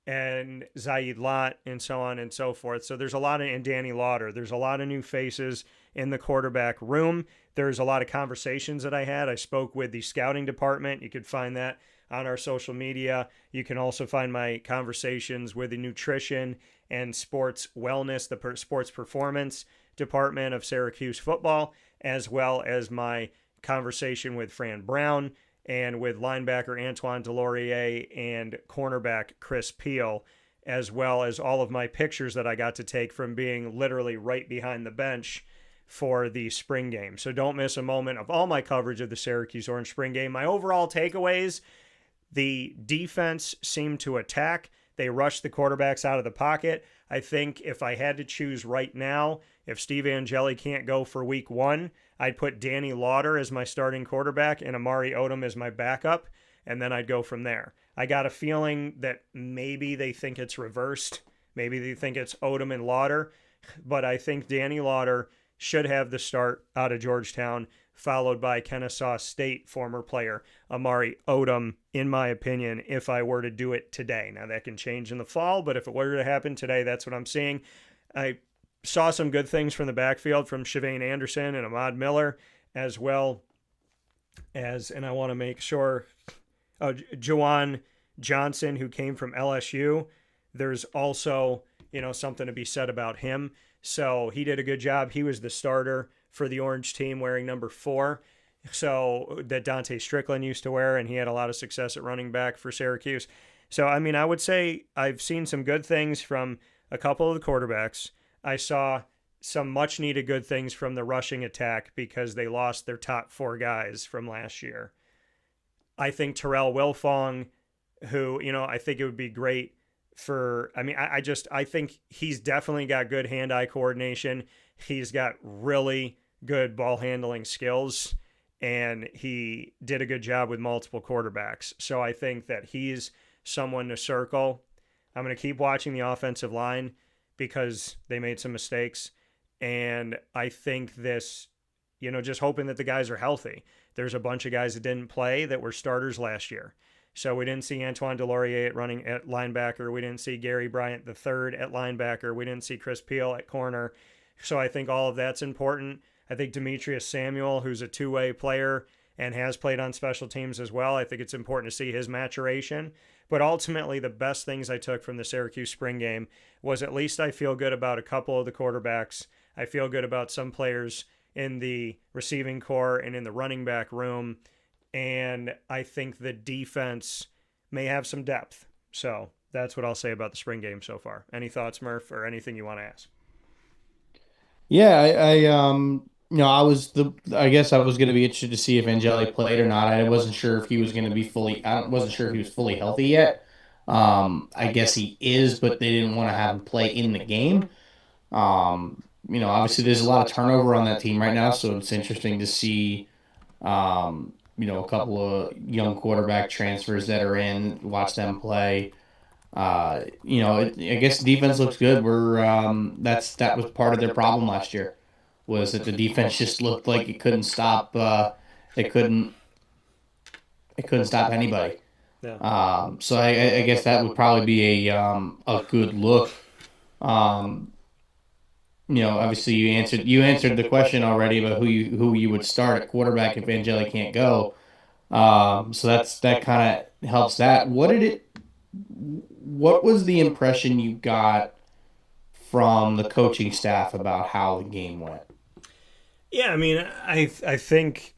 S1: and Zaid Lott, and so on and so forth. So there's a lot and Danny Lauder. There's a lot of new faces in the quarterback room. There's a lot of conversations that I had. I spoke with the scouting department. You could find that on our social media. You can also find my conversations with the nutrition and sports wellness, the sports performance department of Syracuse football, as well as my conversation with Fran Brown and with linebacker Antoine Delorier and cornerback Chris Peel, as well as all of my pictures that I got to take from being literally right behind the bench for the spring game. So don't miss a moment of all my coverage of the Syracuse Orange spring game. My overall takeaways: the defense seemed to attack. They rushed the quarterbacks out of the pocket. I think if I had to choose right now, if Steve Angeli can't go for week 1, I'd put Danny Lauder as my starting quarterback and Amari Odom as my backup, and then I'd go from there. I got a feeling that maybe they think it's reversed. Maybe they think it's Odom and Lauder, but I think Danny Lauder should have the start out of Georgetown, followed by Kennesaw State former player Amari Odom, in my opinion, if I were to do it today. Now, that can change in the fall, but if it were to happen today, that's what I'm seeing. I saw some good things from the backfield from Shavane Anderson and Ahmad Miller, as well as, and I want to make sure, Juwan Johnson, who came from LSU. There's also, something to be said about him. So he did a good job. He was the starter for the Orange team, wearing number 4, so that Dante Strickland used to wear, and he had a lot of success at running back for Syracuse. So, I mean, I would say I've seen some good things from a couple of the quarterbacks. I saw some much needed good things from the rushing attack because they lost their top 4 guys from last year. I think Terrell Wilfong, who, I think it would be great for, I think he's definitely got good hand-eye coordination. He's got really good ball handling skills, and he did a good job with multiple quarterbacks. So I think that he's someone to circle. I'm going to keep watching the offensive line because they made some mistakes. And I think this, just hoping that the guys are healthy. There's a bunch of guys that didn't play that were starters last year. So we didn't see Antoine Delorier running at linebacker. We didn't see Gary Bryant III at linebacker. We didn't see Chris Peel at corner. So I think all of that's important. I think Demetrius Samuel, who's a two-way player and has played on special teams as well, I think it's important to see his maturation. But ultimately, the best things I took from the Syracuse spring game was at least I feel good about a couple of the quarterbacks. I feel good about some players in the receiving corps and in the running back room. And I think the defense may have some depth. So that's what I'll say about the spring game so far. Any thoughts, Murph, or anything you want to ask?
S2: Yeah, I guess I was going to be interested to see if Angeli played or not. I wasn't sure if he was going to be wasn't sure if he was fully healthy yet. I guess he is, but they didn't want to have him play in the game. Obviously there's a lot of turnover on that team right now, so it's interesting to see, a couple of young quarterback transfers that are in, watch them play. I guess defense looks good. That was part of their problem last year, was that the defense just looked like it couldn't stop. It couldn't stop anybody.
S1: Yeah.
S2: So I guess that would probably be a good look. Obviously you answered the question already about who you would start at quarterback if Angeli can't go. So that kind of helps that. What was the impression you got from the coaching staff about how the game went?
S1: Yeah, I mean, I think,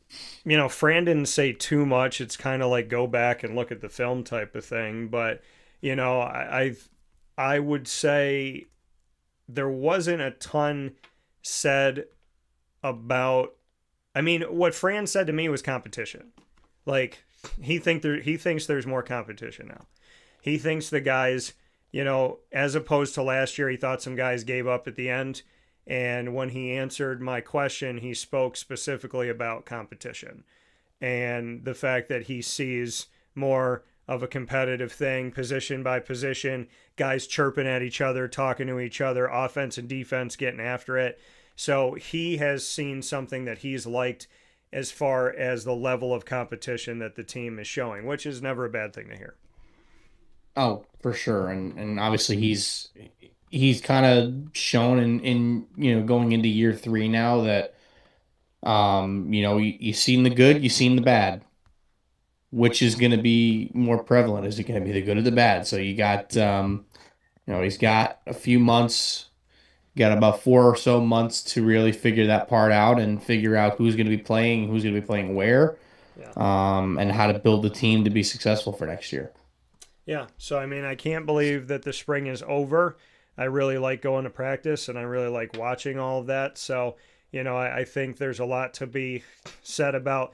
S1: Fran didn't say too much. It's kind of like go back and look at the film type of thing. But, I would say there wasn't a ton said about, what Fran said to me was competition. Like, he thinks there's more competition now. He thinks the guys, as opposed to last year, he thought some guys gave up at the end. And when he answered my question, he spoke specifically about competition and the fact that he sees more of a competitive thing, position by position, guys chirping at each other, talking to each other, offense and defense getting after it. So he has seen something that he's liked as far as the level of competition that the team is showing, which is never a bad thing to hear.
S2: Oh, for sure. And obviously he's kind of shown in going into year 3 now that you've seen the good, you've seen the bad. Which is going to be more prevalent? Is it going to be the good or the bad? So you got he's got a few months, got about 4 or so months to really figure that part out and figure out who's going to be playing, who's going to be playing where, and how to build the team to be successful for next year.
S1: Yeah, so I can't believe that the spring is over. I really like going to practice, and I really like watching all of that. So, I think there's a lot to be said about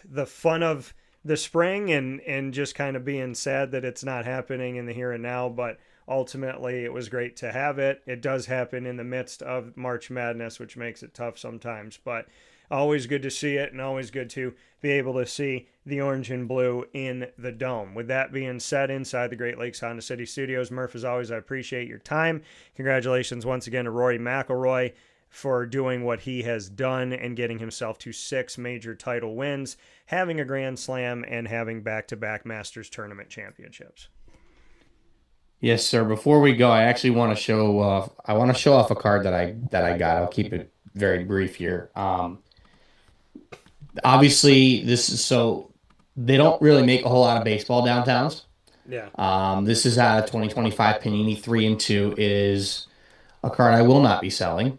S1: the fun of the spring and just kind of being sad that it's not happening in the here and now. But ultimately, it was great to have it. It does happen in the midst of March Madness, which makes it tough sometimes. But always good to see it, and always good to be able to see the orange and blue in the dome. With that being said, inside the Great Lakes Honda City Studios, Murph, as always, I appreciate your time. Congratulations once again to Rory McIlroy for doing what he has done and getting himself to 6 major title wins, having a Grand Slam, and having back-to-back Masters Tournament championships.
S2: Yes, sir. Before we go, I actually want to show off a card that I got. I'll keep it very brief here. Obviously, this is so they don't really make a whole lot of baseball downtowns.
S1: Yeah.
S2: This is out of 2025 Panini 3 and 2. It is a card I will not be selling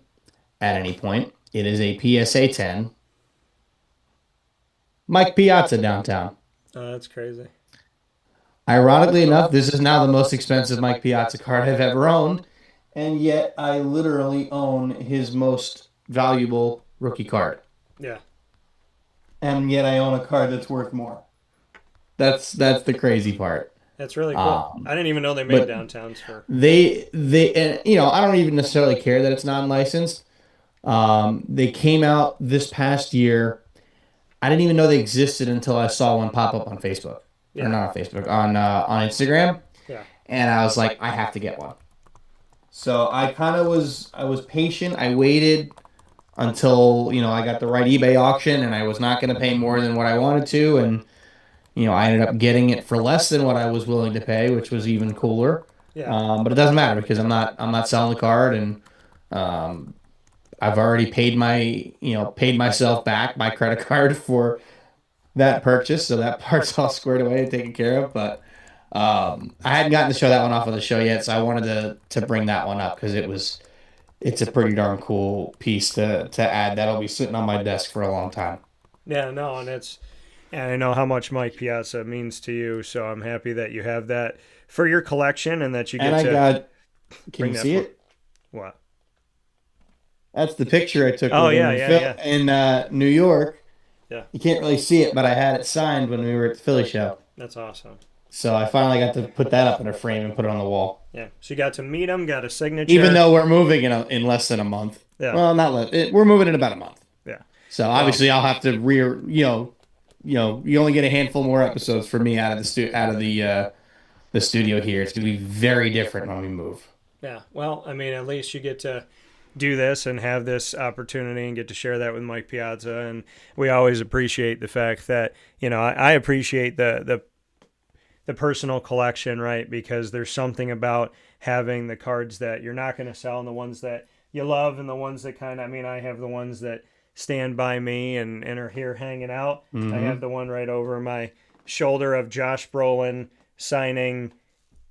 S2: at any point. It is a PSA 10. Mike Piazza downtown.
S1: Oh, that's crazy.
S2: Ironically enough, this is now the most expensive Mike Piazza card I've ever owned, and yet I literally own his most valuable rookie card.
S1: Yeah.
S2: And yet I own a card that's worth more. That's the crazy part.
S1: That's really cool. I didn't even know they made downtowns for.
S2: They and I don't even necessarily care that it's non-licensed. They came out this past year. I didn't even know they existed until I saw one pop up on Facebook. Or not on Facebook, on Instagram.
S1: Yeah.
S2: And I was like, I have to get one. So I was patient. I waited until, I got the right eBay auction and I was not going to pay more than what I wanted to. And, I ended up getting it for less than what I was willing to pay, which was even cooler.
S1: Yeah.
S2: But it doesn't matter because I'm not selling the card, and I've already paid myself back my credit card for that purchase. So that part's all squared away and taken care of. But I hadn't gotten to show that one off of the show yet, so I wanted to bring that one up because it's a pretty darn cool piece to add. That'll be sitting on my desk for a long time.
S1: Yeah, no, and I know how much Mike Piazza means to you, so I'm happy that you have that for your collection and that you get
S2: can you see it?
S1: What?
S2: That's the picture I took
S1: in
S2: New York.
S1: Yeah.
S2: You can't really see it, but I had it signed when we were at the Philly show.
S1: That's awesome.
S2: So I finally got to put that up in a frame and put it on the wall.
S1: Yeah. So you got to meet him, got a signature.
S2: Even though we're moving in less than a month.
S1: Yeah.
S2: Well, not less. We're moving in about a month.
S1: Yeah.
S2: So obviously I'll have to you only get a handful more episodes for me out of the studio here. It's going to be very different when we move.
S1: Yeah. Well, I mean, at least you get to do this and have this opportunity and get to share that with Mike Piazza. And we always appreciate the fact that, I appreciate the personal collection, right? Because there's something about having the cards that you're not going to sell and the ones that you love and the ones that I have the ones that stand by me and are here hanging out.
S2: Mm-hmm.
S1: I have the one right over my shoulder of Josh Brolin signing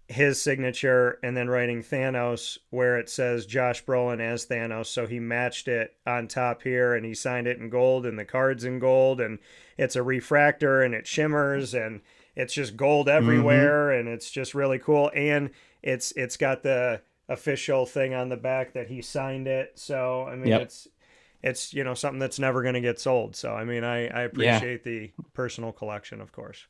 S1: his signature and then writing Thanos where it says Josh Brolin as Thanos. So he matched it on top here and he signed it in gold and the card's in gold and it's a refractor and it shimmers and it's just gold everywhere. Mm-hmm. And it's just really cool. And it's got the official thing on the back that he signed it. So, I mean, it's something that's never going to get sold. So, I mean, I appreciate the personal collection, of course.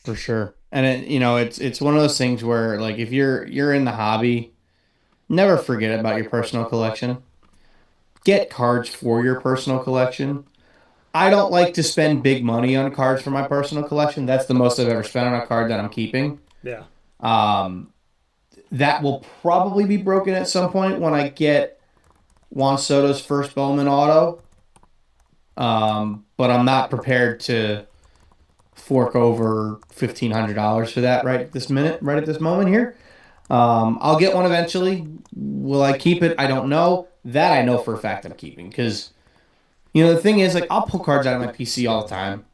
S2: For sure. And it's one of those things where, like, if you're in the hobby, never forget about your personal collection. Get cards for your personal collection. I don't like to spend big money on cards for my personal collection. That's the most I've ever spent on a card that I'm keeping.
S1: Yeah.
S2: That will probably be broken at some point when I get Juan Soto's first Bowman auto. But I'm not prepared to fork over $1,500 for that right at this moment here. I'll get one eventually. Will I keep it? I don't know. That I know for a fact I'm keeping because, the thing is, like, I'll pull cards out of my PC all the time.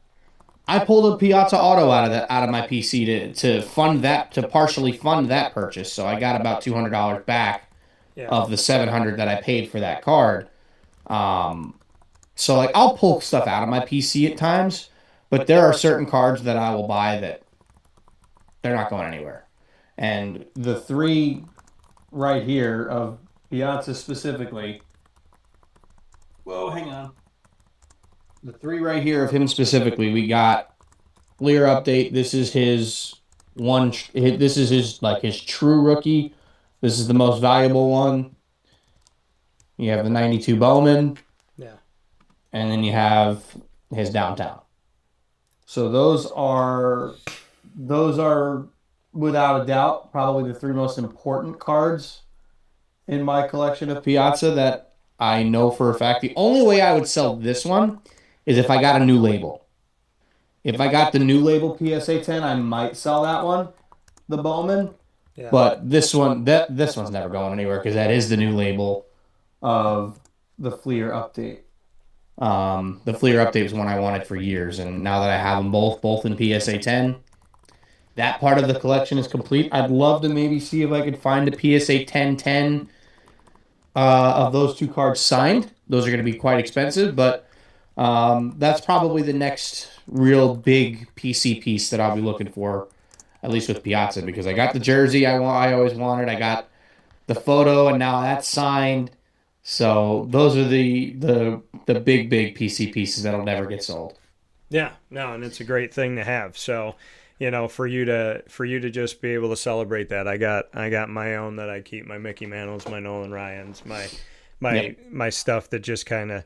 S2: I pulled a Piazza auto out of my PC to partially fund that purchase, so I got about $200 back of the $700 that I paid for that card. So, like, I'll pull stuff out of my PC at times, but there are certain cards that I will buy that they're not going anywhere. And the three right here of Piazza specifically. Whoa, hang on. The three right here of him specifically, we got Lear Update. This is his his true rookie. This is the most valuable one. You have the 92 Bowman.
S1: Yeah.
S2: And then you have his Downtown. So those are without a doubt probably the three most important cards in my collection of Piazza that I know for a fact. The only way I would sell this one is if I got a new label. If I got the new label PSA 10, I might sell that one, the Bowman. Yeah. But this one's never going anywhere because that is the new label of the Fleer Update. The Fleer Update was one I wanted for years, and now that I have them both in PSA 10, that part of the collection is complete. I'd love to maybe see if I could find a PSA 1010 of those two cards signed. Those are going to be quite expensive, but that's probably the next real big PC piece that I'll be looking for at least with Piazza, because I got the jersey I always wanted. I got the photo, and now that's signed. So those are the big PC pieces that'll never get sold.
S1: Yeah, no, and it's a great thing to have. So, for you to just be able to celebrate that, I got my own that I keep, my Mickey Mantles, my Nolan Ryans, my stuff that just kind of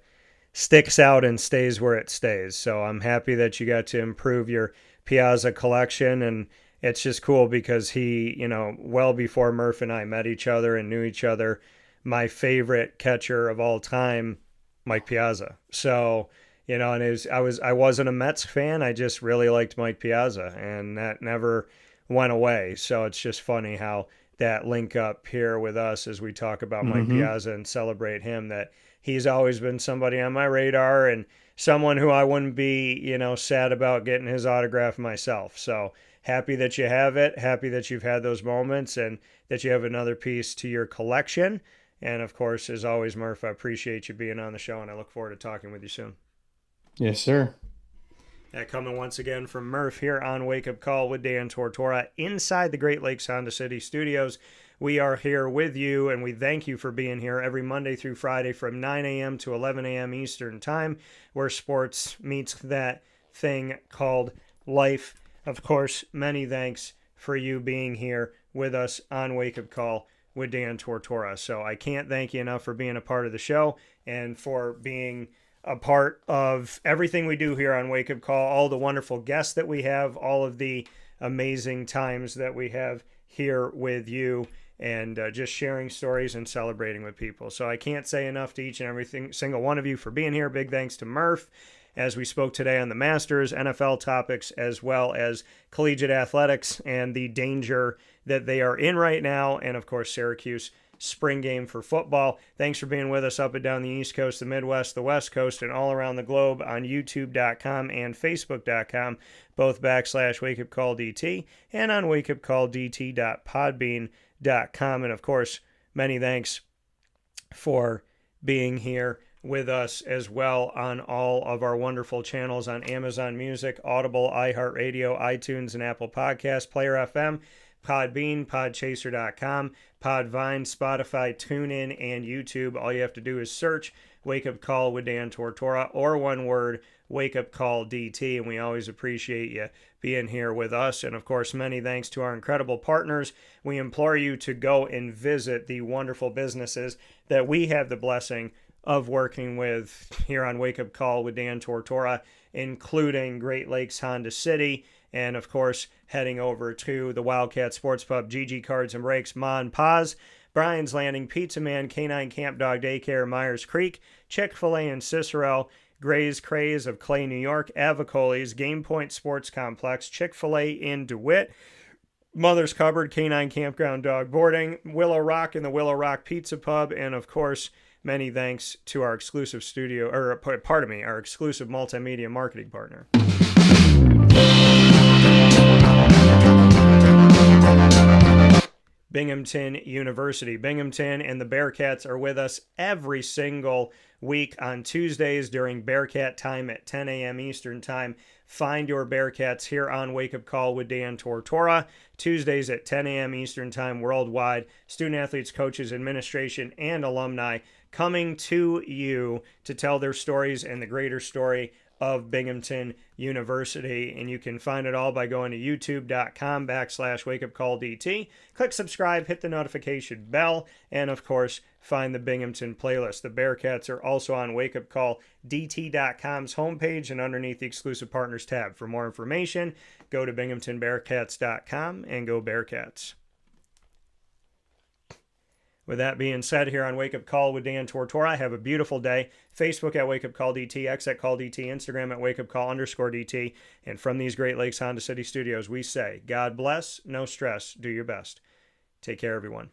S1: sticks out and stays where it stays. So I'm happy that you got to improve your Piazza collection, and it's just cool because he, well before Murph and I met each other and knew each other, my favorite catcher of all time, Mike Piazza. So, and I wasn't a Mets fan. I just really liked Mike Piazza, and that never went away. So it's just funny how that link up here with us as we talk about Mike Piazza and celebrate him, that he's always been somebody on my radar and someone who I wouldn't be, sad about getting his autograph myself. So happy that you have it. Happy that you've had those moments and that you have another piece to your collection. And of course, as always, Murph, I appreciate you being on the show, and I look forward to talking with you soon.
S2: Yes, sir.
S1: That coming once again from Murph here on Wake Up Call with Dan Tortora inside the Great Lakes Honda City Studios. We are here with you, and we thank you for being here every Monday through Friday from 9 a.m. to 11 a.m. Eastern Time, where sports meets that thing called life. Of course, many thanks for you being here with us on Wake Up Call with Dan Tortora. So I can't thank you enough for being a part of the show and for being a part of everything we do here on Wake Up Call, all the wonderful guests that we have, all of the amazing times that we have here with you, and just sharing stories and celebrating with people. So I can't say enough to each and every single one of you for being here. Big thanks to Murph, as we spoke today on the Masters, NFL topics, as well as collegiate athletics and the danger that they are in right now, and of course Syracuse spring game for football. Thanks for being with us up and down the East Coast, the Midwest, the West Coast, and all around the globe on YouTube.com and Facebook.com, both /WakeUpCallDT, and on WakeUpCallDT.podbean.com. And of course, many thanks for being here with us as well on all of our wonderful channels on Amazon Music, Audible, iHeartRadio, iTunes, and Apple Podcasts, Player FM, Podbean, Podchaser.com, Podvine, Spotify, TuneIn, and YouTube. All you have to do is search Wake Up Call with Dan Tortora, or one word, Wake Up Call DT, and we always appreciate you being here with us. And of course, many thanks to our incredible partners. We implore you to go and visit the wonderful businesses that we have the blessing of working with here on Wake Up Call with Dan Tortora, including Great Lakes Honda City, and of course heading over to the Wildcat Sports Pub, GG Cards and Breaks, Mon Paz, Brian's Landing, Pizza Man, Canine Camp Dog Daycare, Myers Creek, Chick-fil-A in Cicero, Gray's Craze of Clay, New York, Avicoli's, Game Point Sports Complex, Chick-fil-A in DeWitt, Mother's Cupboard, Canine Campground Dog Boarding, Willow Rock and the Willow Rock Pizza Pub, and of course, many thanks to our exclusive our exclusive multimedia marketing partner. Binghamton University. Binghamton and the Bearcats are with us every single week on Tuesdays during Bearcat time at 10 a.m. Eastern Time. Find your Bearcats here on Wake Up Call with Dan Tortora. Tuesdays at 10 a.m. Eastern Time worldwide. Student athletes, coaches, administration, and alumni coming to you to tell their stories and the greater story of Binghamton University. And you can find it all by going to youtube.com /wakeupcalldt. Click subscribe, hit the notification bell, and of course, find the Binghamton playlist. The Bearcats are also on wakeupcalldt.com's homepage and underneath the exclusive partners tab. For more information, go to binghamtonbearcats.com and go Bearcats. With that being said, here on Wake Up Call with Dan Tortora, have a beautiful day. Facebook at Wake Up Call DT, X at Call DT, Instagram at Wake Up Call _DT. And from these Great Lakes Honda City Studios, we say, God bless, no stress, do your best. Take care, everyone.